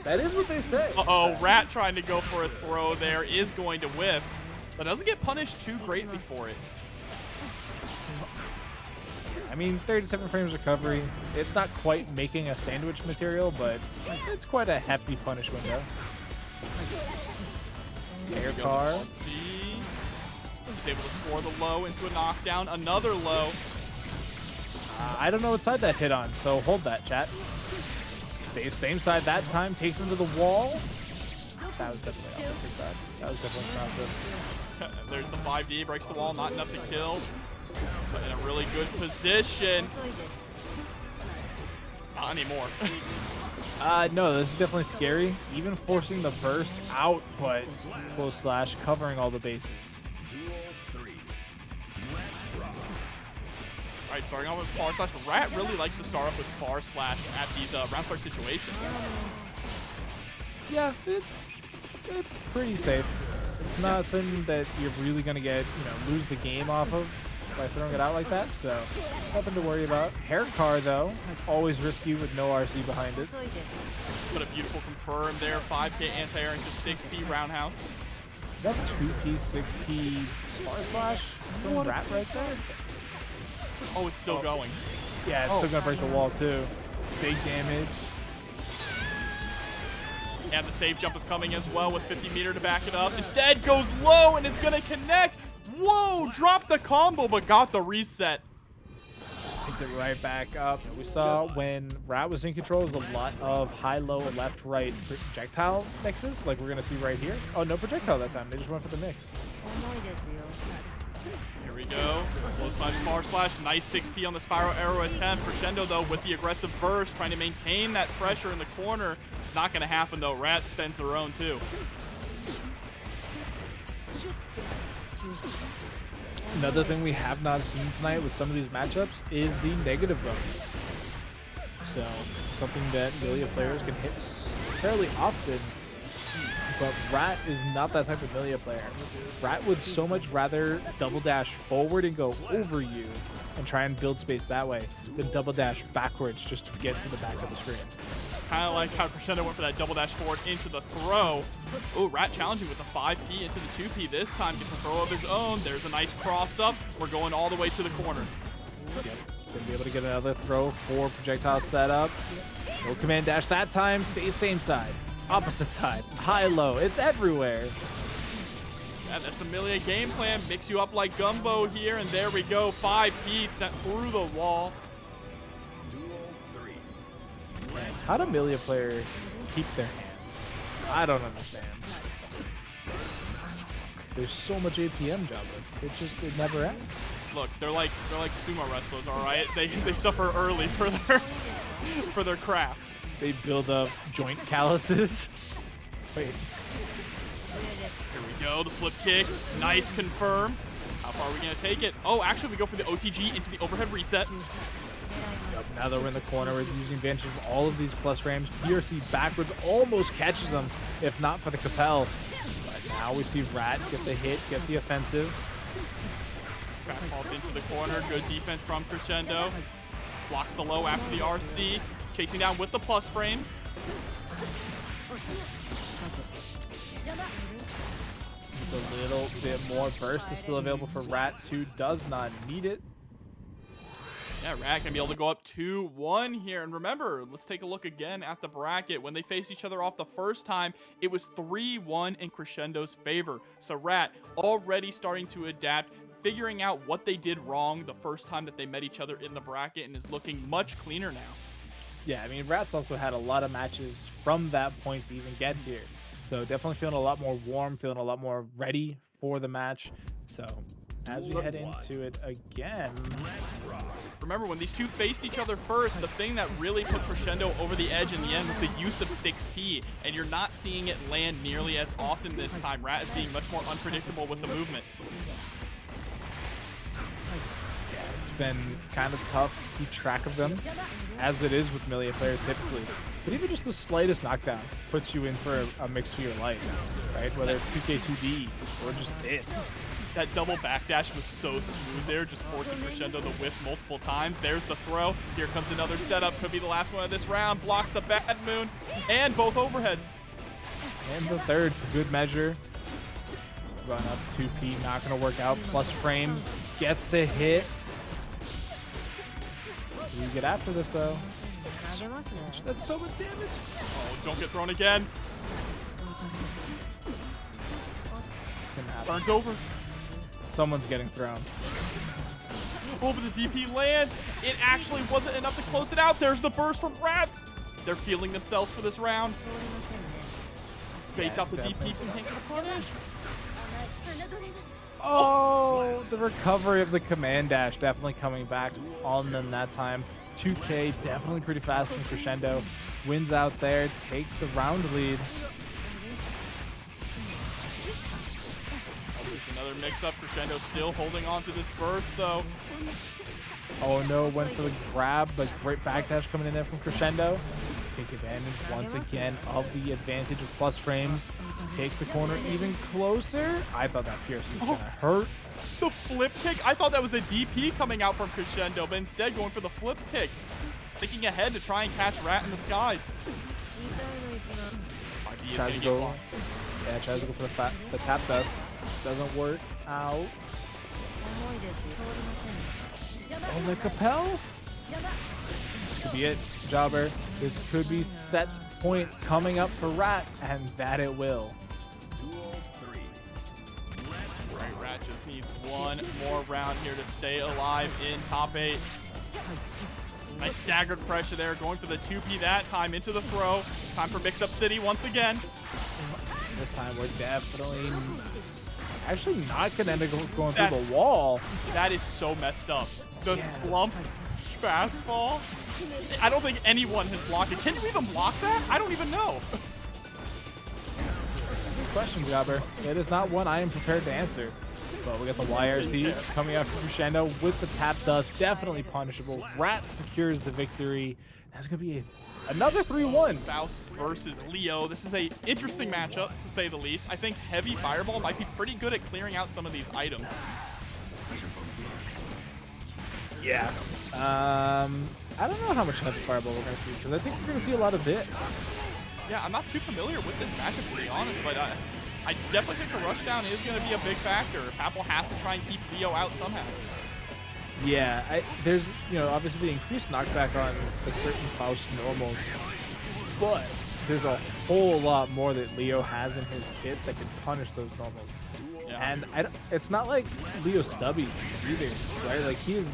That is what they say. Uh-oh, Rat trying to go for a throw there is going to whiff, but doesn't get punished too greatly for it. I mean, 37 frames recovery. It's not quite making a sandwich material, but it's quite a hefty punish window. Air car. He's able to score the low into a knockdown. Another low. I don't know what side that hit on, so hold that, chat. Same side that time, takes him to the wall. That was definitely opposite side. That was definitely not good. There's the 5D, breaks the wall, not enough to kill. But in a really good position. Not anymore. No, this is definitely scary. Even forcing the burst out, but close slash covering all the bases. All right, starting off with par slash. Rat really likes to start off with par slash at these round start situations. Yeah, it's pretty safe. It's nothing that you're really gonna get, lose the game off of by throwing it out like that. So nothing to worry about. Hair car though, always risky with no RC behind it. Put a beautiful confirm there. 5K anti-air into 6P roundhouse. Is that 2P, 6P par slash from Rat right there? Oh, it's still going. Yeah, it's still gonna break the wall too. Big damage. And the save jump is coming as well with 50 meter to back it up. Instead, goes low and is going to connect. Whoa, dropped the combo, but got the reset. Picked it right back up. We saw when Rat was in control, was a lot of high-low, left-right projectile mixes, like we're going to see right here. Oh, no projectile that time. They just went for the mix. Here we go. Low slash, far slash. Nice 6P on the spiral arrow attempt. Crescendo, though, with the aggressive burst, trying to maintain that pressure in the corner. It's not going to happen, though. Rat spends their own, too. Another thing we have not seen tonight with some of these matchups is the negative bonus. So, something that Millia players can hit fairly often, but Rat is not that type of Millia player. Rat would so much rather double dash forward and go over you and try and build space that way than double dash backwards just to get to the back of the screen. Kind of like how Crescendo went for that double dash forward into the throw. Oh, Rat challenging with the 5P into the 2P this time. Gets a throw of his own. There's a nice cross up. We're going all the way to the corner. Yep. Gonna be able to get another throw for projectile setup. No command dash that time. Stay same side. Opposite side. High, low. It's everywhere. Yeah, that's the Millia game plan. Mix you up like gumbo here. And there we go. 5P sent through the wall. How do Millia players keep their hands? I don't understand. There's so much APM juggling. It never ends. Look, they're like sumo wrestlers, all right? They suffer early for their craft. They build up joint calluses. Wait. Here we go, the flip kick. Nice confirm. How far are we gonna take it? Oh, actually we go for the OTG into the overhead reset. Yep, now that we're in the corner, we're using advantage of all of these plus frames. PRC backwards almost catches them, if not for the Capel. But now we see Rat get the hit, get the offensive. Called into the corner. Good defense from Crescendo. Blocks the low after the RC. Chasing down with the plus frames. Just a little bit more burst is still available for Rat 2. Does not need it. Yeah, Rat gonna be able to go up 2-1 here. And remember, let's take a look again at the bracket. When they faced each other off the first time, it was 3-1 in Crescendo's favor. So Rat already starting to adapt, figuring out what they did wrong the first time that they met each other in the bracket, and is looking much cleaner now. Yeah, I mean, Rat's also had a lot of matches from that point to even get here. So definitely feeling a lot more warm, feeling a lot more ready for the match. So as we head into it again. Remember, when these two faced each other first, the thing that really put Crescendo over the edge in the end was the use of 6P, and you're not seeing it land nearly as often this time. Rat is being much more unpredictable with the movement. Yeah, it's been kind of tough to keep track of them, as it is with Millia players typically. But even just the slightest knockdown puts you in for a mix for your life, right? Whether it's 2K2D or just this. That double backdash was so smooth there, just forcing Crescendo to whiff multiple times. There's the throw. Here comes another setup. Could be the last one of this round. Blocks the bad moon and both overheads. And the third for good measure. Run up 2P, not going to work out. Plus frames, gets the hit. You get after this though. That's so much damage. Oh, don't get thrown again. It's gonna happen. Burnt over. Someone's getting thrown. Oh, but the DP lands. It actually wasn't enough to close it out. There's the burst from Rat. They're feeling themselves for this round. Baits out the DP from Hank the punish. Oh, the recovery of the command dash definitely coming back on them that time. 2K definitely pretty fast from Crescendo. Wins out there, takes the round lead. Another mix-up. Crescendo still holding on to this burst, though. Oh no, went for the grab, but great backdash coming in there from Crescendo. Take advantage once again of the advantage of plus frames. Takes the corner even closer. I thought that piercing was gonna hurt. The flip kick? I thought that was a DP coming out from Crescendo, but instead going for the flip kick. Thinking ahead to try and catch Rat in the skies. Tries to go, yeah, tries to go for the tap dust. Doesn't work out. Oh, the Capel? could be it, Jobber. This could be set point coming up for Rat, and that it will. Right, Rat just needs one more round here to stay alive in top 8. Nice staggered pressure there, going for the 2P that time into the throw. Time for Mix-Up City once again. This time we're definitely actually not going to end up going through the wall. That is so messed up. The slump fastball. I don't think anyone has blocked it. Can you even block that? I don't even know. Good question, Jobber. It is not one I am prepared to answer. But we got the YRC coming out from Crescendo with the tap dust. Definitely punishable. Rat secures the victory. That's going to be another 3-1. Faust versus Leo. This is a interesting matchup, to say the least. I think Heavy Fireball might be pretty good at clearing out some of these items. Yeah. I don't know how much Heavy Fireball we're going to see, because I think we're going to see a lot of this. Yeah, I'm not too familiar with this matchup, to be honest, but I definitely think the rushdown is going to be a big factor. Papple has to try and keep Leo out somehow. Yeah, there's, obviously the increased knockback on the certain Faust normals, but there's a whole lot more that Leo has in his kit that can punish those normals. Yeah. And it's not like Leo's stubby either, right? Like, he is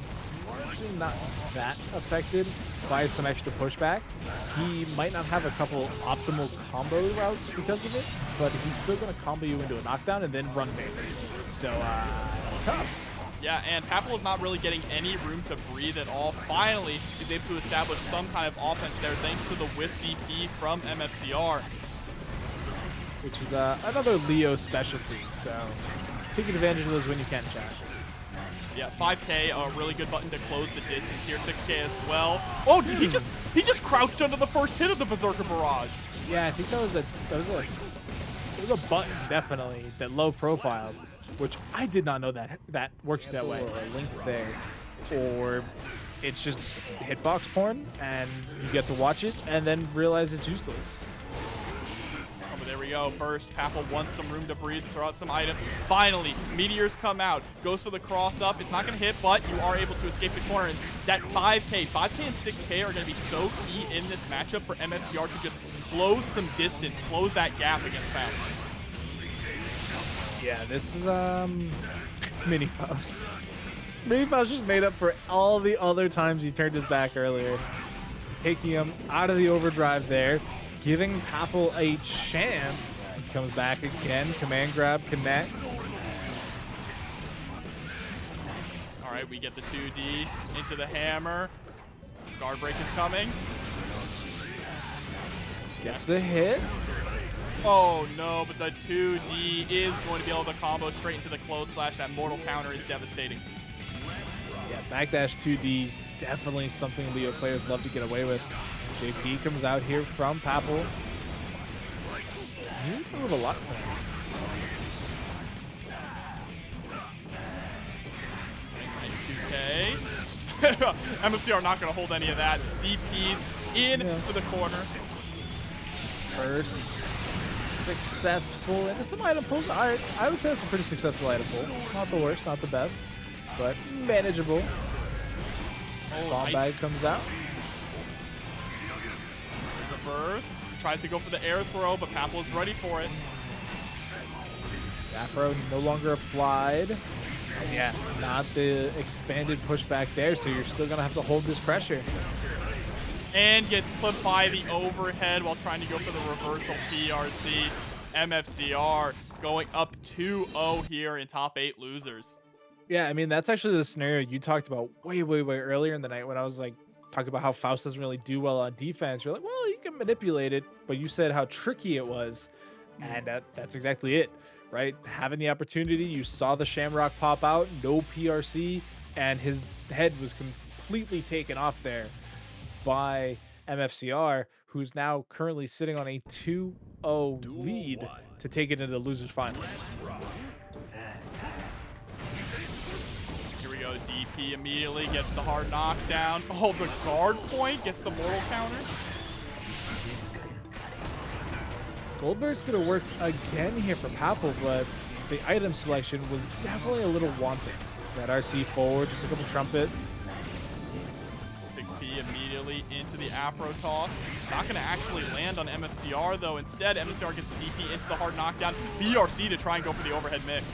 actually not that affected by some extra pushback. He might not have a couple optimal combo routes because of it, but he's still going to combo you into a knockdown and then run damage. So, tough. Yeah, and Papple is not really getting any room to breathe at all. Finally, he's able to establish some kind of offense there thanks to the whiff DP from MFCR. Which is another Leo specialty, so taking advantage of those when you can, chat. Yeah, 5K, a really good button to close the distance here. 6K as well. Oh, he just crouched under the first hit of the Berserker Barrage. Yeah, I think that was a button, definitely, that low profile, which I did not know that works that way. Or a link there, or it's just hitbox porn, and you get to watch it and then realize it's useless. Oh, but there we go. First, Papple wants some room to breathe, throw out some items. Finally, Meteors come out, goes for the cross up. It's not going to hit, but you are able to escape the corner. And that 5K and 6K are going to be so key in this matchup for MFCR to just close some distance, close that gap against Faust. Yeah, this is Mini Faust. Mini Faust just made up for all the other times he turned his back earlier, taking him out of the overdrive there, giving Papple a chance. He comes back again. Command grab connects. All right, we get the 2D into the hammer. Guard break is coming. Gets the hit. Oh no, but the 2D is going to be able to combo straight into the close slash. That mortal counter is devastating. Yeah, backdash 2D is definitely something Leo players love to get away with. JP comes out here from Papple. He didn't move a lot tonight. Nice 2K. MFCR not going to hold any of that. DP's in to the corner. First successful, and some item pulls. I would say it's a pretty successful item pull. Not the worst, not the best, but manageable. Bomb bag comes out. There's a burst. Tries to go for the air throw, but Papple is ready for it. Afro no longer applied. And yeah, not the expanded pushback there, so you're still going to have to hold this pressure. And gets clipped by the overhead while trying to go for the reversal PRC. MFCR going up 2-0 here in top 8 losers. Yeah, I mean, that's actually the scenario you talked about way earlier in the night when I was like talking about how Faust doesn't really do well on defense. You're like, well, you can manipulate it, but you said how tricky it was. And that's exactly it, right? Having the opportunity, you saw the Shamrock pop out, no PRC, and his head was completely taken off there by MFCR, who's now currently sitting on a 2-0 lead to take it into the losers finals. Here we go. DP immediately gets the hard knockdown. Oh, the guard point gets the mortal counter. Goldberg's gonna work again here for Papple, but the item selection was definitely a little wanting. That RC forward, pick up a trumpet. 6P immediately immediately into the Afro toss. Not going to actually land on MFCR, though. Instead, MFCR gets the DP into the hard knockdown. BRC to try and go for the overhead mix.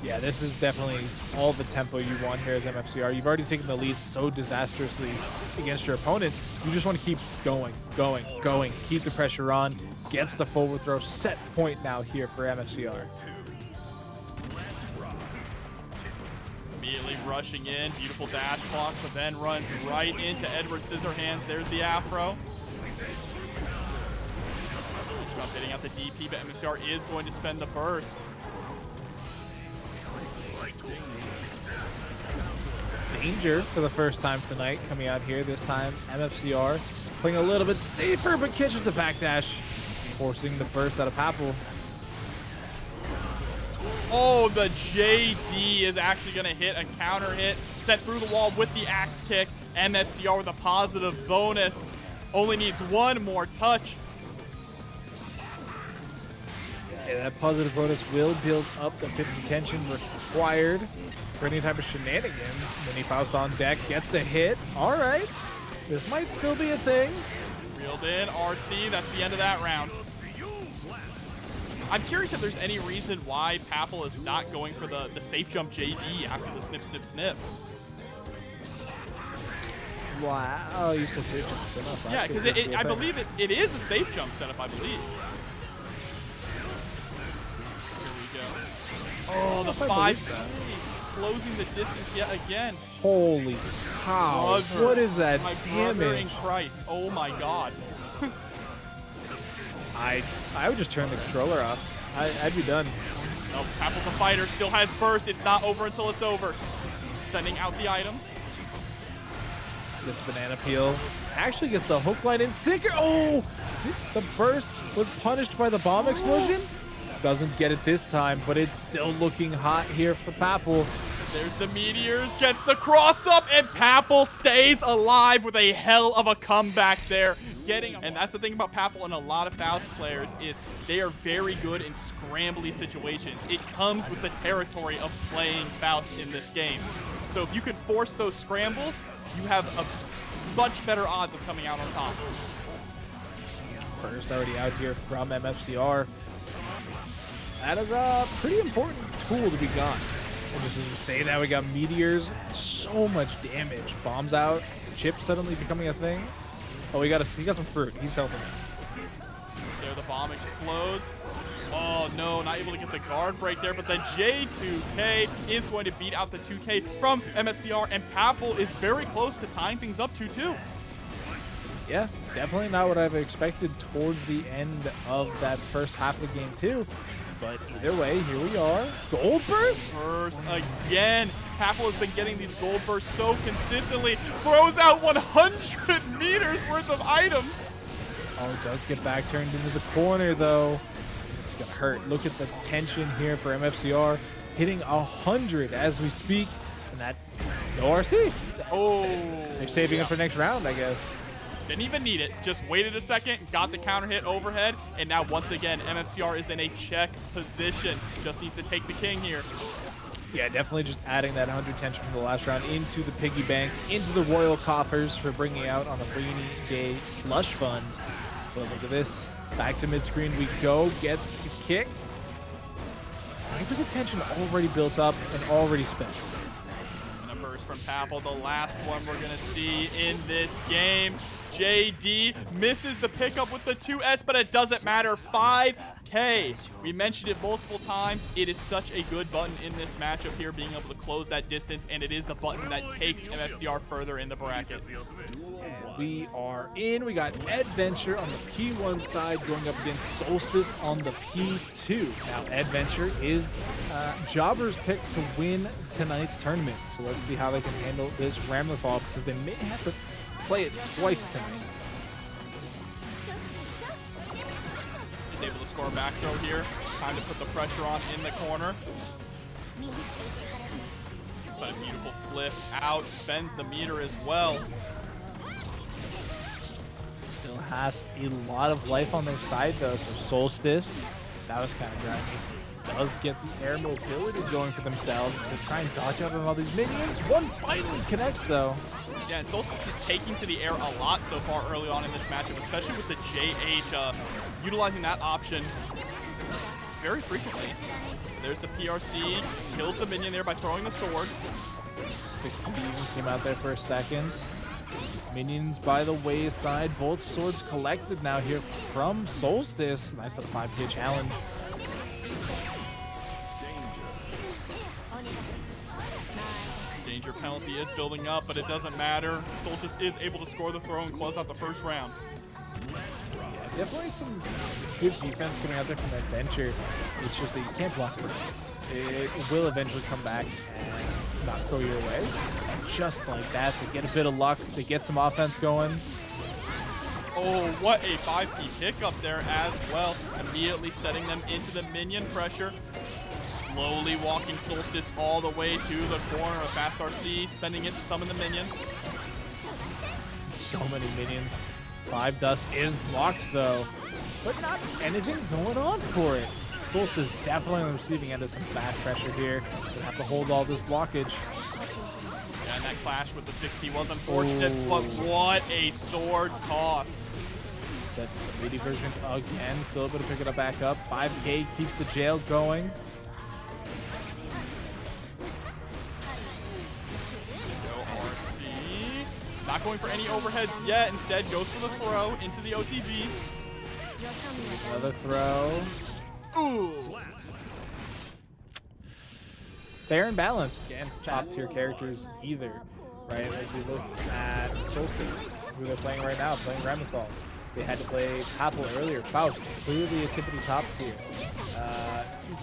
Yeah, this is definitely all the tempo you want here as MFCR. You've already taken the lead so disastrously against your opponent. You just want to keep going. Keep the pressure on. Gets the forward throw. Set point now here for MFCR. Immediately rushing in. Beautiful dash block, but then runs right into Edward Scissorhands. There's the Afro. Trump hitting out the DP, but MFCR is going to spend the burst. Danger for the first time tonight coming out here. This time MFCR playing a little bit safer, but catches the backdash, forcing the burst out of Papple. Oh, the JD is actually going to hit a counter hit, sent through the wall with the axe kick. MFCR with a positive bonus. Only needs one more touch. Yeah, that positive bonus will build up the 50 tension required for any type of shenanigans. Mini Faust on deck, gets the hit. All right, this might still be a thing. Reeled in, RC, that's the end of that round. I'm curious if there's any reason why Papple is not going for the safe jump JD after the snip, snip, snip. Wow, you said safe jump setup. Yeah, because I believe it is a safe jump setup, I believe. Here we go. Oh, the 5K, closing the distance yet again. Holy cow. What is that damage? damage? In Christ. Oh my god. I would just turn the controller off. I'd be done. No, Papple's a fighter, still has burst. It's not over until it's over. Sending out the items. Gets banana peel. Actually gets the hook line and sinker. Oh! The burst was punished by the bomb explosion. Doesn't get it this time, but it's still looking hot here for Papple. There's the meteors, gets the cross up, and Papple stays alive with a hell of a comeback there. And that's the thing about Papple and a lot of Faust players is they are very good in scrambly situations. It comes with the territory of playing Faust in this game. So if you can force those scrambles, you have a much better odds of coming out on top. First already out here from MFCR. That is a pretty important tool to be got. And just as we say that, we got meteors, so much damage. Bombs out, Chipp suddenly becoming a thing. Oh, he got some fruit. He's helping. There, the bomb explodes. Oh no, not able to get the guard break there, but then J2K is going to beat out the 2K from MFCR, and Papple is very close to tying things up 2-2. Yeah, definitely not what I've expected towards the end of that first half of the game too. But either way, here we are. Gold burst? Burst again. Papple has been getting these gold bursts so consistently. Throws out 100 meters worth of items. Oh, it does get back turned into the corner though. This is gonna hurt. Look at the tension here for MFCR. Hitting 100 as we speak. And that, no RC. Oh. They're saving it for next round, I guess. Didn't even need it. Just waited a second, got the counter hit overhead, and now once again, MFCR is in a check position. Just needs to take the king here. Yeah, definitely just adding that 100 tension from the last round into the piggy bank, into the royal coffers for bringing out on a rainy day slush fund. But look at this. Back to mid-screen we go. Gets the kick. I think with the tension already built up and already spent. And a burst from Papple, the last one we're going to see in this game. JD misses the pickup with the 2S, but it doesn't matter. 5K. We mentioned it multiple times. It is such a good button in this matchup here, being able to close that distance, and it is the button that takes MFCR further in the bracket. And we are in. We got Eddventure on the P1 side going up against Solstice on the P2. Now, Eddventure is Jobber's pick to win tonight's tournament. So let's see how they can handle this Ramlethal, because they may have to play it twice tonight. He's able to score a back throw here. Time to put the pressure on in the corner. But a beautiful flip out. Spends the meter as well. Still has a lot of life on their side though, so Solstice, that was kind of grimy. does get the air mobility going for themselves to try and dodge out on all these minions. One finally connects, though. Yeah, and Solstice is taking to the air a lot so far early on in this matchup, especially with the JH utilizing that option very frequently. There's the PRC, kills the minion there by throwing the sword. 16 came out there for a second. Minions by the wayside, both swords collected now here from Solstice. Nice little 5K challenge. Danger penalty is building up, but it doesn't matter. Solstice is able to score the throw and close out the first round. Yeah, definitely some good defense coming out there from Eddventure. It's just that you can't block it. It will eventually come back and not go your way. And just like that, they get a bit of luck. They get some offense going. Oh, what a 5P pickup there as well. Immediately setting them into the minion pressure. Slowly walking Solstice all the way to the corner of Fast RC, spending it to summon the minion. So many minions. 5 dust is blocked though, but not anything going on for it. Solstice definitely on the receiving end of some bad pressure here. They have to hold all this blockage. Yeah, and that clash with the 60 was unfortunate, but what a sword toss. That's the meaty version again. Still able to pick it up back up. 5K keeps the jail going. Not going for any overheads yet. Instead, goes for the throw into the OTG. Another throw. Ooh. Fair and balanced against top tier characters either, right? Like we look at Solstice, who they're playing right now, playing Ramlethal. They had to play Papple earlier. Faust, clearly a tippity top tier.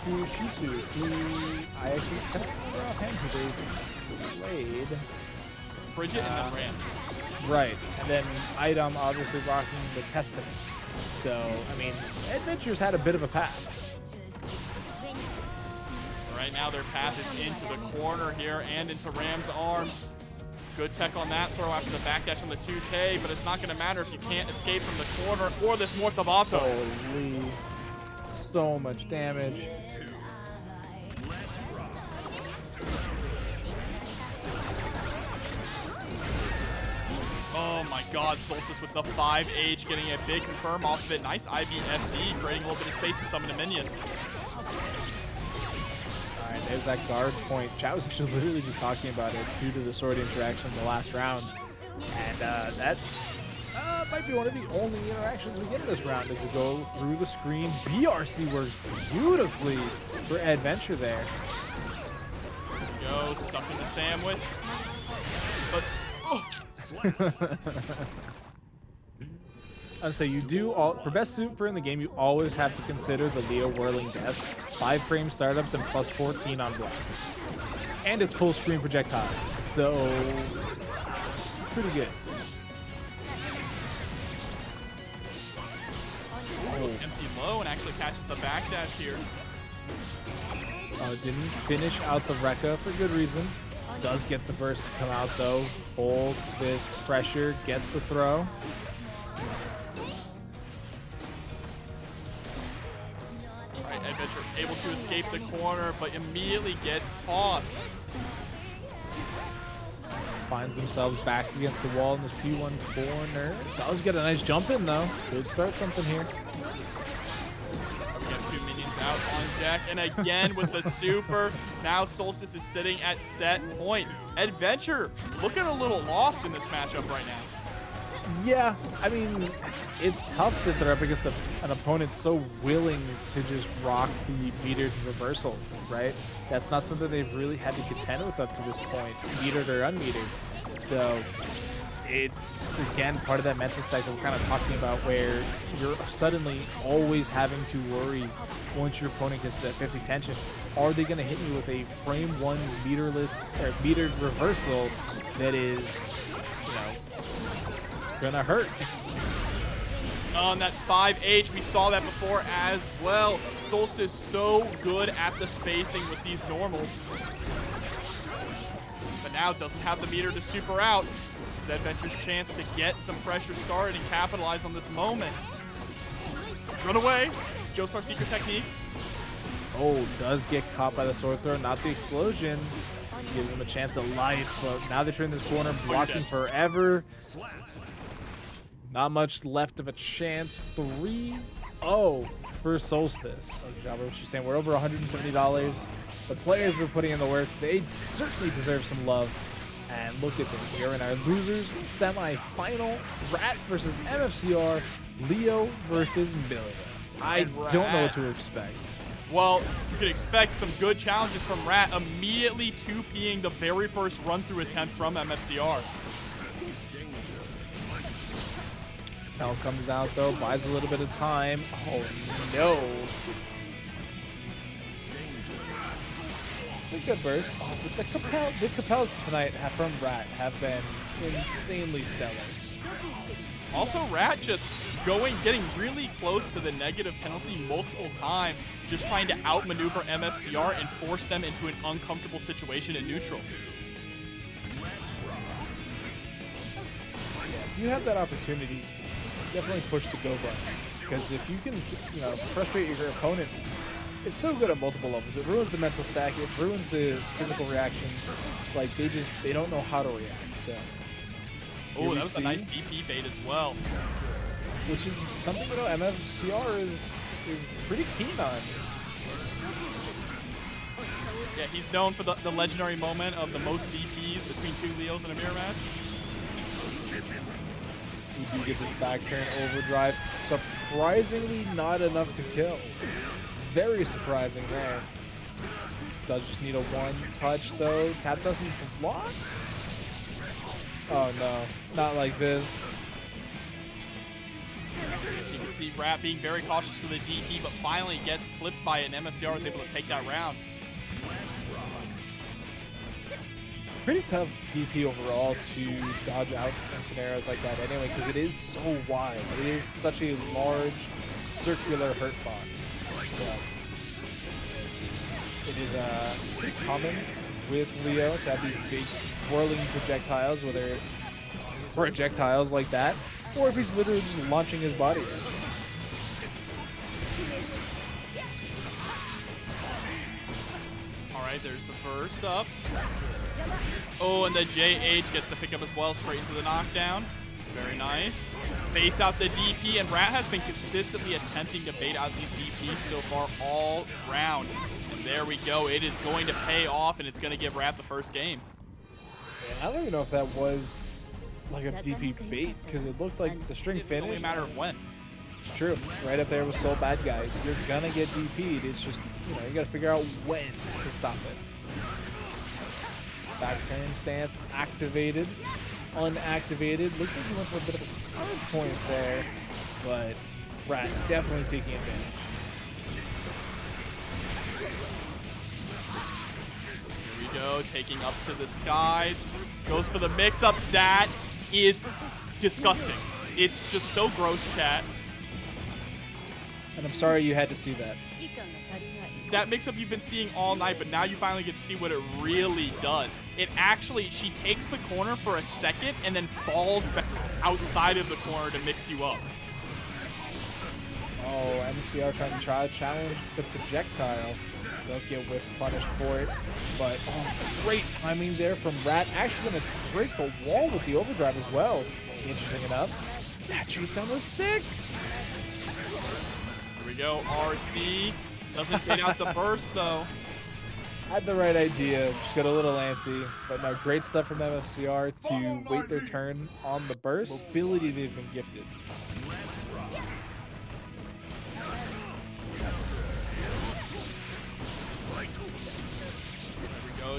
Ikushisu, who I actually kind of remember offhand who they played. Bridget and then Ram. Right, and then IDom obviously rocking the Testament. So, I mean, Eddventure's had a bit of a path. Right now their path is into the corner here and into Ram's arms. Good tech on that throw after the backdash on the 2K, but it's not going to matter if you can't escape from the corner or this Mortavato. Holy, so much damage. Oh my god, Solstice with the 5H getting a big confirm off of it. Nice IBFD, creating a little bit of space to summon a minion. Alright, there's that guard point. Chat was actually literally just talking about it due to the sword interaction in the last round. And that might be one of the only interactions we get in this round as we go through the screen. BRC works beautifully for Eddventure there. There he goes, stuck in the sandwich. But, oh. I'd say you do for best super in the game, you always have to consider the Leo whirling death, 5 frame startups and plus 14 on block, and it's full screen projectile, so it's pretty good. Empty low and actually catches the backdash here. Didn't finish out the Rekka for good reason. Does get the burst to come out though. Hold this pressure, gets the throw. Alright, Eddventure able to escape the corner, but immediately gets tossed. Finds themselves back against the wall in this P1 corner. Does get a nice jump in though. Could start something here. We have 2 minions out on deck, and again with the super. Now Solstice is sitting at set point. Eddventure looking a little lost in this matchup right now. Yeah, I mean, it's tough that they're up against an opponent so willing to just rock the metered reversal, right? That's not something they've really had to contend with up to this point, metered or unmetered. So it's, again, part of that mental stack that we're kind of talking about where you're suddenly always having to worry once your opponent gets to that 50 tension. Are they going to hit you with a frame 1 meterless or metered reversal that is, you know, gonna hurt? On that 5H, we saw that before as well. Solstice so good at the spacing with these normals. But now doesn't have the meter to super out. This is Eddventure's chance to get some pressure started and capitalize on this moment. Run away. Joestar's secret technique. Oh, does get caught by the sword throw, not the explosion. Gives him a chance at life, but now they're in this corner, blocking forever. Not much left of a chance. 3-0 for Solstice. Like Jabba, she's saying we're over $170. The players were putting in the work. They certainly deserve some love. And look at this. We are in our losers semi-final. Rat versus MFCR. Leo versus Millia. I don't know what to expect. Well, you could expect some good challenges from Rat, immediately 2P'ing the very first run-through attempt from MFCR. Now comes out though, buys a little bit of time. Oh no. A good burst. Oh, but the Capels tonight from Rat have been insanely stellar. Also, Rat just getting really close to the negative penalty multiple times, just trying to outmaneuver MFCR and force them into an uncomfortable situation in neutral. Yeah, if you have that opportunity, definitely push the go button. Because if you can, frustrate your opponent, it's so good at multiple levels. It ruins the mental stack. It ruins the physical reactions. Like they don't know how to react. So. Oh, that was a nice BP bait as well. Which is something MFCR is pretty keen on. Yeah, he's known for the legendary moment of the most DPs between two Leos in a mirror match. We do get this back turn overdrive. Surprisingly not enough to kill. Very surprising there. Does just need a one touch though. Tap doesn't block. Oh no, not like this. You can see Rat being very cautious for the DP, but finally gets clipped by it, and MFCR is able to take that round. Pretty tough DP overall to dodge out in scenarios like that anyway, because it is so wide. It is such a large circular hurt box. So it is pretty common with Leo to have these big whirling projectiles, whether it's projectiles like that, or if he's literally just launching his body. All right, there's the first up. Oh, and the JH gets the pickup as well, straight into the knockdown. Very nice. Baits out the DP, and Rat has been consistently attempting to bait out these DPs so far all round. And there we go. It is going to pay off, and it's going to give Rat the first game. Yeah, I don't even know if that was like a DP bait, because it looked like the string It's finish. only a matter of when. It's true. Right up there with Soul Bad Guy. You're gonna get DP'd. It's just, you gotta figure out when to stop it. Back turn stance activated. Unactivated. Looks like he went for a bit of a card point there, but Rat definitely taking advantage. Here we go, taking up to the skies. Goes for the mix-up. That is disgusting. It's just so gross, chat. And I'm sorry you had to see that. That mix-up you've been seeing all night, but now you finally get to see what it really does. It actually, she takes the corner for a second and then falls back outside of the corner to mix you up. Oh, MFCR trying to challenge the projectile. Does get whiffed punished for it, but great timing there from Rat. Actually gonna break the wall with the overdrive as well. Interesting enough. That chase down was sick. Here we go, RC. Doesn't get out the burst though. Had the right idea, just got a little antsy. But no, great stuff from MFCR to wait their turn on the burst. Mobility they've been gifted.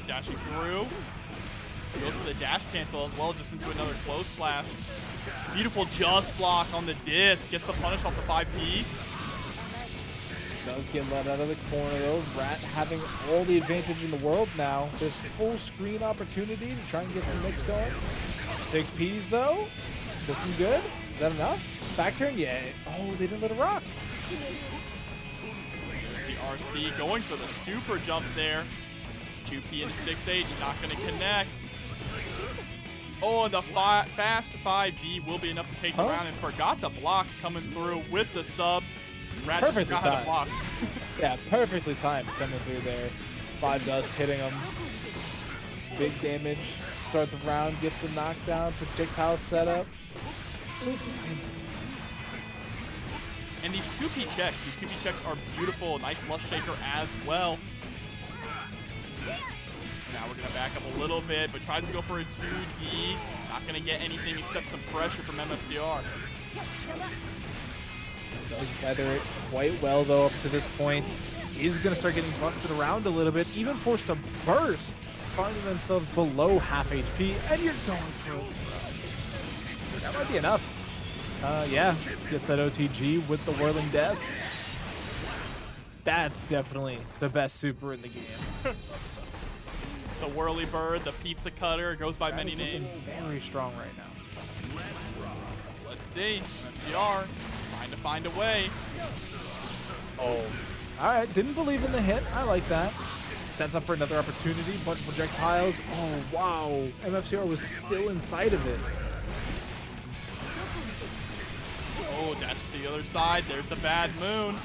Dashing through. Goes for the dash cancel as well, just into another close slash. Beautiful just block on the disc. Gets the punish off the 5P. Does get let out of the corner though. Rat having all the advantage in the world now. This full screen opportunity to try and get some mix going. 6 Ps though. Looking good. Is that enough? Back turn? Yeah. Oh, they didn't let it rock. The RT going for the super jump there. 2P and 6H, not going to connect. Oh, and the fast 5D will be enough to take the round, and forgot to block coming through with the sub. Rat Perfectly just got timed. block. Yeah, perfectly timed coming through there. 5 dust hitting him. Big damage. Start the round, gets the knockdown. Projectile setup. So good. And these 2P checks are beautiful. Nice lush shaker as well. Now we're gonna back up a little bit, but tries to go for a 2D. Not gonna get anything except some pressure from MFCR. Does gather it quite well though up to this point. Is gonna start getting busted around a little bit, even forced to burst, finding themselves below half HP, and you're going for it. That might be enough. Yeah, gets that OTG with the Whirling Death. That's definitely the best super in the game. The Whirly Bird, the Pizza Cutter, goes by many names. Very strong right now. Let's see. MFCR trying to find a way. Oh, all right. Didn't believe in the hit. I like that. Sets up for another opportunity. Bunch of projectiles. Oh, wow. MFCR was still inside of it. Oh, dash to the other side. There's the bad moon.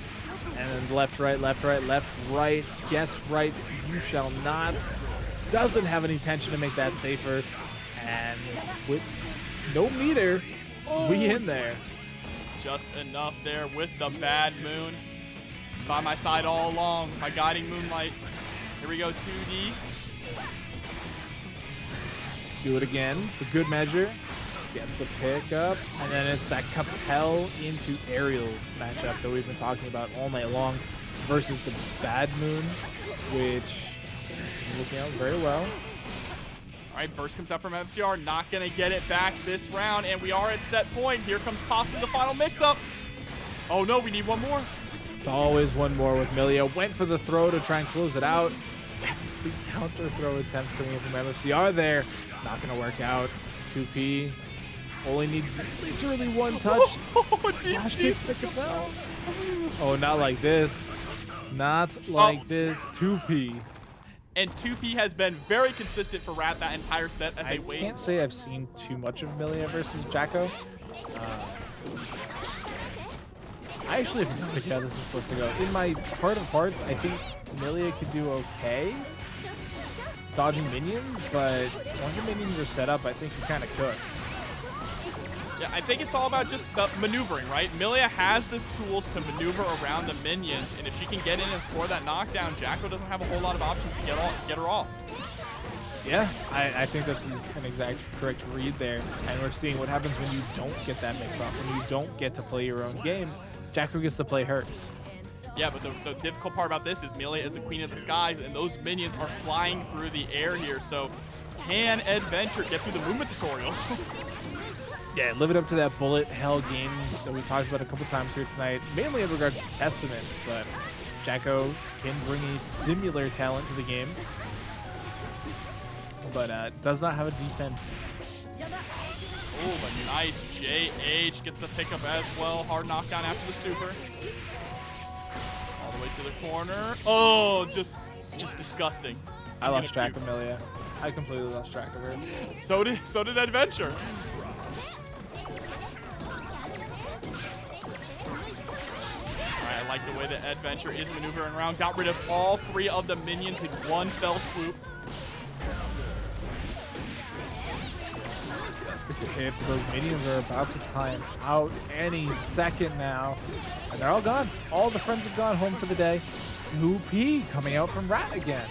And then left, right, left, right, left, right. Guess right. You shall not. Doesn't have any tension to make that safer. And with no meter, we in there. Just enough there with the bad moon. By my side all along. My guiding moonlight. Here we go, 2D. Do it again for good measure. Gets the pickup, and then it's that Capel into aerial matchup that we've been talking about all night long versus the Bad Moon, which is looking out very well. All right, burst comes out from MFCR. Not going to get it back this round, and we are at set point. Here comes possibly the final mix-up. Oh, no, we need one more. It's always one more with Millia. Went for the throw to try and close it out. The counter throw attempt coming in from MFCR there. Not going to work out. 2P. Only needs literally one touch. Flash kicks to Capel. Oh, not like this. Not like this. 2P. And 2P has been very consistent for Rat that entire set as I a wait. can't say I've seen too much of Millia versus Jacko. I actually have no idea how this is supposed to go. In my heart of hearts, I think Millia could do okay dodging minions, but once the minions are set up, I think you're kind of cooked. Yeah, I think it's all about just the maneuvering, right? Millia has the tools to maneuver around the minions, and if she can get in and score that knockdown, Jacko doesn't have a whole lot of options to get her off. Yeah, I think that's an exact correct read there. And we're seeing what happens when you don't get that mix-off, when you don't get to play your own game. Jacko gets to play hers. Yeah, but the difficult part about this is Millia is the queen of the skies, and those minions are flying through the air here. So can Eddventure get through the movement tutorial? Yeah, live it up to that bullet hell game that we talked about a couple times here tonight, mainly in regards to Testament, but Jacko can bring a similar talent to the game, but does not have a defense. Oh, but nice. JH gets the pickup as well. Hard knockdown after the super. All the way to the corner. Oh, just disgusting. I lost track of Millia. I completely lost track of her. So did Eddventure. I like the way that Eddventure is maneuvering around. Got rid of all 3 of the minions in one fell swoop. That's good to hit. Those minions are about to time out any second now. And they're all gone. All the friends have gone home for the day. 2P coming out from Rat again.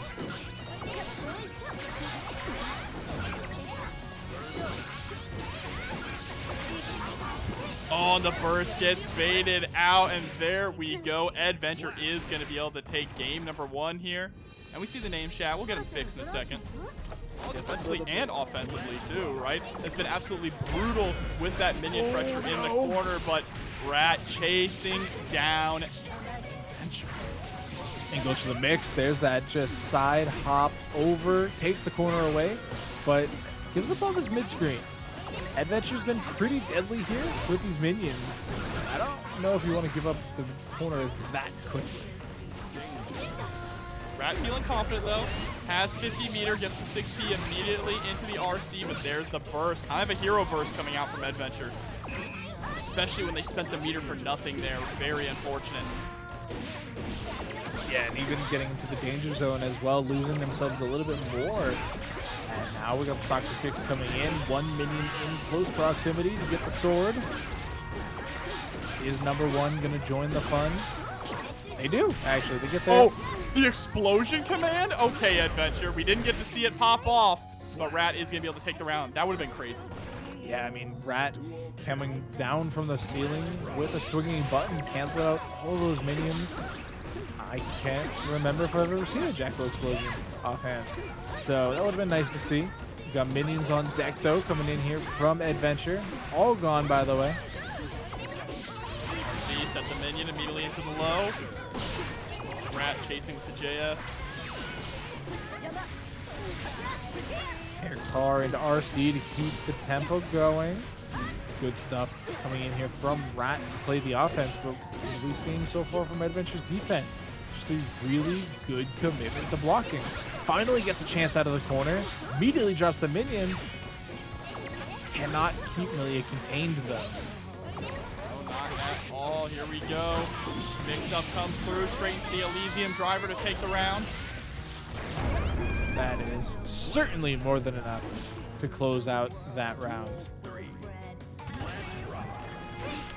Oh, the burst gets baited out, and there we go. Eddventure is going to be able to take game number 1 here. And we see the name chat. We'll get him fixed in a second. Defensively and offensively, too, right? It's been absolutely brutal with that minion pressure in the corner, but Rat chasing down Eddventure. And goes for the mix. There's that just side hop over. Takes the corner away, but gives up on his mid-screen. Eddventure's been pretty deadly here with these minions. I don't know if you want to give up the corner that quickly. Rat feeling confident though. Has 50 meter, gets the 6P immediately into the RC, but there's the burst. Kind of a hero burst coming out from Eddventure. especially when they spent the meter for nothing there. Very unfortunate. Yeah, and even getting into the danger zone as well, losing themselves a little bit more. And now we got Soccer Kicks coming in. One minion in close proximity to get the sword. Is number one going to join the fun? They do, actually. They get there. Oh, the explosion command? Okay, Eddventure. We didn't get to see it pop off, but Rat is going to be able to take the round. That would have been crazy. Yeah, I mean, Rat coming down from the ceiling with a swinging button, cancel out all those minions. I can't remember if I've ever seen a Jackal explosion offhand. So that would have been nice to see. We've got minions on deck, though, coming in here from Eddventure. All gone, by the way. RC sets the minion immediately into the low. Rat chasing with the JS. Air car into RC to keep the tempo going. Good stuff coming in here from Rat to play the offense, but what we've seen so far from Eddventure's defense, just a really good commitment to blocking. Finally gets a chance out of the corner, immediately drops the minion. Cannot keep Millia contained though. Oh, not at all. Here we go. Mix-up comes through, straight into the Elysium driver to take the round. That is certainly more than enough to close out that round.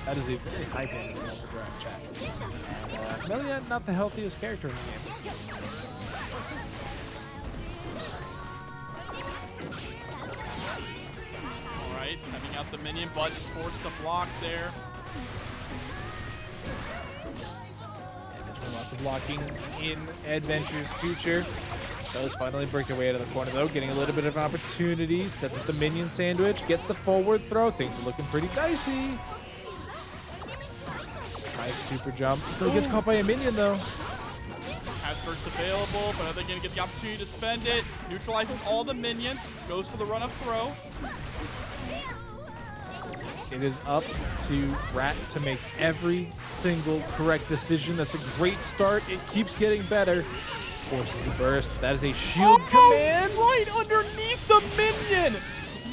That is a very high damage over chat. And Millia, not the healthiest character in the game. Alright, sending out the minion, but is forced to block there. Lots of blocking in Eddventure's future. Does finally break their way out of the corner, though, getting a little bit of an opportunity. Sets up the minion sandwich, gets the forward throw. Things are looking pretty dicey. Nice super jump. Still gets caught by a minion, though. Has first available, but are they going to get the opportunity to spend it? Neutralizes all the minions, goes for the run-up throw. It is up to Rat to make every single correct decision. That's a great start. It keeps getting better. Forces the burst. That is a shield command. Right underneath the minion!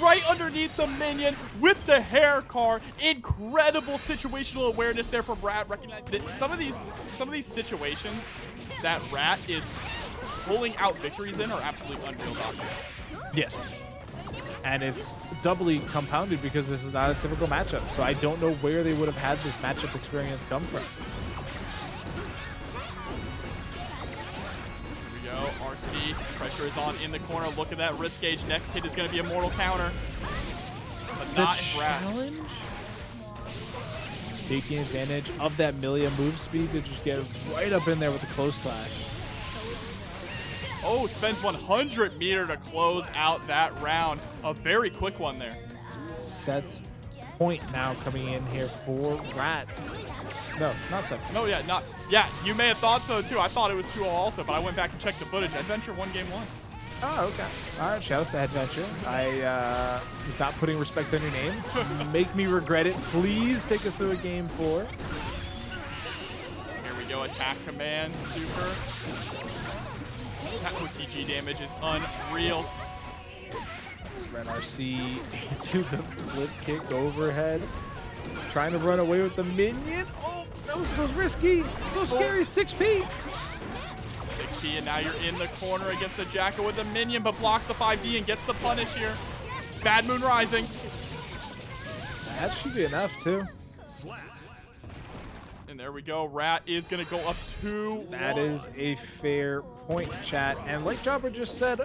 Right underneath the minion with the hair car. Incredible situational awareness there from Rat. Recognize that some of these situations that Rat is pulling out victories in are absolutely unreal, Doctor. Yes. And it's doubly compounded because this is not a typical matchup. So I don't know where they would have had this matchup experience come from. Here we go. RC. Pressure is on in the corner. Look at that wrist gauge. Next hit is going to be a mortal counter. But not in Rat. Challenge? Taking advantage of that Millia move speed to just get right up in there with the close slash. Oh, spends 100 meter to close out that round. A very quick one there. Sets point now coming in here for Rat. No, not set. No, yeah, not. Yeah, you may have thought so too. I thought it was 2-0 also, but I went back and checked the footage. Eddventure won game 1. Oh, okay. All right, shout out to Eddventure. I was not putting respect on your name. Make me regret it. Please take us to a game 4. Here we go. Attack command, super. That OTG damage is unreal. Red RC into the flip kick overhead. Trying to run away with the minion. Oh, that was so risky. So scary. 6P. 6P, and now you're in the corner against the Jackal with the minion, but blocks the 5D and gets the punish here. Bad Moon Rising. That should be enough, too. And there we go. Rat is going to go up 2-1. That is a fair point, chat. And like Jobber just said,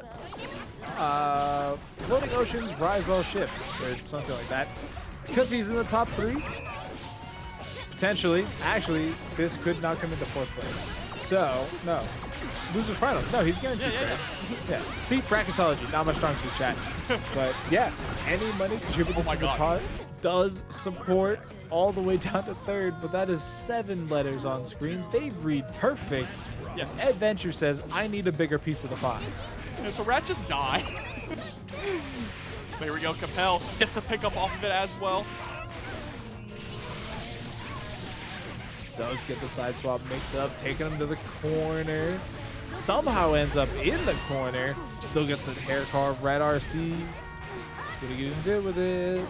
floating oceans rise all ships, or something like that. Because he's in the top 3, potentially, actually, this could not come into 4th place. So, no. Loser final. No, he's guaranteed. Yeah. See, bracketology, not my strong suit, chat. But yeah, any money contributed to the pot does support all the way down to 3rd, but that is 7 letters on screen. They read perfect. Yeah. Eddventure says, I need a bigger piece of the pie. Yeah, so Rat just died. There we go. Capel gets the pickup off of it as well. Does get the side swap mix up, taking him to the corner. Somehow ends up in the corner. Still gets the hair carve. Red RC. What are you gonna do with it?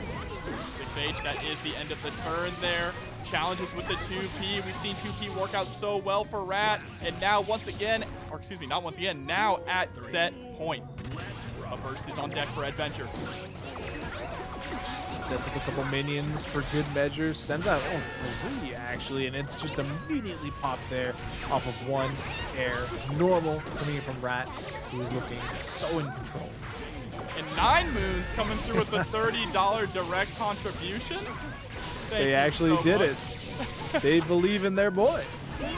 H. That is the end of the turn there. Challenges with the 2P. We've seen 2P work out so well for Rat. And now once again, or excuse me, not once again, now at set point. A burst is on deck for Eddventure. Sets up a couple minions for good measure. Sends out 3 actually, and it's just immediately popped there off of 1 air. Normal coming in from Rat, who is looking so in control. And 9 Moons coming through with the $30 direct contribution. They actually did it. They believe in their boy.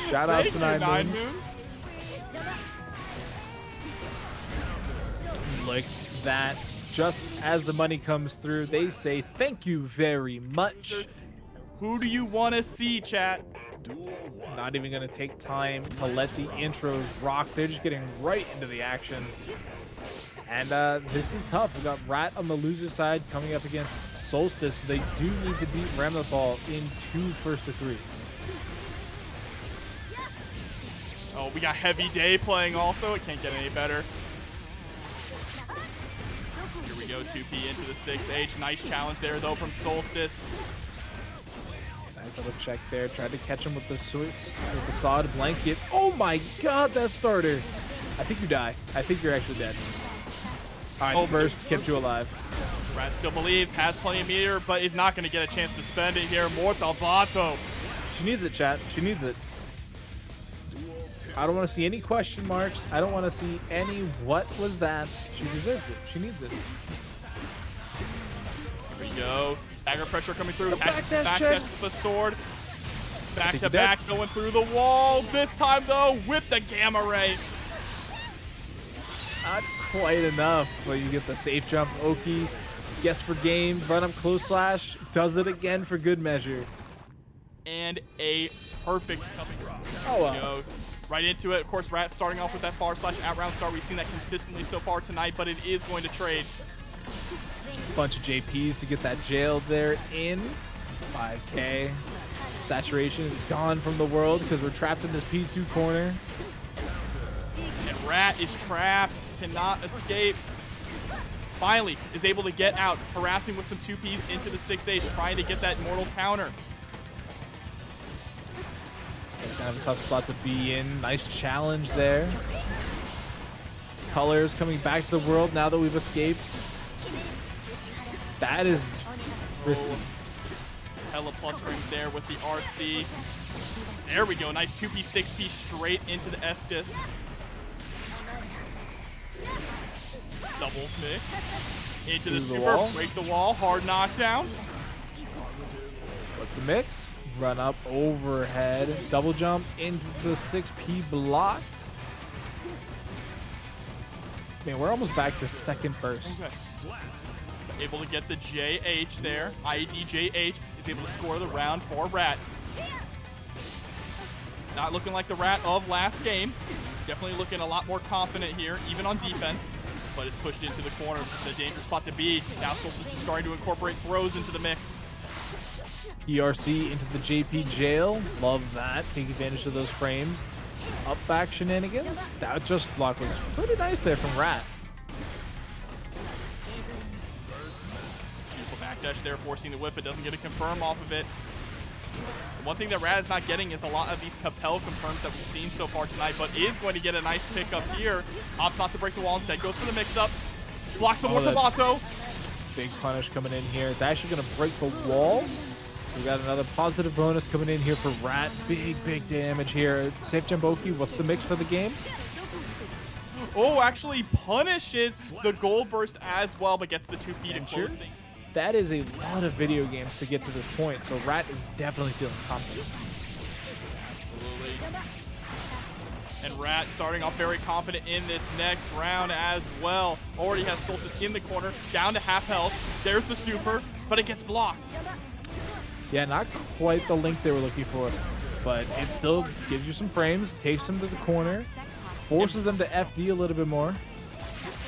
Shout out to 9 Moons. Like that. Just as the money comes through, they say thank you very much. Who do you want to see, chat? Not even going to take time to let the intros rock. They're just getting right into the action. And this is tough. We got Rat on the loser side coming up against Solstice. They do need to beat Ramlethal in 2 first to 3s. Oh, we got Heavy Day playing also. It can't get any better. Here we go, 2P into the 6H. Nice challenge there, though, from Solstice. Nice little check there. Tried to catch him with the sod blanket. Oh my god, that starter. I think you die. I think you're actually dead. All right, first kept you alive. Rat still believes, has plenty of meter, but is not going to get a chance to spend it here. Mortal Vato. She needs it, chat. She needs it. I don't want to see any question marks. I don't want to see any what was that. She deserves it. She needs it. Here we go. Stagger pressure coming through. Back dash with the sword. Back to back going through the wall. This time, though, with the gamma ray. Not quite enough, but you get the safe jump. Oki, guess for game, run up close slash, does it again for good measure. And a perfect coming. Oh, wow. Right into it. Of course, Rat starting off with that far slash out round start. We've seen that consistently so far tonight, but it is going to trade. Bunch of JPs to get that jailed there in 5K. Saturation is gone from the world because we're trapped in this P2 corner. And Rat is trapped, cannot escape. Finally is able to get out, harassing with some 2Ps into the 6H, trying to get that mortal counter. Kind of a tough spot to be in. Nice challenge there. Colors coming back to the world now that we've escaped. That is risky. Hella plus frames there with the RC. There we go. Nice 2P, 6P straight into the S-Disc. Double mix. Into the super. Break the wall. Hard knockdown. What's the mix? Run up overhead. Double jump into the 6P blocked. Man, we're almost back to second burst. Okay. Able to get the JH there. IDJH is able to score the round for Rat. Not looking like the Rat of last game. Definitely looking a lot more confident here, even on defense. But is pushed into the corner. The dangerous spot to be. Now Solstice is starting to incorporate throws into the mix. PRC into the JP jail. Love that. Take advantage of those frames. Up back shenanigans. That just block was pretty nice there from Rat. Beautiful backdash there, forcing the whip. It doesn't get a confirm off of it. The one thing that Rat is not getting is a lot of these Capel confirms that we've seen so far tonight, but is going to get a nice pickup here. Opts not to break the wall instead. Goes for the mix-up. Blocks the Mortavato. Big punish coming in here. It's actually going to break the wall. We got another positive bonus coming in here for Rat. Big damage here. Safe Jamboki, what's the mix for the game? Oh, actually punishes the gold burst as well, but gets the 2P to close things. That is a lot of video games to get to this point, so Rat is definitely feeling confident. Absolutely. And Rat starting off very confident in this next round as well. Already has Solstice in the corner, down to half health. There's the Stupor, but it gets blocked. Yeah, not quite the link they were looking for, but it still gives you some frames, takes them to the corner, forces them to FD a little bit more.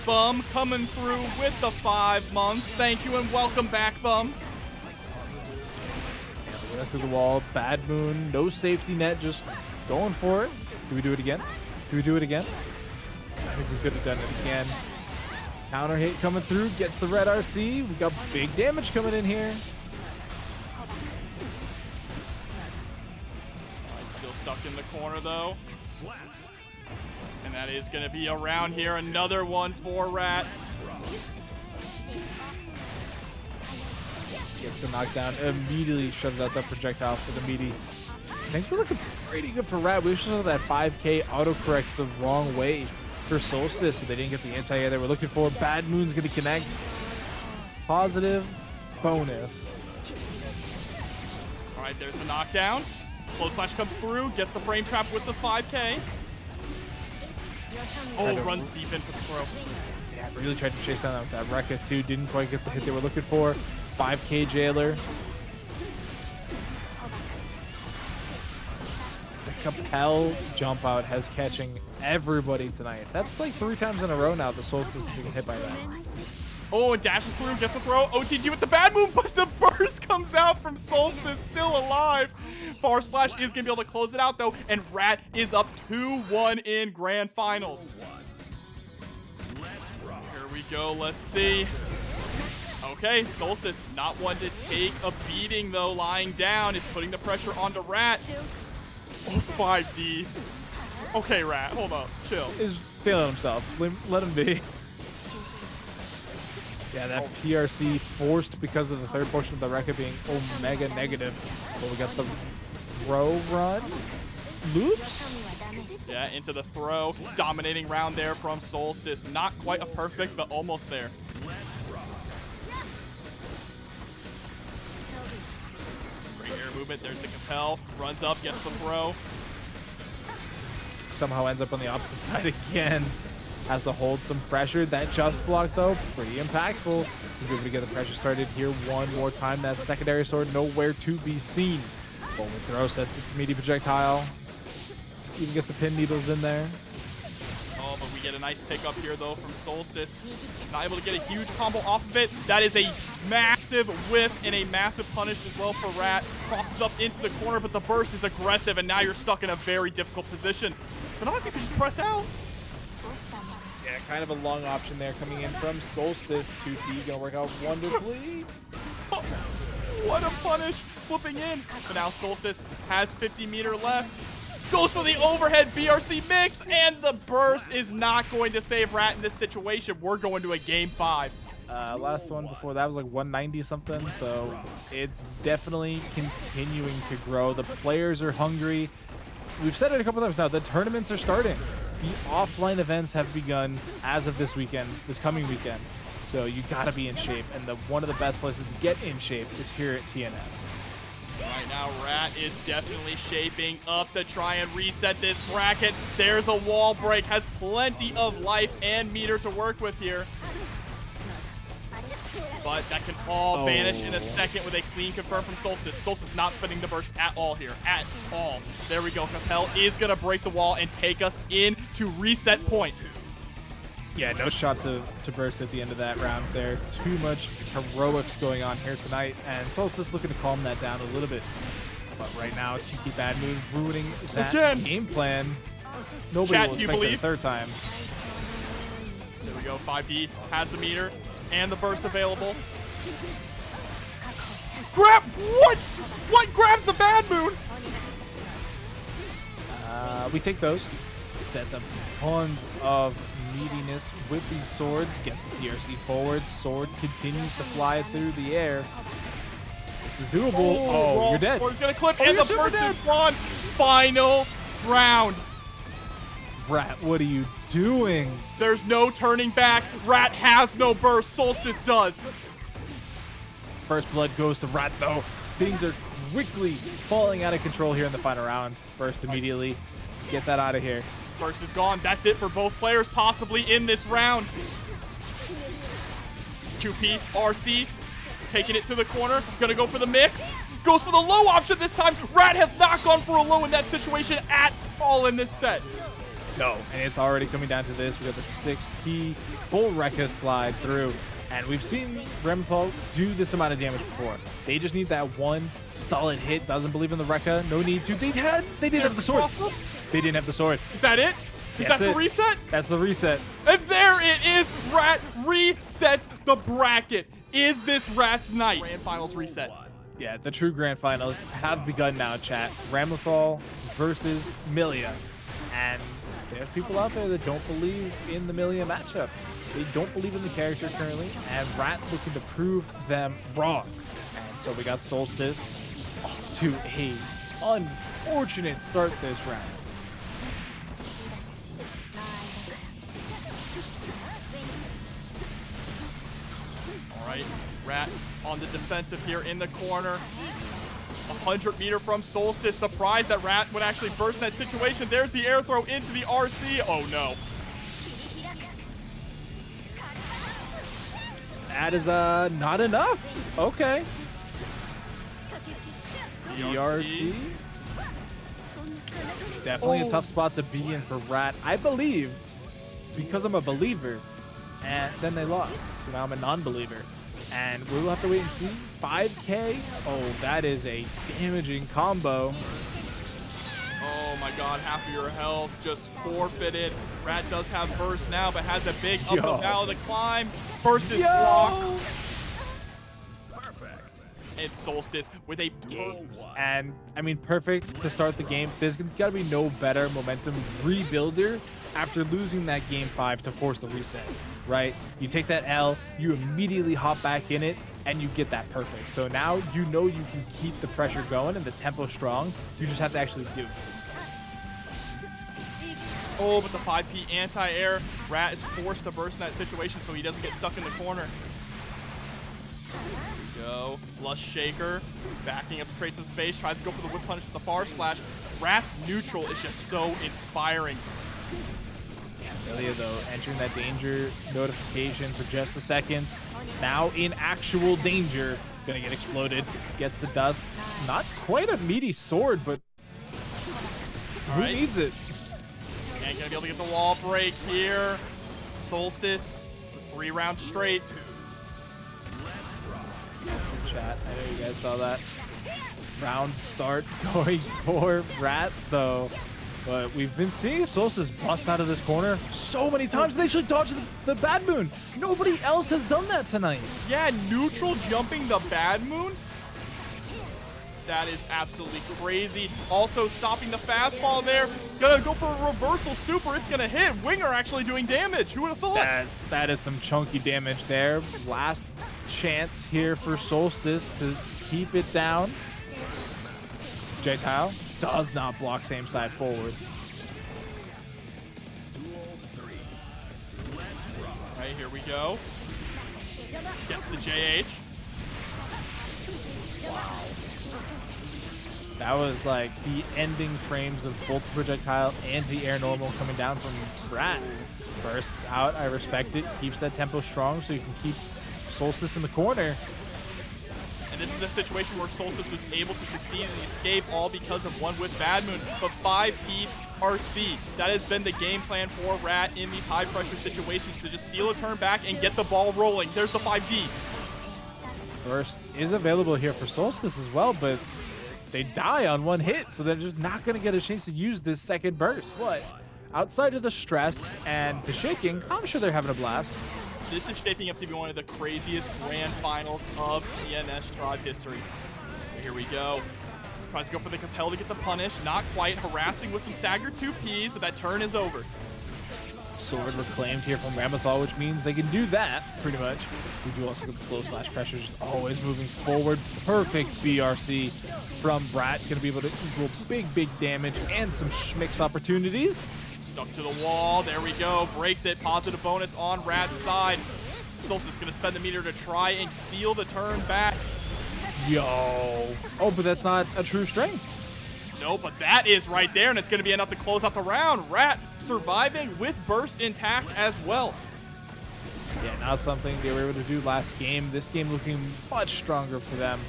Bum coming through with the 5 months. Thank you and welcome back, Bum. Went through the wall, bad moon, no safety net, just going for it. Do we do it again? Do we do it again? I think we could have done it again. Counter hit coming through, gets the red RC. We got big damage coming in here. stuck in the corner, though. And that is going to be around here. Another one for Rat. Gets the knockdown, immediately shoves out the projectile for the meaty. Things are looking pretty good for Rat. We saw that 5K autocorrects the wrong way for Solstice, so they didn't get the anti-air they were looking for. Bad Moon's going to connect. Positive bonus. All right, there's the knockdown. Close slash comes through, gets the frame trap with the 5K. Oh, runs deep in for the throw. Yeah, really tried to chase down with that Rekka too. Didn't quite get the hit they were looking for. 5K jailer. The Papple jump out has catching everybody tonight. That's like 3 times in a row now the Solstice is being hit by that. Oh, and dashes through, gets the throw. OTG with the bad move, but the burst comes out from Solstice, still alive. Far Slash is going to be able to close it out, though, and Rat is up 2-1 in Grand Finals. Here we go, let's see. Okay, Solstice, not one to take a beating, though, lying down, is putting the pressure onto Rat. Oh, 5D. Okay, Rat, hold up, chill. Is failing himself. Let him be. Yeah, that PRC forced because of the third portion of the Rekka being omega negative. So we got the throw run. Loops? Yeah, into the throw. Dominating round there from Solstice. Not quite a perfect, but almost there. Great air movement. There's the Capel. Runs up, gets the throw. Somehow ends up on the opposite side again. Has to hold some pressure. That just block, though, pretty impactful. He's able to get the pressure started here one more time. That secondary sword nowhere to be seen. Forward throw sets the meaty projectile. Even gets the pin needles in there. Oh, but we get a nice pickup here, though, from Solstice. Not able to get a huge combo off of it. That is a massive whiff and a massive punish as well for Rat. Crosses up into the corner, but the burst is aggressive, and now you're stuck in a very difficult position. But I don't think you just press out. Yeah, kind of a long option there coming in from Solstice. 2P gonna work out wonderfully. Oh, what a punish, flipping in. But now Solstice has 50 meter left. Goes for the overhead BRC mix, and the burst is not going to save Rat in this situation. We're going to a game 5. Last one before that was like 190 something, so it's definitely continuing to grow. The players are hungry. We've said it a couple times now, the tournaments are starting. The offline events have begun as of this weekend, this coming weekend. So you gotta be in shape, and one of the best places to get in shape is here at TNS. Right now, Rat is definitely shaping up to try and reset this bracket. There's a wall break, has plenty of life and meter to work with here. But that can all vanish in a second with a clean confirm from Solstice. Solstice not spending the burst at all here, at all. There we go. Capel is going to break the wall and take us in to reset point. Yeah, no shot to burst at the end of that round there. Too much heroics going on here tonight, and Solstice looking to calm that down a little bit. But right now, cheeky bad move ruining that game plan. Nobody will expect it a third time. There we go. 5D has the meter and the burst available. Grab! What? What grabs the bad moon? We take those. Sets up tons of meatiness with these swords. Gets the PRC forward. Sword continues to fly through the air. This is doable. Oh, you're dead. Sword's gonna clip, and the burst is won. Final round. Rat, what are you doing? There's no turning back. Rat has no burst. Solstice does. First blood goes to Rat, though. Things are quickly falling out of control here in the final round. Burst immediately. Get that out of here. Burst is gone. That's it for both players, possibly in this round. 2P, RC, taking it to the corner. Gonna go for the mix. Goes for the low option this time. Rat has not gone for a low in that situation at all in this set. No, and it's already coming down to this. We got the 6P full Rekka slide through, and we've seen Ramlethal do this amount of damage before. They just need that one solid hit. Doesn't believe in the Rekka. No need to. They didn't have the sword. They didn't have the sword. Is that it? Is that the reset? That's the reset. And there it is. Rat resets the bracket. Is this Rat's night? Grand Finals reset. Yeah, the true Grand Finals have begun now, chat. Ramlethal versus Millia. And there's people out there that don't believe in the Millia matchup. They don't believe in the character currently, and Rat looking to prove them wrong. And so we got Solstice off to a unfortunate start this round. All right, Rat on the defensive here in the corner. 100-meter from Solstice. Surprised that Rat would actually burst that situation. There's the air throw into the RC. Oh no. That is not enough. Okay. ERC. Definitely a tough spot to be in for Rat. I believed because I'm a believer, and then they lost. So now I'm a non-believer. And we'll have to wait and see. 5K. Oh, that is a damaging combo. Oh my god, half of your health just forfeited. Rat does have burst now, but has a big up the valley to climb. Burst is blocked. It's Solstice with a game. And I mean, perfect to start the game. There's got to be no better momentum rebuilder after losing that game 5 to force the reset, right? You take that L, you immediately hop back in it, and you get that perfect. So now you know you can keep the pressure going and the tempo strong. You just have to actually do it. Oh, but the 5P anti-air. Rat is forced to burst in that situation so he doesn't get stuck in the corner. Go. Lush Shaker. Backing up to create some space. Tries to go for the whip punish with the far slash. Rat's neutral is just so inspiring. Millia, though, entering that danger notification for just a second. Now in actual danger. Gonna get exploded. Gets the dust. Not quite a meaty sword, but who needs it? Ain't gonna be able to get the wall break here. Solstice, 3 rounds straight. Chat, I know you guys saw that. Round start going for Rat, though. But we've been seeing Solstice bust out of this corner so many times. They should dodge the Bad Moon. Nobody else has done that tonight. Yeah, neutral jumping the Bad Moon. That is absolutely crazy. Also stopping the fastball there. Gonna go for a reversal super. It's gonna hit. Winger actually doing damage. Who would have thought? That is some chunky damage there. Last chance here for Solstice to keep it down. J-Tile does not block same side forward. All right, here we go. Gets the JH. Wow. That was like the ending frames of both the projectile and the air normal coming down from Rat. Bursts out, I respect it. Keeps that tempo strong so you can keep Solstice in the corner. And this is a situation where Solstice was able to succeed in the escape all because of one with Bad Moon. But 5P RC, that has been the game plan for Rat in these high pressure situations, to just steal a turn back and get the ball rolling. There's the 5D. Burst is available here for Solstice as well, but they die on one hit, so they're just not going to get a chance to use this second burst. But outside of the stress and the shaking, I'm sure they're having a blast. This is shaping up to be one of the craziest grand finals of TNS Tribe history. Here we go. Tries to go for the compel to get the punish. Not quite. Harassing with some staggered 2Ps, but that turn is over. Sword reclaimed here from Ramlethal, which means they can do that, pretty much. We do also get the close slash pressure, just always moving forward. Perfect BRC from Rat. Going to be able to equal big damage and some schmicks opportunities. Stuck to the wall. There we go. Breaks it. Positive bonus on Rat's side. Solstice going to spend the meter to try and steal the turn back. Yo. Oh, but that's not a true string. No, but that is right there, and it's going to be enough to close out the round. Rat surviving with burst intact as well. Yeah, not something they were able to do last game. This game looking much stronger for them.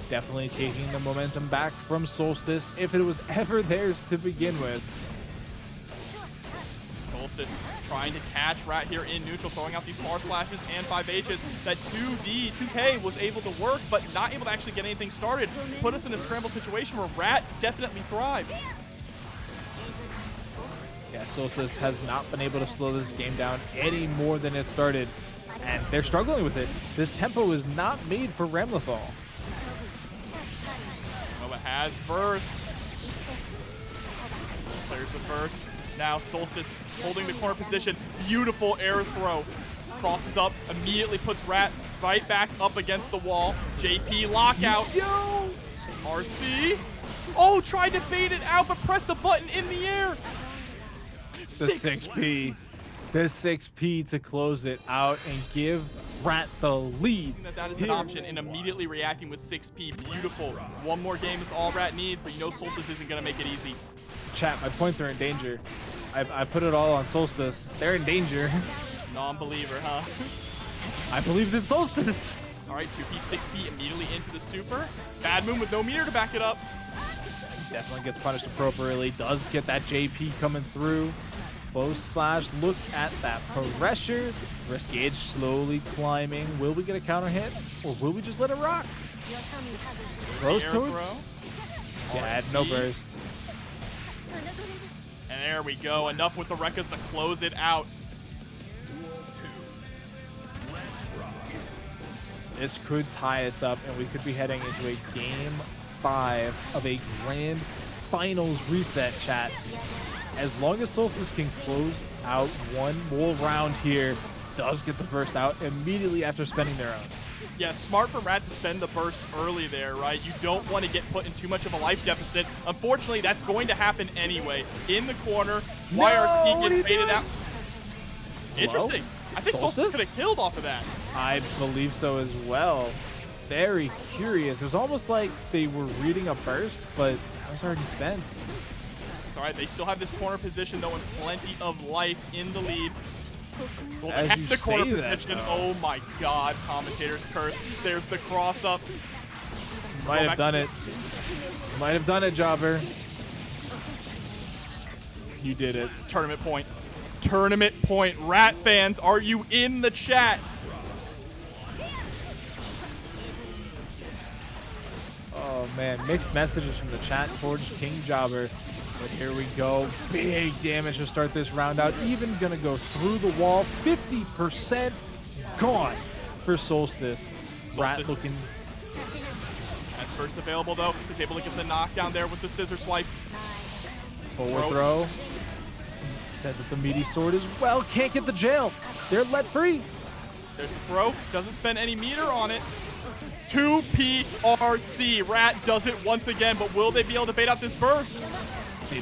Definitely taking the momentum back from Solstice, if it was ever theirs to begin with. Solstice trying to catch Rat here in neutral, throwing out these far slashes and 5Hs. That 2K was able to work, but not able to actually get anything started. Put us in a scramble situation where Rat definitely thrived. Yeah, Solstice has not been able to slow this game down any more than it started, and they're struggling with it. This tempo is not made for Ramlethal. Nova has burst. There's the first. Now Solstice holding the corner position. Beautiful air throw. Crosses up, immediately puts Rat right back up against the wall. JP lockout. Yo! RC. Oh, tried to bait it out, but pressed the button in the air. The 6P. The 6P to close it out and give Rat the lead. That is an option, and immediately reacting with 6P. Beautiful. One more game is all Rat needs, but you know Solstice isn't going to make it easy. Chat, my points are in danger. I put it all on Solstice. They're in danger. Non-believer, huh? I believed in Solstice. All right, 2P, 6P immediately into the super. Bad moon with no meter to back it up. Definitely gets punished appropriately. Does get that JP coming through. Close slash. Look at that pressure. Risk gauge slowly climbing. Will we get a counter hit, or will we just let it rock? Throws towards. Yeah, no burst. And there we go. Enough with the Rekkas to close it out. This could tie us up, and we could be heading into a game 5 of a grand finals reset, chat. As long as Solstice can close out one more round here, does get the burst out immediately after spending their own. Yeah, smart for Rat to spend the burst early there, right? You don't want to get put in too much of a life deficit. Unfortunately, that's going to happen anyway. In the corner, YRC gets baited out. Interesting. I think Solstice could have killed off of that. I believe so as well. Very curious. It was almost like they were reading a burst, but that was already spent. It's all right. They still have this corner position, though, and plenty of life in the lead. Well, As you the corner say that, position. Oh my God! Commentator's curse. There's the cross up. Might have done it. Might have done it, Jobber. You did it. Tournament point. Tournament point. Rat fans, are you in the chat? Oh man, mixed messages from the chat towards King Jobber. But here we go. Big damage to start this round out. Even gonna go through the wall. 50% gone for Solstice. Rat looking. That's first available though. Is able to get the knockdown there with the scissor swipes. Forward throw. Sends it the meaty sword as well. Can't get the jail. They're let free. There's the throw. Doesn't spend any meter on it. 2PRC. Rat does it once again, but will they be able to bait out this burst? They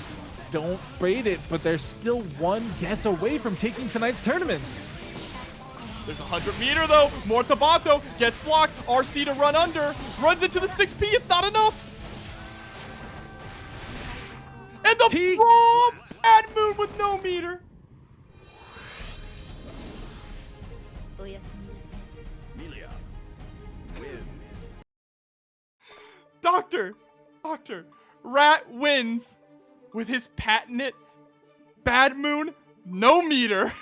don't bait it, but they're still one guess away from taking tonight's tournament. There's 100 meter though. Mortabato gets blocked. RC to run under. Runs into the 6P. It's not enough. And the bomb! Bad moon with no meter. Millia wins. Doctor, Rat wins with his patented bad moon, no meter.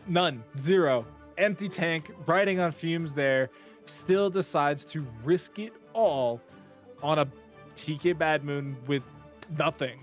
None. Zero. Empty tank, riding on fumes there. Still decides to risk it all on a TK Bad Moon with nothing.